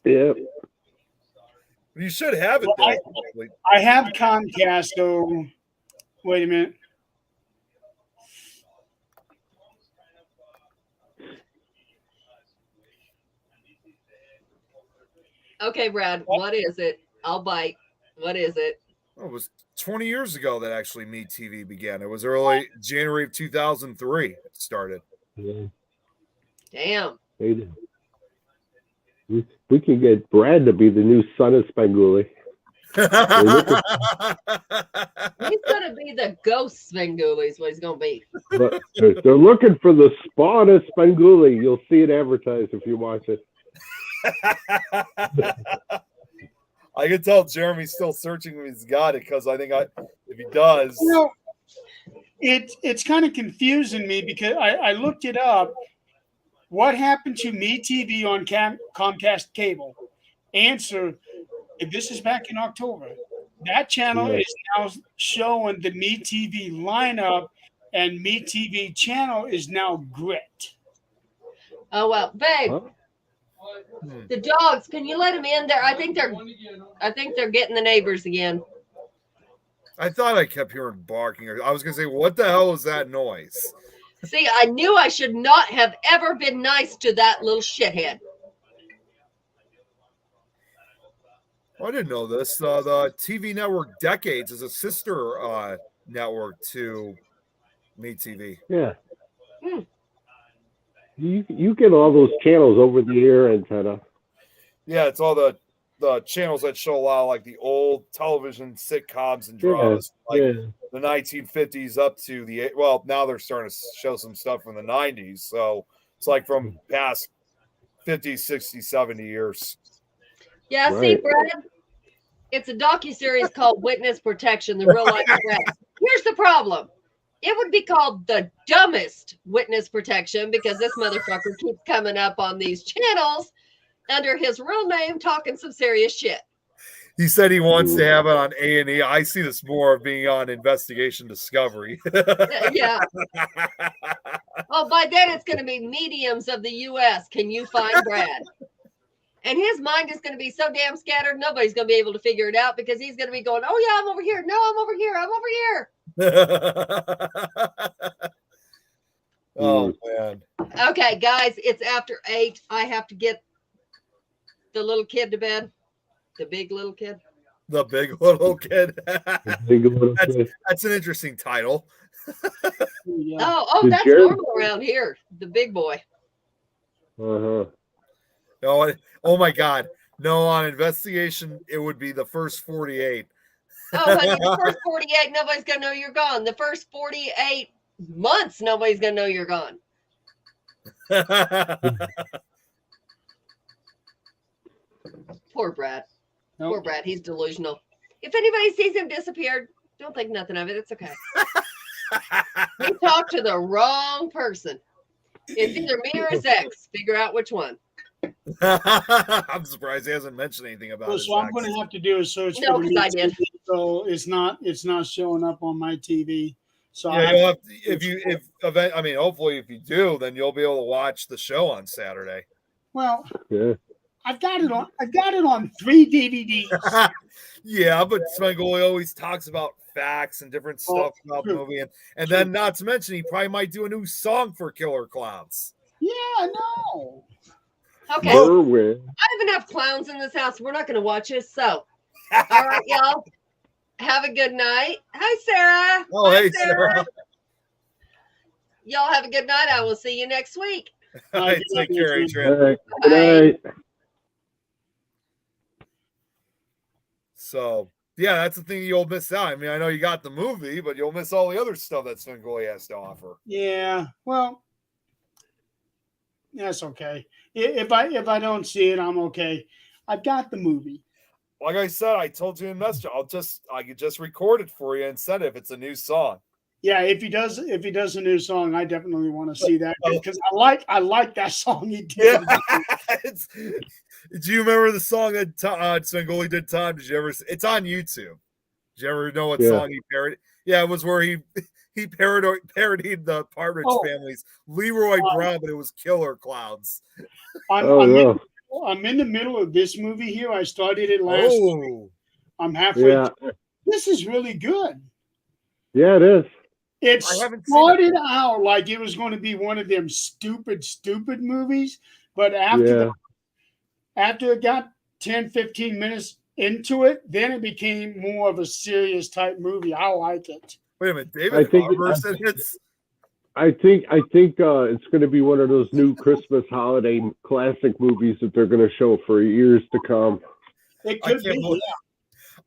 Yeah. You should have it. I have Comcast, so wait a minute. Okay, Brad, what is it? I'll bite. What is it? Oh, it was 20 years ago that actually Meet TV began. It was early January of 2003 it started. Yeah. Damn. We can get Brad to be the new son of Svengoolie. He's gonna be the ghost Svengoolie is what he's gonna be. But they're looking for the spawn of Spenguli. You'll see it advertised if you watch it. I can tell Jeremy's still searching if he's got it, because I think if he does. You know, it's kind of confusing me because I looked it up. What happened to MeTV on Comcast cable? Answer, this is back in October. That channel is now showing the MeTV lineup, and MeTV channel is now Grit. Oh well, babe. Huh? The dogs, can you let them in there? I think they're getting the neighbors again. I thought I kept hearing barking. I was gonna say, what the hell is that noise? See, I knew I should not have ever been nice to that little shithead. Oh, I didn't know this. The TV network Decades is a sister network to MeTV. Yeah. You get all those channels over the air antenna. Yeah, it's all the channels that show a lot of like the old television sitcoms and dramas, the 1950s up to now they're starting to show some stuff from the 90s. So it's like from past 50, 60, 70 years. Yeah, see, Brad, it's a docuseries called Witness Protection, the real life threats. Here's the problem. It would be called the dumbest witness protection because this motherfucker keeps coming up on these channels under his real name talking some serious shit. He said he wants to have it on A&E. I see this more of being on Investigation Discovery. Yeah. Oh, by then it's going to be Mediums of the U.S. Can you find Brad? And his mind is going to be so damn scattered, nobody's going to be able to figure it out because he's going to be going, oh, yeah, I'm over here. No, I'm over here. I'm over here. Oh, man. Okay, guys, it's after 8. I have to get the little kid to bed. The big little kid. The big little kid. Kid. That's an interesting title. Oh, that's normal around here. The big boy. Uh-huh. No, oh my God. No, on Investigation, it would be the first 48. Oh, honey, the first 48, nobody's going to know you're gone. The first 48 months, nobody's going to know you're gone. Poor Brad. Nope. Poor Brad. He's delusional. If anybody sees him disappeared, don't think nothing of it. It's okay. You talked to the wrong person. It's either me or his ex. Figure out which one. I'm surprised he hasn't mentioned anything about it. So I'm going to have to do a search. No, for the because I did. So it's not showing up on my TV. So yeah, you'll have to, hopefully if you do, then you'll be able to watch the show on Saturday. Well, yeah. I've got it on 3 DVDs. Yeah, but Svengoolie always talks about facts and different stuff about the movie, and then not to mention he probably might do a new song for Killer Clowns. Yeah, no. Okay. I have enough clowns in this house. We're not going to watch this. So, all right, y'all. Have a good night. Hi, Sarah. Oh, Hi, hey, Sarah. Y'all have a good night. I will see you next week. All right, take care, Adrian. All right. Good night. So, yeah, that's the thing you'll miss out. I mean, I know you got the movie, but you'll miss all the other stuff that Svengoolie has to offer. Yeah, well, that's okay. If I don't see it, I'm okay. I've got the movie. Like I said, I told you in message, I could just record it for you and send it if it's a new song. Yeah, if he does a new song, I definitely want to see that because I like that song he did. Yeah. Do you remember the song that Svengoolie did? Time? Did you ever? It's on YouTube. Did you ever know what song he parodied? Yeah, it was where he parodied the Partridge Family's Leroy Brown, but it was Killer Clowns. I'm in the middle of this movie here. I started it last week. I'm halfway. Yeah. This is really good. Yeah, it is. It started out like it was going to be one of them stupid movies, but after it got 10, 15 minutes into it, then it became more of a serious type movie. I like it. Wait a minute, David Harbour said it's. I think it's going to be one of those new Christmas holiday classic movies that they're going to show for years to come. It could be.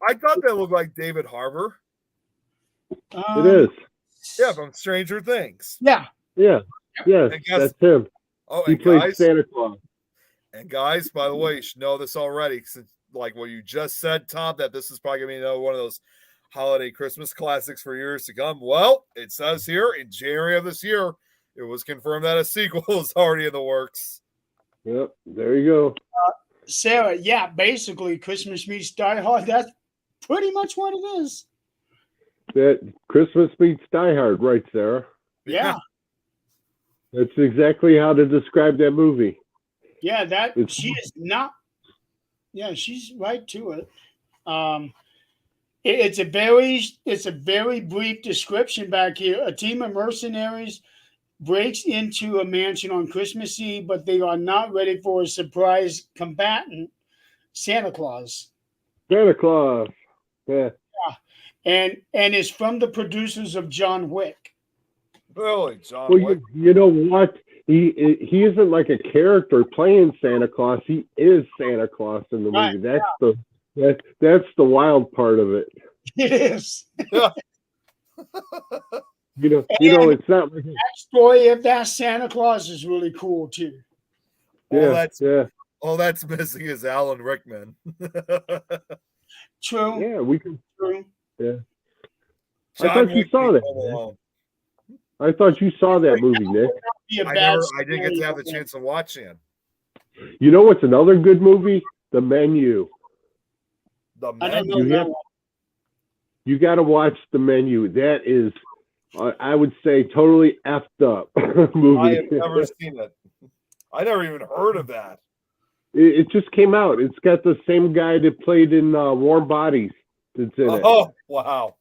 I thought that looked like David Harbour. It is. Yeah, from Stranger Things. Yeah. Yeah. Yes, And guess- that's him. Oh, He and plays guys, Santa Claus. and guys, by the way, you should know this already. Since, like what you just said, Tom, that this is probably gonna be another one of those holiday Christmas classics for years to come. Well, it says here in January of this year, it was confirmed that a sequel is already in the works. Yep, there you go. Sarah, yeah, basically Christmas meets Die Hard. That's pretty much what it is. That Christmas meets Die Hard, right, Sarah? Yeah. That's exactly how to describe that movie. Yeah, that It's- she is not. Yeah, she's right to it. It's a very brief description back here. A team of mercenaries breaks into a mansion on Christmas Eve, but they are not ready for a surprise combatant, Santa Claus. Santa Claus. Yeah. And it's from the producers of John Wick. Really, John Well, Wick? you know what? He isn't like a character playing Santa Claus. He is Santa Claus in the movie. Right, That's the wild part of it. It is. You know, it's not like That story of that Santa Claus is really cool too. All that's missing is Alan Rickman. True. Yeah, we can. True. Yeah. John I thought you Wick saw beat that. Home Nick. Alone. I thought you saw that movie, Nick. Be a I bad didn't get to have the story. chance to watch it. You know what's another good movie? The Menu. The I don't Man. know You that have- one. You got to watch The Menu. That is, I would say, totally effed up movie. I have never seen it. I never even heard of that. It just came out. It's got the same guy that played in Warm Bodies that's in it. Oh, wow.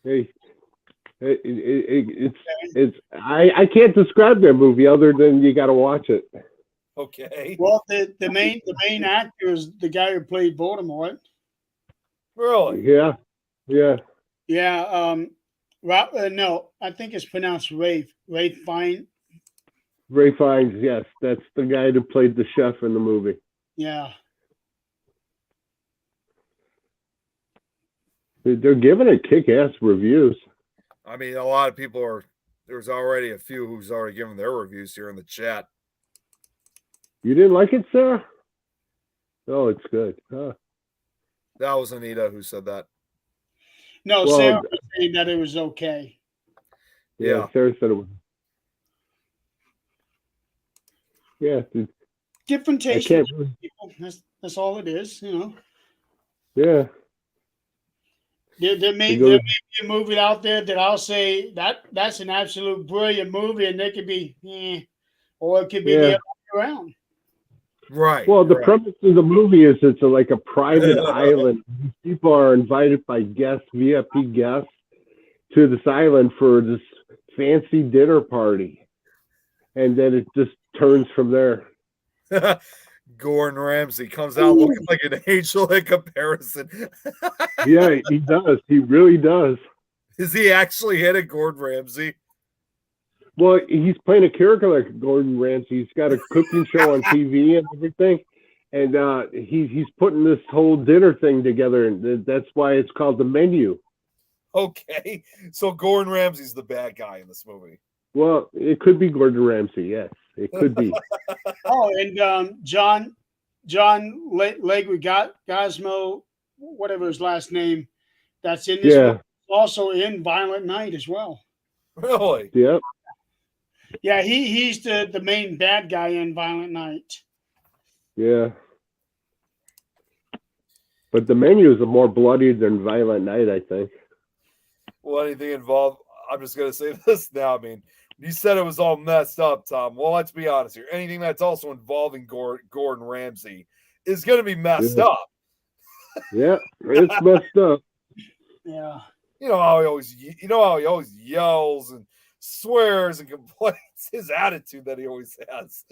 Hey, it's I can't describe that movie other than you got to watch it. Okay. Well, the main actor is the guy who played Voldemort. Really? Yeah. Yeah. No, I think it's pronounced Rafe. Rafe Fine. Ray Fiennes, yes, that's the guy that played the chef in the movie. Yeah. They're giving it kick-ass reviews. I mean, a lot of people are. There's already a few who's already given their reviews here in the chat. You didn't like it, Sarah? Oh, it's good. Huh. That was Anita who said that. No, Well, Sarah was saying that it was okay. Yeah. Sarah said it was. Yeah, Different I taste. can't. People. That's all it is. You know, Yeah, there may goes- be a movie out there that I'll say that's an absolute brilliant movie, and they could be, or it could be the Yeah. other way around. Right. well, the right. premise of the movie is it's like a private island. People are invited by guests, VIP guests, to this island for this fancy dinner party, and then it just turns from there. Gordon Ramsay comes out looking like an angel in comparison. Yeah, he does. He really does. Is he actually hit it, Gordon Ramsay? Well, he's playing a character like Gordon Ramsay. He's got a cooking show on TV and everything, and he's putting this whole dinner thing together, and that's why it's called The Menu. Okay. So Gordon Ramsay's the bad guy in this movie. Well, it could be Gordon Ramsay. Yes, it could be. Oh, and John Legui Gosmo, whatever his last name, that's in this. Yeah. Movie, also in Violent Night as well. Really? Yep. Yeah, he's the main bad guy in Violent Night. Yeah. But The Menu is more bloody than Violent Night, I think. Well, anything involved? I'm just gonna say this now. I mean, you said it was all messed up, Tom. Well, let's be honest here. Anything that's also involving Gordon Ramsay is gonna be messed up. Yeah, it's messed up. Yeah. You know how he always yells and swears and complains. His attitude that he always has.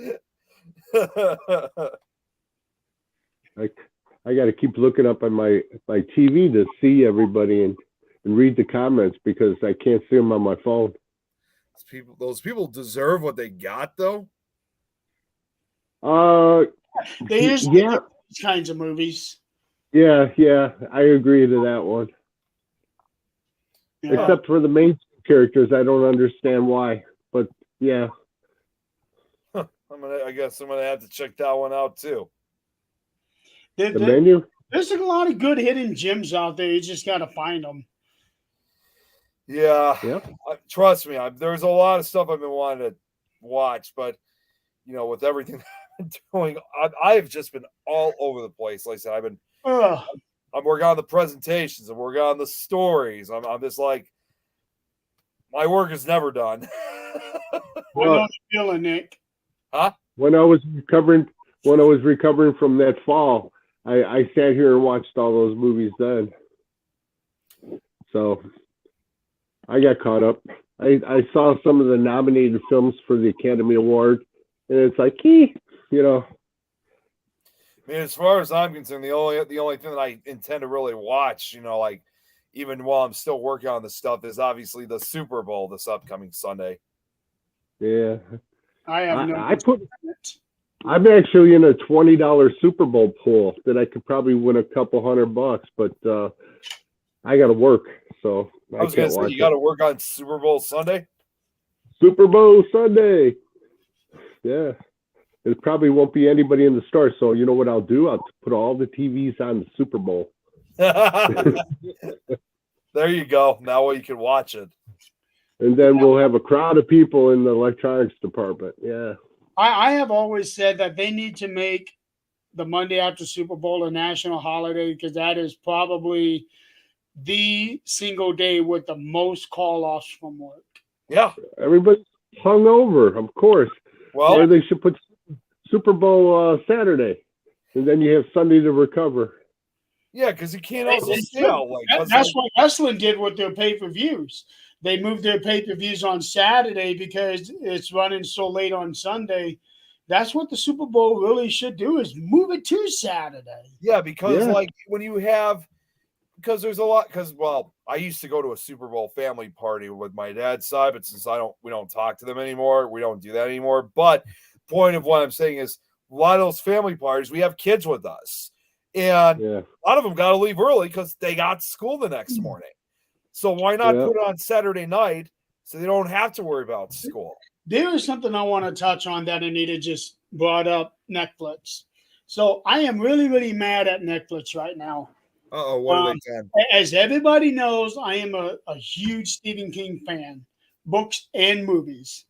I got to keep looking up on my TV to see everybody and read the comments because I can't see them on my phone. Those people deserve what they got, though. They usually Yeah. these kinds of movies. Yeah, I agree to that one. Yeah. Except for the main characters, I don't understand why. But yeah, I guess I'm gonna have to check that one out too. There- the there- menu. there's a lot of good hidden gems out there. You just got to find them. Yeah, Yeah. Trust me, there's a lot of stuff I've been wanting to watch, but with everything I've been doing, I've just been all over the place. Like I said, Ugh. I'm working on the presentations, I'm working on the stories. I'm just like, my work is never done. I know the feeling, Nick. Huh? When I was recovering from that fall, I sat here and watched all those movies then. So I got caught up. I saw some of the nominated films for the Academy Award, and it's like, I mean, as far as I'm concerned, the only thing that I intend to really watch, like even while I'm still working on this stuff, is obviously the Super Bowl this upcoming Sunday. Yeah. I have no. I'm actually in a $20 Super Bowl pool that I could probably win a couple $100, but I got to work, so I was going to say, you got to work on Super Bowl Sunday? Super Bowl Sunday. Yeah. There probably won't be anybody in the store, so you know what I'll do? I'll put all the TVs on the Super Bowl. There you go. Now you can watch it. And then we'll have a crowd of people in the electronics department. Yeah. I have always said that they need to make the Monday after Super Bowl a national holiday, because that is probably the single day with the most call-offs from work. Yeah. Everybody's hungover, of course. Well, or they should put Super Bowl Saturday, and then you have Sunday to recover. Yeah, because you can't also stay out late. That's what wrestling did with their pay-per-views. They moved their pay-per-views on Saturday because it's running so late on Sunday. That's what the Super Bowl really should do, is move it to Saturday. Yeah, because when you have, because there's a lot, I used to go to a Super Bowl family party with my dad's side, but since we don't talk to them anymore, we don't do that anymore. But point of what I'm saying is, a lot of those family parties, we have kids with us, and a lot of them got to leave early because they got school the next morning. So why not put it on Saturday night so they don't have to worry about school? There is something I want to touch on that Anita just brought up, Netflix. So I am really, really mad at Netflix right now. Uh-oh, what are they done? As everybody knows, I am a huge Stephen King fan, books and movies.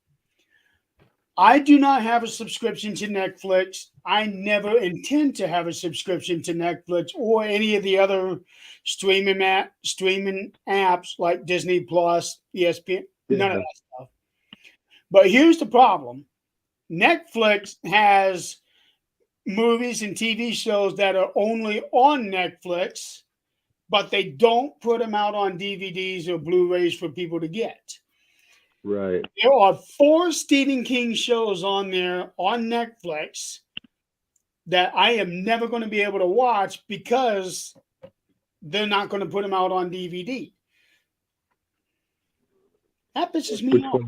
I do not have a subscription to Netflix. I never intend to have a subscription to Netflix or any of the other streaming apps like Disney Plus, ESPN, none of that stuff. But here's the problem. Netflix has movies and TV shows that are only on Netflix, but they don't put them out on DVDs or Blu-rays for people to get. Right. There are 4 Stephen King shows on there on Netflix that I am never going to be able to watch because they're not going to put them out on DVD. That pisses me off.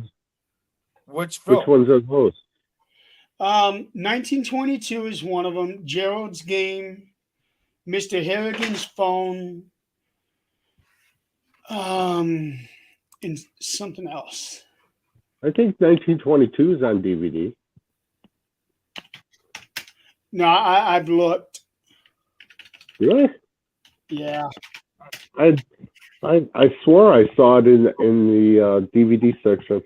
Which film? Which ones are those? 1922 is one of them. Gerald's Game, Mr. Harrigan's Phone, and something else. I think 1922 is on DVD. No, I've looked. Really? Yeah. I swore I saw it in the DVD section.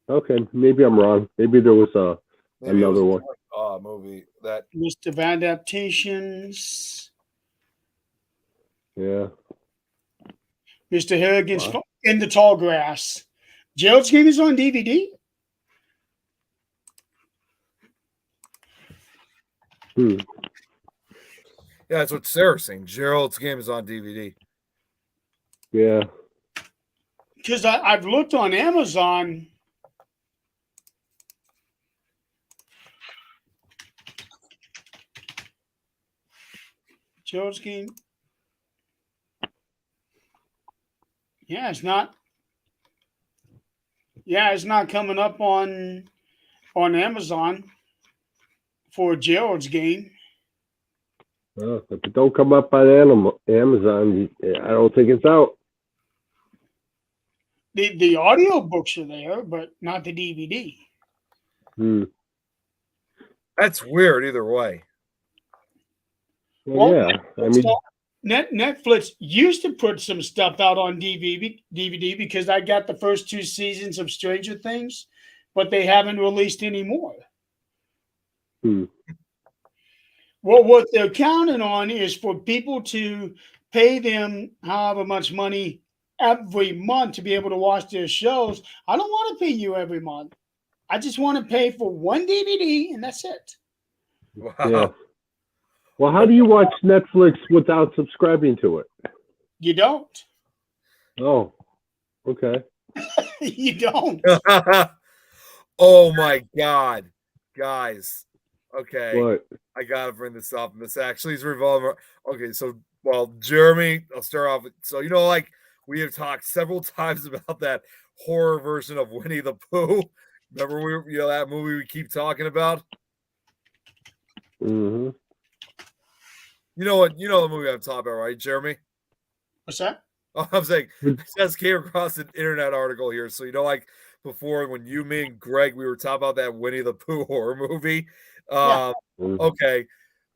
Okay, maybe I'm wrong. Maybe there was another one. Movie that List of adaptations. Yeah. Mr. Harrigan's Phone, In the Tall Grass. Gerald's Game is on DVD. Yeah, that's what Sarah's saying. Gerald's Game is on DVD. Yeah. Because I've looked on Amazon. Gerald's Game. Yeah, it's not. Yeah, it's not coming up on Amazon for Gerald's Game. Well, if it don't come up on Amazon, I don't think it's out. The audio books are there, but not the DVD. That's weird either way. Well, yeah, I mean, Netflix used to put some stuff out on DVD because I got the first 2 seasons of Stranger Things, but they haven't released any more. Well, what they're counting on is for people to pay them however much money every month to be able to watch their shows. I don't want to pay you every month. I just want to pay for one DVD and that's it. Wow. Yeah. Well, how do you watch Netflix without subscribing to it? You don't. Oh, okay. You don't. Oh my God, guys. Okay. What? I gotta bring this up. And this actually is revolving. Okay, so Jeremy, I'll start off with, so like we have talked several times about that horror version of Winnie the Pooh. Remember that movie we keep talking about? Mm-hmm. You know the movie I'm talking about, right, Jeremy? What's that? Oh, I'm saying I just came across an internet article here. So like before when you, me, and Greg, we were talking about that Winnie the Pooh horror movie. Yeah. Okay.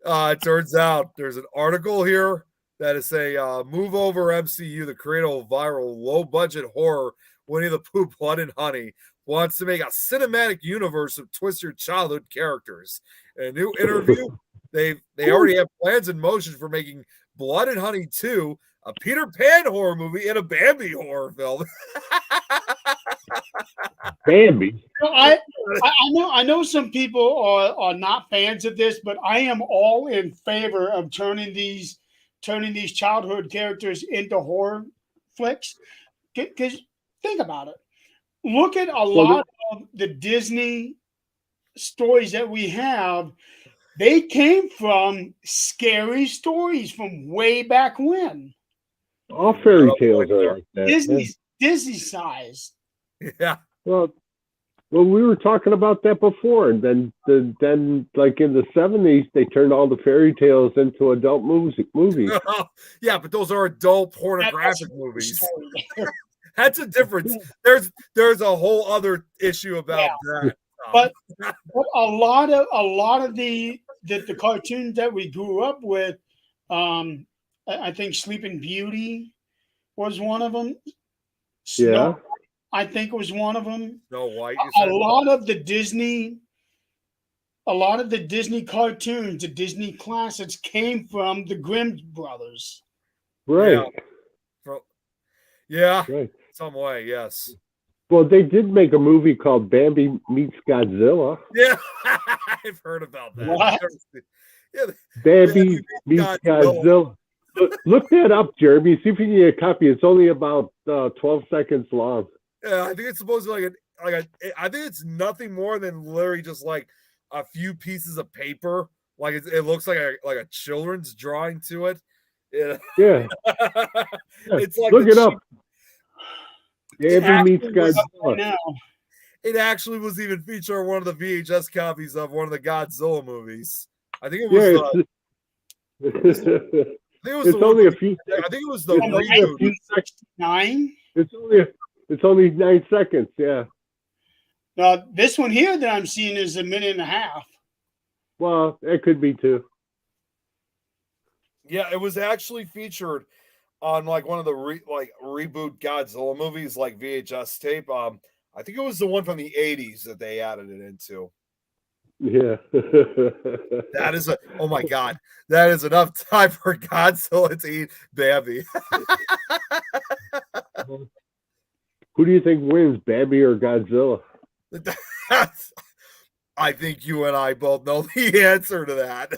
It turns out there's an article here that is a move over MCU, the creator of viral low-budget horror Winnie the Pooh Blood and Honey, wants to make a cinematic universe of twisted childhood characters. In a new interview, they already have plans in motion for making Blood and Honey 2, a Peter Pan horror movie, and a Bambi horror film. Bambi. I know some people are not fans of this, but I am all in favor of turning these childhood characters into horror flicks. Because think about it. Look at a lot of the Disney stories that we have. They came from scary stories from way back when. All fairy tales are like that. Disney size. Yeah. Well, we were talking about that before, and then like in the 70s, they turned all the fairy tales into adult movies. Yeah, but those are adult pornographic movies. That's a difference. There's a whole other issue about that. But a lot of the cartoons that we grew up with, I think Sleeping Beauty was one of them. Snow, I think was one of them. Snow White. A lot of the Disney cartoons, the Disney classics came from the Grimm brothers. Right. Yeah. Right. Some way, yes. Well, they did make a movie called Bambi Meets Godzilla. Yeah, I've heard about that. What? Yeah, Bambi Meets Godzilla. Look that up, Jeremy. See if you can get a copy. It's only about 12 seconds long. Yeah, I think it's supposed to be I think it's nothing more than literally just like a few pieces of paper. Like it looks like a children's drawing to it. Yeah. It's like look it up. Bambi Meets Godzilla. It actually was even featured on one of the VHS copies of one of the Godzilla movies. I think it was. It's only a few. I think it was the reboot. 9. It's only 9 seconds. Yeah. Now this one here that I'm seeing is a minute and a half. Well, it could be too. Yeah, it was actually featured on like one of the reboot Godzilla movies, like VHS tape. I think it was the one from the 80s that they added it into. Yeah. That is oh my God. That is enough time for Godzilla to eat Bambi. Who do you think wins, Bambi or Godzilla? I think you and I both know the answer to that.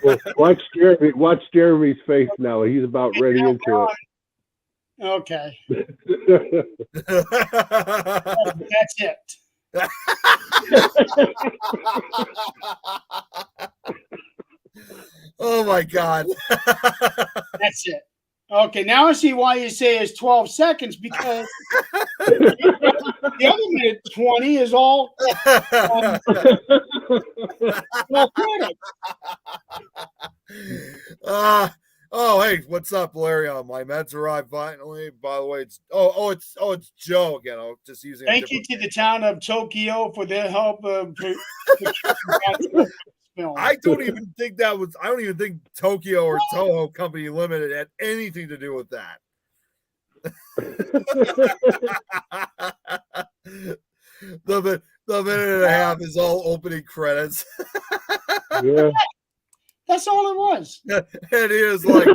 Well, watch Jeremy's face now. He's about ready into it. Okay. That's it. Oh my God. That's it. Okay, now I see why you say it's 12 seconds because the other minute 20 is all credit. Oh, hey, what's up, Larry? My meds arrived finally. By the way, it's Joe again. I'm just using. Thank you to the town of Tokyo for their help. I don't even think Tokyo or Toho Company Limited had anything to do with that. The minute and a half is all opening credits. Yeah. That's all it was. It is like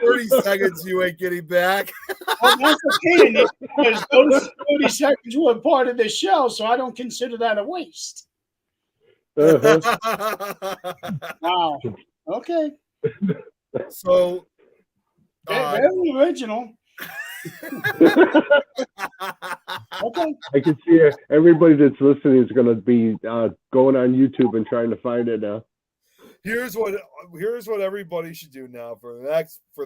30 seconds you ain't getting back. Well, that's okay, Nick, because those 30 seconds were part of the show, so I don't consider that a waste. Wow. Okay. So very original. Okay. I can see everybody that's listening is going to be going on YouTube and trying to find it now. Here's what everybody should do now for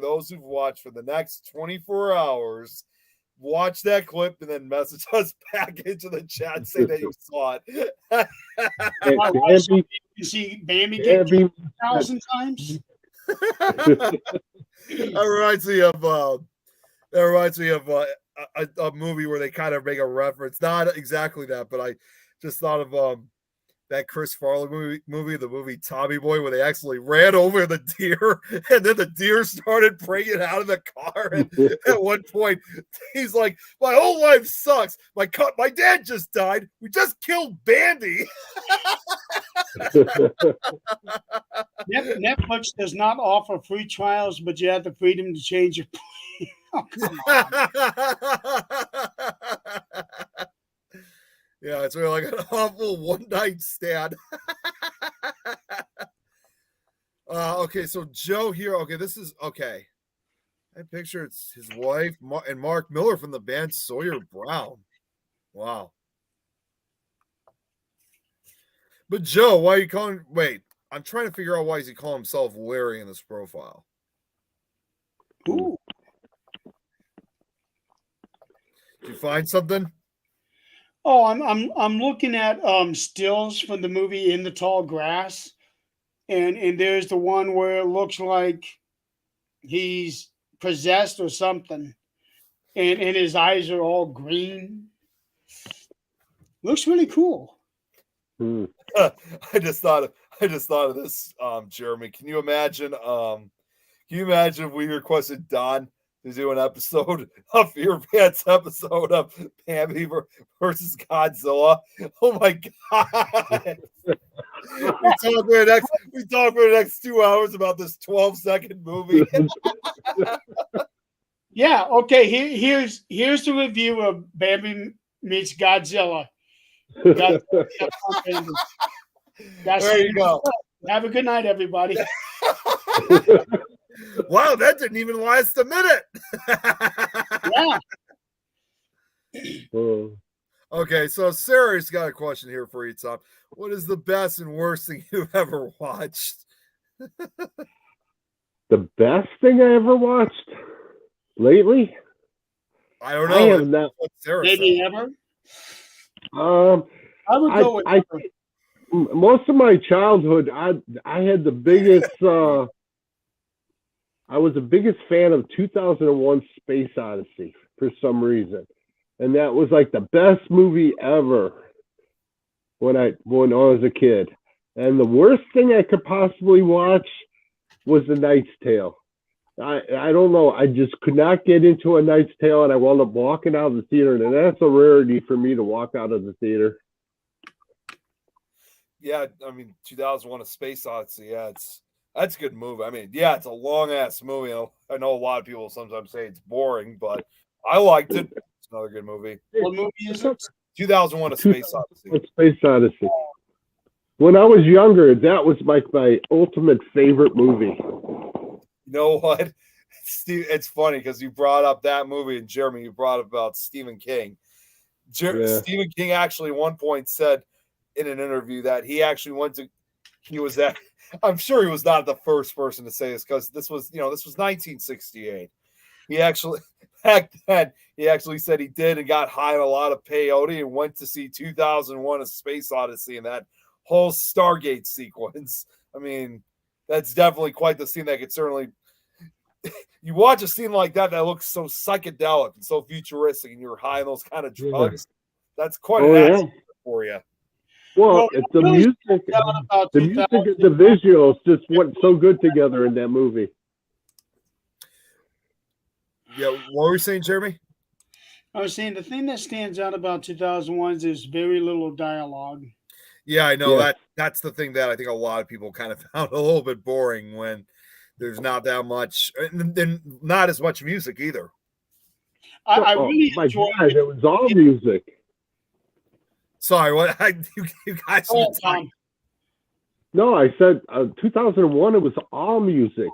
those who've watched for the next 24 hours. Watch that clip and then message us back into the chat. Say that you saw it. You see Bambi get 1,000 times. That reminds me of a movie where they kind of make a reference. Not exactly that, but I just thought of that Chris Farley movie, the movie Tommy Boy, where they actually ran over the deer, and then the deer started bringing out of the car. And at one point, he's like, "My whole life sucks. My dad just died. We just killed Bandy." Netflix does not offer free trials, but you have the freedom to change your plan. Oh, come on. Yeah, it's really like an awful one-night stand. Okay, so Joe here. Okay, this is okay. I picture it's his wife and Mark Miller from the band Sawyer Brown. Wow. But Joe, why are you calling? Wait, I'm trying to figure out why is he calling himself Larry in this profile. Ooh. Did you find something? Oh, I'm looking at stills from the movie In the Tall Grass, and there's the one where it looks like he's possessed or something, and his eyes are all green. Looks really cool. I just thought of this, Jeremy. Can you imagine if we requested Don to do an episode of Fear Pants episode of Bambi versus Godzilla? Oh my god. we talk for the next 2 hours about this 12-second movie. Yeah, okay. Here's the review of Bambi meets Godzilla. There you go. Have a good night, everybody. Wow, that didn't even last a minute. Yeah. Okay, so Sarah's got a question here for you, Tom. What is the best and worst thing you've ever watched? The best thing I ever watched lately? I don't know. I have not. Maybe ever. I would go with most of my childhood. I had the biggest. I was the biggest fan of 2001: Space Odyssey for some reason, and that was like the best movie ever when I was a kid. And the worst thing I could possibly watch was The Knight's Tale. I don't know. I just could not get into A Knight's Tale, and I wound up walking out of the theater, and that's a rarity for me to walk out of the theater. Yeah, I mean, 2001: A Space Odyssey. Yeah, that's a good movie. I mean, yeah, it's a long ass movie. I know a lot of people sometimes say it's boring, but I liked it. It's another good movie. What movie is it? 2001: A Space Odyssey. Space Odyssey. When I was younger, that was my ultimate favorite movie. You know what, Steve? It's funny because you brought up that movie, and Jeremy, you brought up about Stephen King. Stephen King actually at one point said in an interview that he actually I'm sure he was not the first person to say this because this was 1968. He actually back then he actually said he did and got high on a lot of peyote and went to see 2001: A Space Odyssey and that whole Stargate sequence. I mean, that's definitely quite the scene that could certainly. You watch a scene like that looks so psychedelic and so futuristic, and you're high on those kind of drugs. That's quite an action for you. Well, it's the music, the music and the visuals just went so good together in that movie. Yeah, what were you saying, Jeremy? I was saying the thing that stands out about 2001 is there's very little dialogue. Yeah, I know that's the thing that I think a lot of people kind of found a little bit boring when there's not that much, and then not as much music either. I really enjoyed it. It was all music. Sorry, what you guys? No, I said 2001. It was all music.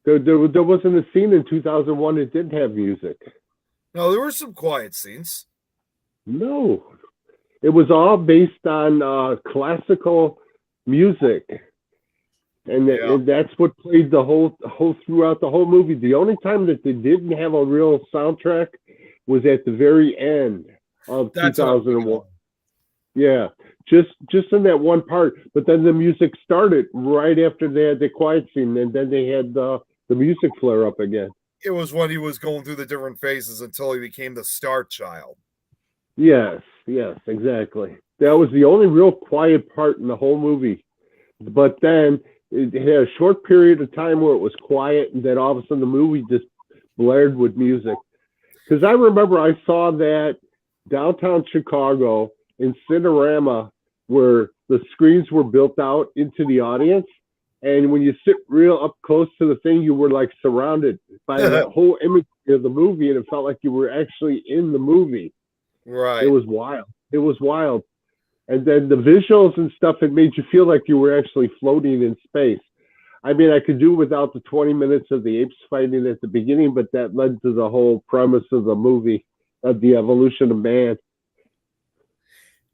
There wasn't a scene in 2001 that didn't have music. No, there were some quiet scenes. No, it was all based on classical music, and that's what played the whole throughout the whole movie. The only time that they didn't have a real soundtrack was at the very end of 2001. Yeah, just in that one part. But then the music started right after they had the quiet scene, and then they had the music flare up again. It was when he was going through the different phases until he became the Star Child. Yes, exactly. That was the only real quiet part in the whole movie. But then it had a short period of time where it was quiet, and then all of a sudden the movie just blared with music. Because I remember I saw that downtown Chicago in Cinerama, where the screens were built out into the audience. And when you sit real up close to the thing, you were like surrounded by that whole image of the movie, and it felt like you were actually in the movie. Right. It was wild. And then the visuals and stuff, it made you feel like you were actually floating in space. I mean, I could do without the 20 minutes of the apes fighting at the beginning, but that led to the whole premise of the movie, of the evolution of man.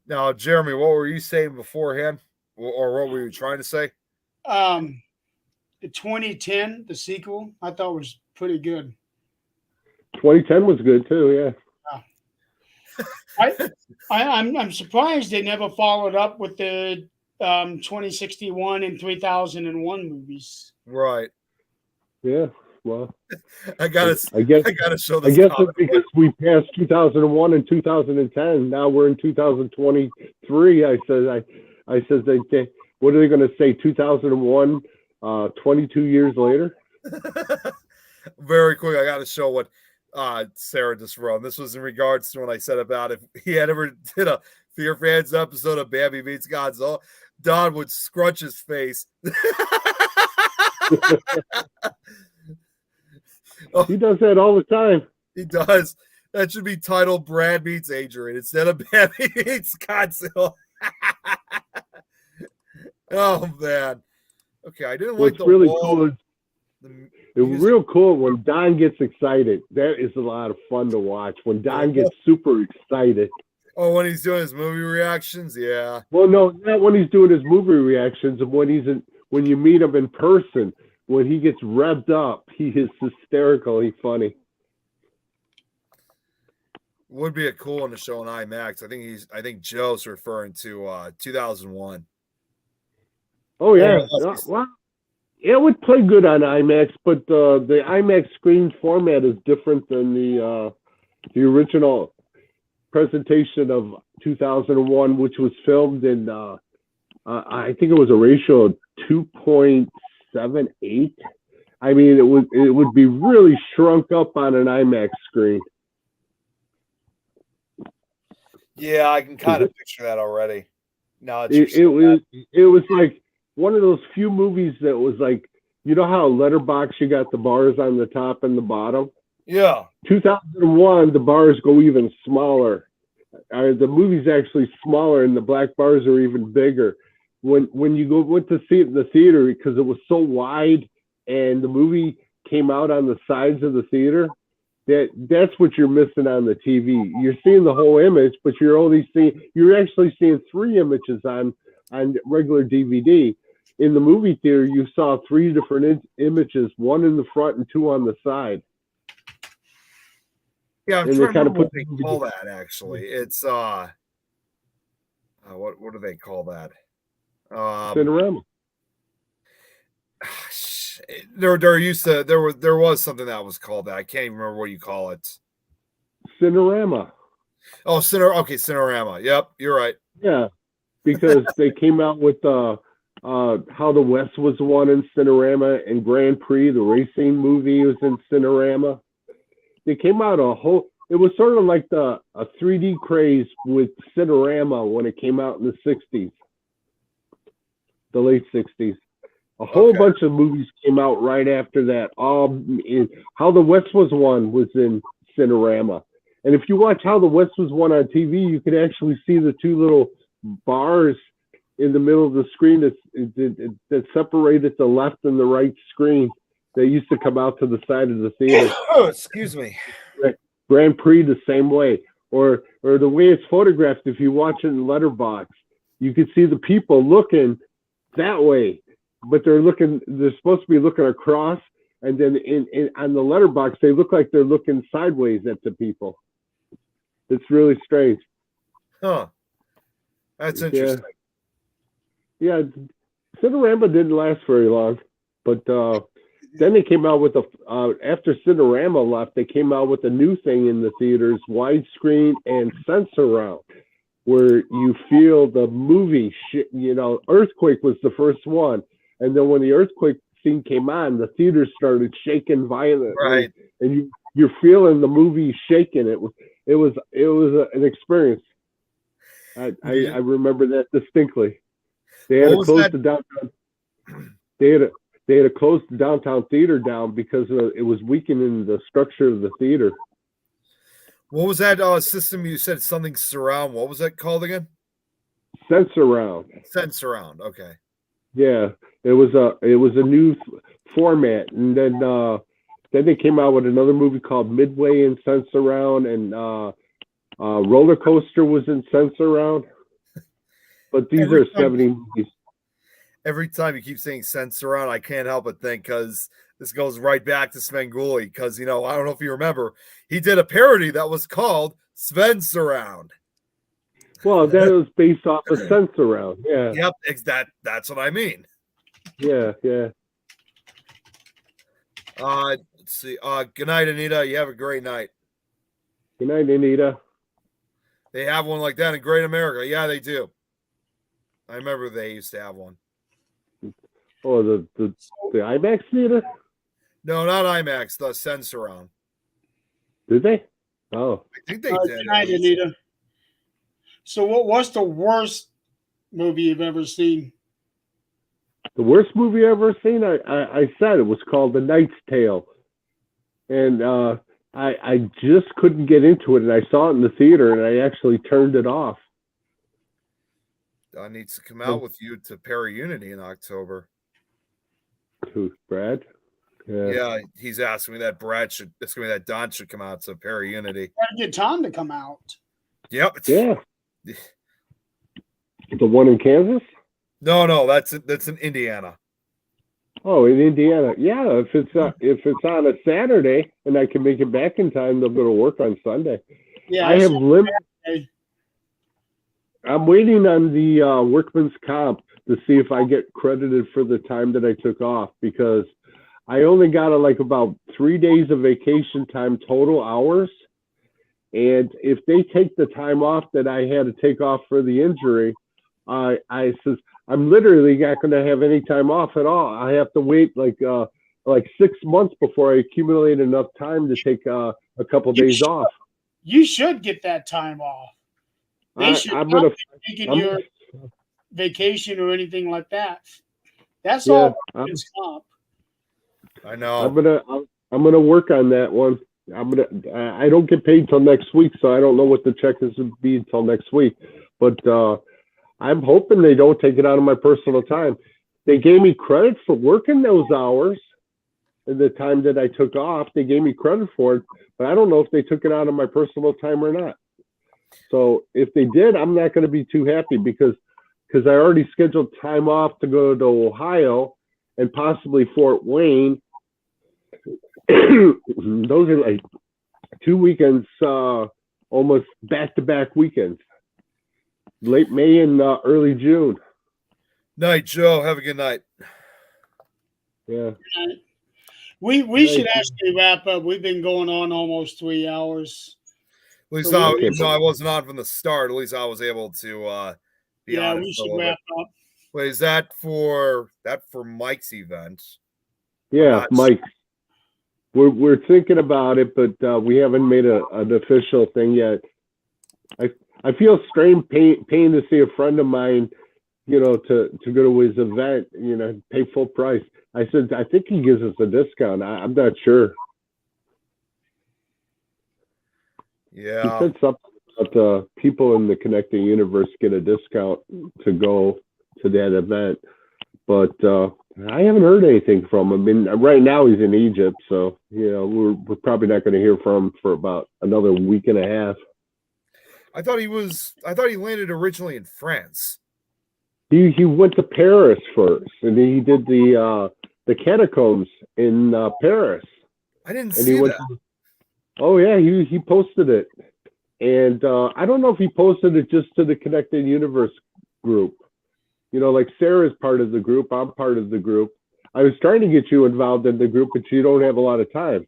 Now, Jeremy, what were you saying beforehand? Or what were you trying to say? The 2010, the sequel, I thought was pretty good. 2010 was good too, yeah. I'm surprised they never followed up with the 2061 and 3001 movies. Right. Yeah. Well, I gotta show this. I guess it's because we passed 2001 and 2010. Now we're in 2023. I said, what are they going to say? 2001, 22 years later. Very quick, I got to show what Sarah just wrote. This was in regards to when I said about if he had ever did a Fear Fans episode of Bambi Meets Godzilla, Don would scrunch his face. He does that all the time. He does. That should be titled Brad Meets Adrian instead of Bambi Meets Godzilla. Oh man. Okay, I didn't like the really wall. cool. It's real cool when Don gets excited. That is a lot of fun to watch. When Don gets super excited. Oh, when he's doing his movie reactions, yeah. Well, no, not when he's doing his movie reactions. When you meet him in person, when he gets revved up, he is hysterically funny. Would be a cool one to show in IMAX. I think Joe's referring to 2001. Oh yeah, well, it would play good on IMAX, but the IMAX screen format is different than the original presentation of 2001, which was filmed in I think it was a ratio of 2.78. I mean, it would be really shrunk up on an IMAX screen. Yeah, I can kind of picture that already. No, it was like one of those few movies that was like, you know how Letterboxd, you got the bars on the top and the bottom? Yeah. 2001, the bars go even smaller. The movie's actually smaller, and the black bars are even bigger. When you went to see it in the theater, because it was so wide, and the movie came out on the sides of the theater, that's what you're missing on the TV. You're seeing the whole image, but you're actually seeing three images on regular DVD. In the movie theater, you saw three different images, one in the front and two on the side. Yeah, I'm trying to remember what they call that, actually. It's what do they call that? Cinerama. There was something that was called that. I can't even remember what you call it. Cinerama. Oh, Cinerama. Yep, you're right. Yeah, because they came out with How the West Was Won in Cinerama, and Grand Prix, the racing movie, was in Cinerama. They came out it was sort of like a 3D craze with Cinerama when it came out in the 60s, the late 60s. A whole bunch of movies came out right after that. How the West Was Won was in Cinerama. And if you watch How the West Was Won on TV, you could actually see the two little bars in the middle of the screen that separated the left and the right screen. They used to come out to the side of the theater. Oh, excuse me. Grand Prix the same way. Or the way it's photographed, if you watch it in Letterbox, you can see the people looking that way. But they're supposed to be looking across, and then on the Letterbox, they look like they're looking sideways at the people. It's really strange. Huh. That's interesting. Yeah, Cinerama didn't last very long, but then they came out with after Cinerama left, they came out with a new thing in the theaters, widescreen and Sensurround, where you feel the movie. Earthquake was the first one, and then when the earthquake scene came on, the theater started shaking violently, right? And you're feeling the movie shaking. It was an experience. I remember that distinctly. They had to close the downtown. They had to close the downtown theater down because it was weakening the structure of the theater. What was that system you said? Something surround. What was that called again? Sensurround. Sensurround. Okay. Yeah, it was a new format, and then they came out with another movie called Midway in Sensurround, and Roller Coaster was in Sensurround. But these are 70 movies. Every time you keep saying Sensurround, I can't help but think, because this goes right back to Svengoolie, because, I don't know if you remember, he did a parody that was called Sven Surround. Well, that was based off of Sensurround. Yeah. Yep, that's what I mean. Yeah. Let's see. Good night, Anita. You have a great night. Good night, Anita. They have one like that in Great America. Yeah, they do. I remember they used to have one. Oh, the IMAX theater? No, not IMAX. The Sensurround. Did they? Oh, I think they did. Good night, Anita. So, what's the worst movie you've ever seen? the worst movie I've ever seen. I said it was called The Knight's Tale, and I just couldn't get into it. And I saw it in the theater, and I actually turned it off. Don needs to come out with you to Perry Unity in October. Who, Brad? Yeah, he's asking me that Don should come out to Perry Unity. Gotta get Tom to come out. Yep. Yeah. The one in Kansas? No, that's in Indiana. Oh, in Indiana. Yeah, if it's on a Saturday and I can make it back in time, they'll go to work on Sunday. Yeah, I have limited. I'm waiting on the workman's comp to see if I get credited for the time that I took off, because I only got about 3 days of vacation time total hours. And if they take the time off that I had to take off for the injury, I says, I'm literally not going to have any time off at all. I have to wait like 6 months before I accumulate enough time to take a couple days off. You should get that time off. They should not be taking your vacation or anything like that. That's all. I know. I'm gonna work on that one. I don't get paid till next week, so I don't know what the check is to be until next week. But I'm hoping they don't take it out of my personal time. They gave me credit for working those hours and the time that I took off. They gave me credit for it, but I don't know if they took it out of my personal time or not. So if they did, I'm not going to be too happy because I already scheduled time off to go to Ohio and possibly Fort Wayne. Those are like 2 weekends, almost back-to-back weekends. Late May and early June. Night, Joe. Have a good night. Yeah. We should actually wrap up. We've been going on almost 3 hours. At least So even though I wasn't on from the start, at least I was able to be on. we should wrap up. Wait, is that for Mike's event? Yeah, Mike. We're thinking about it, but we haven't made an official thing yet. I feel strange pain to see a friend of mine, to go to his event, pay full price. I said, I think he gives us a discount. I'm not sure. Yeah. He said something about people in the Connecting Universe get a discount to go to that event. But I haven't heard anything from him. I mean, right now he's in Egypt, so we're probably not going to hear from him for about another week and a half. I thought he landed originally in France. He went to Paris first, and he did the catacombs in Paris. I didn't see that. Oh yeah, he posted it, and I don't know if he posted it just to the Connected Universe group. Like Sarah's part of the group, I'm part of the group. I was trying to get you involved in the group, but you don't have a lot of time.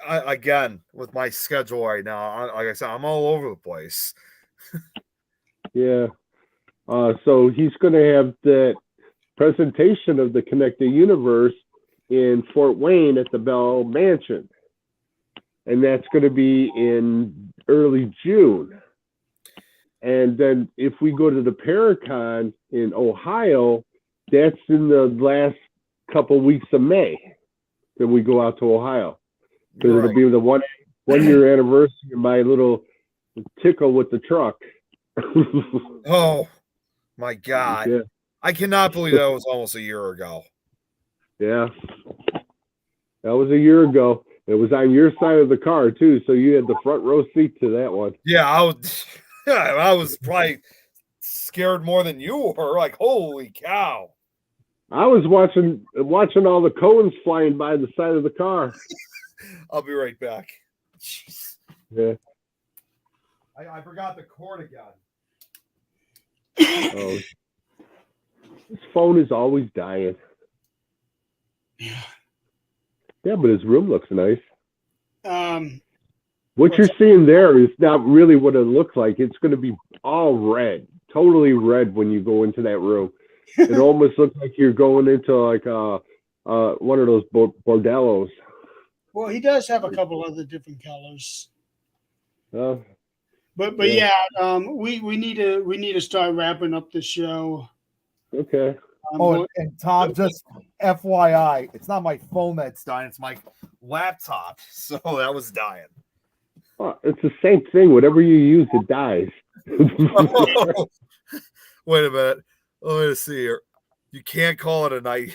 Again, with my schedule right now, like I said, I'm all over the place. Yeah. So he's going to have that presentation of the Connected Universe in Fort Wayne at the Bell Mansion. And that's going to be in early June. And then if we go to the Paracon in Ohio, that's in the last couple weeks of May. Then we go out to Ohio. Because it'll be the one year anniversary of my little tickle with the truck. Oh my God. Yeah. I cannot believe that was almost a year ago. Yeah. That was a year ago. It was on your side of the car too, so you had the front row seat to that one. Yeah, I was probably scared more than you were. Like, holy cow! I was watching all the cones flying by the side of the car. I'll be right back. Jeez. Yeah. I forgot the cord again. Oh, his phone is always dying. Yeah, but his room looks nice. What you're seeing there is not really what it looks like. It's going to be all red, totally red when you go into that room. It almost looks like you're going into like one of those bordellos. Well, he does have a couple other different colors. But yeah, we need to start wrapping up the show. Okay. And Tom, just FYI, it's not my phone that's dying; it's my laptop. So that was dying. Well, it's the same thing. Whatever you use, it dies. Wait a minute. Let me see here. You can't call it a night.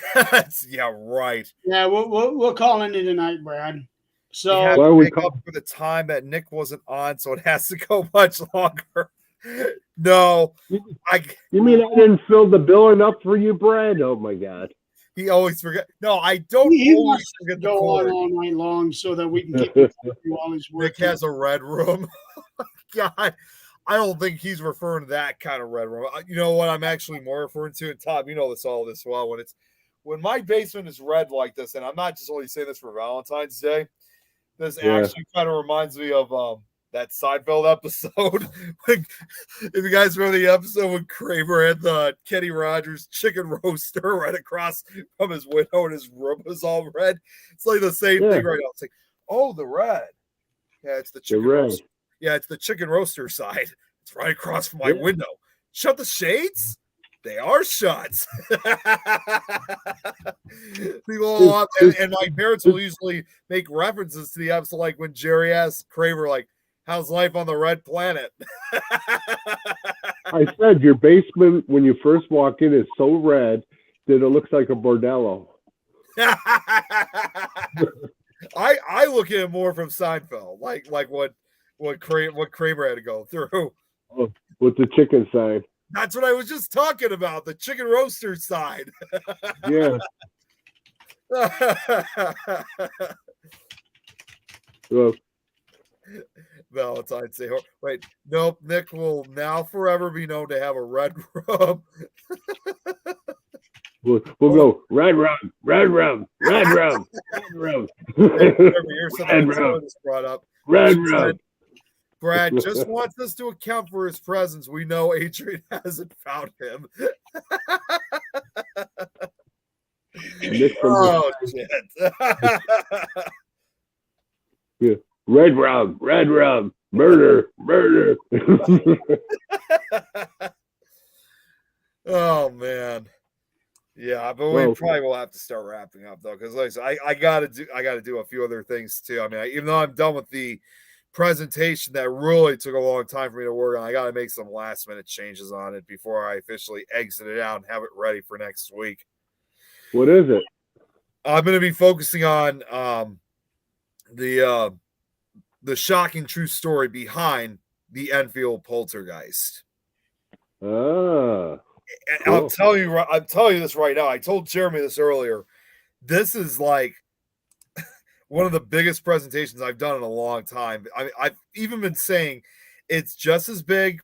Yeah, right. Yeah, we're calling it a night, Brad. So we have to make up for the time that Nick wasn't on, so it has to go much longer. No, You mean I didn't fill the bill enough for you, Brad? Oh my God. He always forget. No, I don't. He always wants forget to the go cord. on all night long so that we can get to all his work. Nick has a red room. God, I don't think he's referring to that kind of red room. You know what I'm actually more referring to, and Tom, you know this all this well. When my basement is red like this, and I'm not just only saying this for Valentine's Day. This actually kind of reminds me of that Seinfeld episode. If you guys remember the episode when Kramer had the Kenny Rogers chicken roaster right across from his window and his room was all red. It's like the same thing right now. It's like, oh, the red. Yeah, it's the chicken roaster. Yeah, it's the chicken roaster side. It's right across from my window. Shut the shades. They are shut. People and my parents will usually make references to the episode, like when Jerry asked Kramer, like, how's life on the red planet? I said your basement, when you first walk in, is so red that it looks like a bordello. I look at it more from Seinfeld, like what Kramer had to go through. Oh, with the chicken side. That's what I was just talking about, the chicken roaster side. Yeah. Well, Valentine's Day. Wait, nope. Nick will now forever be known to have a red room. We'll go red rum, red rum, red rum, red rum, Here's something red that Sarah rum, just brought up. red She said, rum. Brad just wants us to account for his presence. We know Adrian hasn't found him. Oh, shit. Yeah. Red rum, murder, murder. Oh, man. Yeah, but we probably will have to start wrapping up though, because like I said, I gotta do a few other things too. I mean, even though I'm done with the presentation that really took a long time for me to work on, I gotta make some last minute changes on it before I officially exit it out and have it ready for next week. What is it? I'm gonna be focusing on the shocking true story behind the Enfield poltergeist. Ah. And Cool. I'm telling you this right now. I told Jeremy this earlier. This is like one of the biggest presentations I've done in a long time. I've even been saying it's just as big,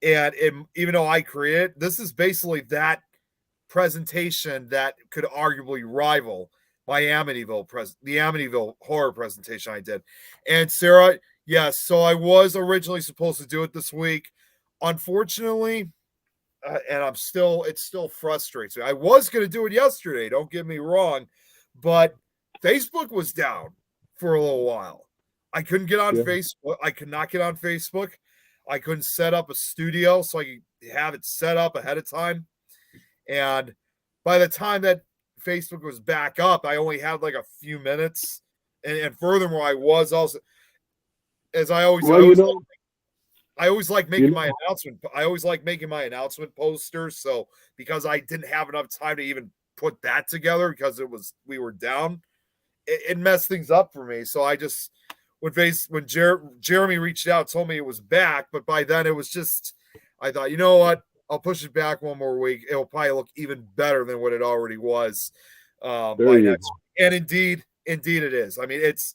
and even though I create it, this is basically that presentation that could arguably rival my the Amityville horror presentation I did. And Sarah, yes, so I was originally supposed to do it this week. Unfortunately, and it still frustrates me. I was going to do it yesterday, don't get me wrong, but Facebook was down for a little while. I couldn't get on Facebook. I could not get on Facebook. I couldn't set up a studio so I could have it set up ahead of time. And by the time that Facebook was back up, I only had like a few minutes. And furthermore, I was also, as I always, I always like making my announcement. I always like making my announcement posters. So because I didn't have enough time to even put that together because we were down, it messed things up for me. So I just when Jeremy reached out, told me it was back, but by then it was just, I thought, you know what? I'll push it back one more week. It'll probably look even better than what it already was by next week. And indeed it is. I mean, it's,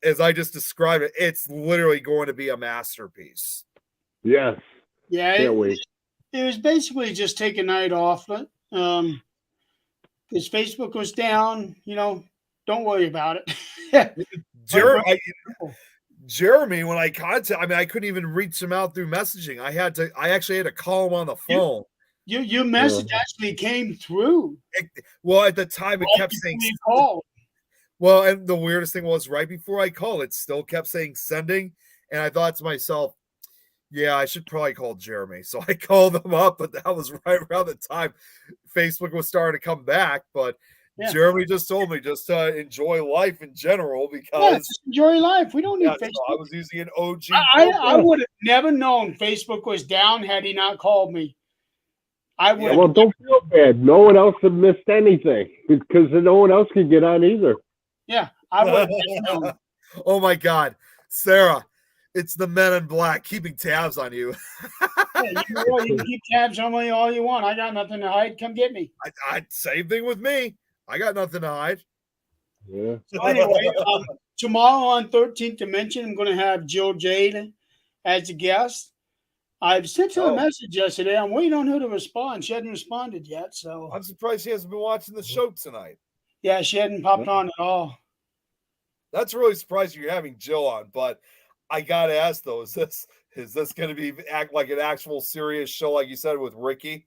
as I just described it, it's literally going to be a masterpiece. Yes. Yeah. It was basically just take a night off. Because Facebook was down, don't worry about it. Jeremy, when I couldn't even reach him out through messaging. I actually had to call him on the phone. Your message actually came through. Well, at the time it kept saying call. Well, and the weirdest thing was right before I called, it still kept saying sending. And I thought to myself, yeah, I should probably call Jeremy. So I called him up, but that was right around the time Facebook was starting to come back. But Jeremy just told me just to enjoy life in general because just enjoy life. We don't need Facebook. So I was using an OG. I would have never known Facebook was down had he not called me. Well, don't feel bad. No one else had missed anything because no one else could get on either. Yeah, I would have known. Oh my God, Sarah, it's the Men in Black keeping tabs on you. You can keep tabs on me all you want. I got nothing to hide. Come get me. Same thing with me. I got nothing to hide. Yeah. So anyway, tomorrow on 13th Dimension, I'm going to have Jill Jade as a guest. I've sent her a message yesterday. I'm waiting on her to respond. She hadn't responded yet, so I'm surprised she hasn't been watching the show tonight. Yeah, she hadn't popped on at all. That's really surprising you're having Jill on, but I gotta ask though, is this going to be act like an actual serious show, like you said with Ricky?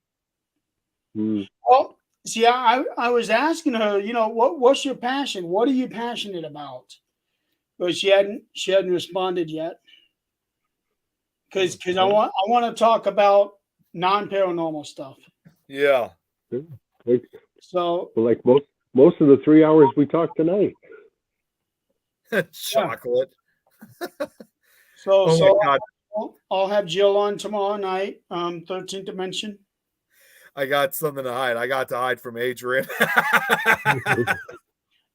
Well, see, I was asking her, what's your passion? What are you passionate about? But she hadn't responded yet. Because I want to talk about non-paranormal stuff. Yeah. So like most of the 3 hours we talked tonight. Chocolate. I'll have Jill on tomorrow night, 13th Dimension. I got something to hide. I got to hide from Adrian.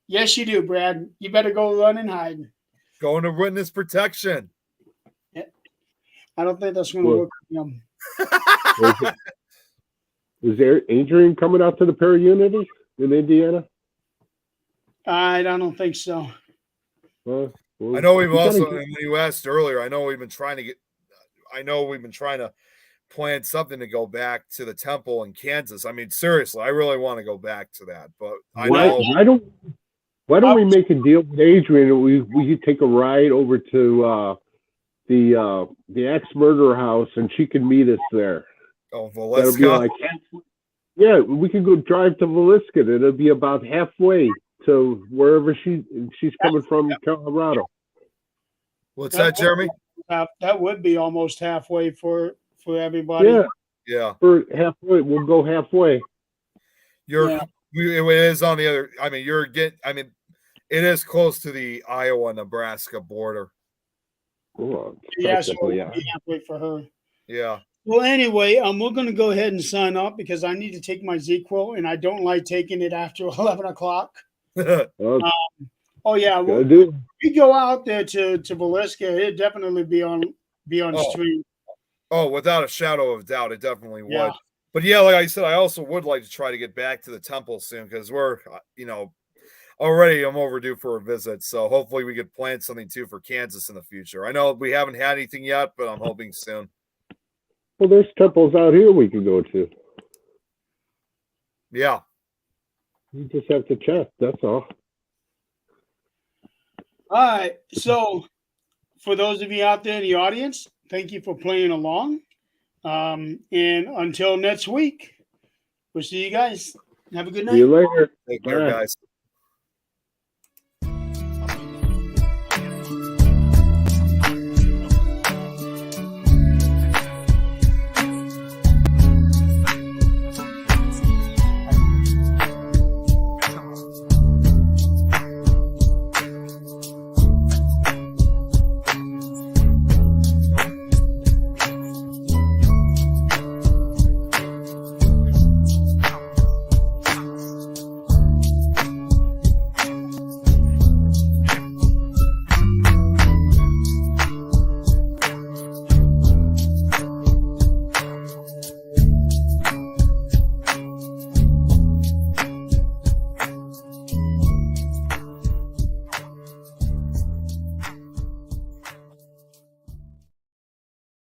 Yes, you do, Brad. You better go run and hide. Going to witness protection. Yeah. I don't think that's going to work for him. Is there Adrian coming out to the Para-Unity in Indiana? I don't think so. Well, I know we've also, when you asked earlier, I know we've been trying to plan something to go back to the temple in Kansas. I mean, seriously, I really want to go back to that, but I know. Why don't we make a deal with Adrian and we could take a ride over to the ex murder house and she can meet us there. Oh, That'll be Valeska. like yeah, we could go drive to Valeska. It'll be about halfway to wherever she's coming from in Colorado. What's that, Jeremy? That would be almost halfway for everybody. Yeah, Yeah. for halfway. We'll go halfway. It is on the other. I mean, it is close to the Iowa-Nebraska border. Well, Yeah, so technically, we'll be halfway for her. Yeah. Well, anyway, we're going to go ahead and sign up because I need to take my Z-Quil, and I don't like taking it after 11 o'clock. Oh, yeah. We go out there to Valeska. It'd definitely be on stream. Oh, without a shadow of doubt, it definitely would. Yeah. But yeah, like I said, I also would like to try to get back to the temple soon because we're, already I'm overdue for a visit. So hopefully we could plan something too for Kansas in the future. I know we haven't had anything yet, but I'm hoping soon. Well, there's temples out here we can go to. Yeah. You just have to check. That's all. All right. So for those of you out there in the audience, thank you for playing along. And until next week, we'll see you guys. Have a good night. See you later. Take care, Bye. guys.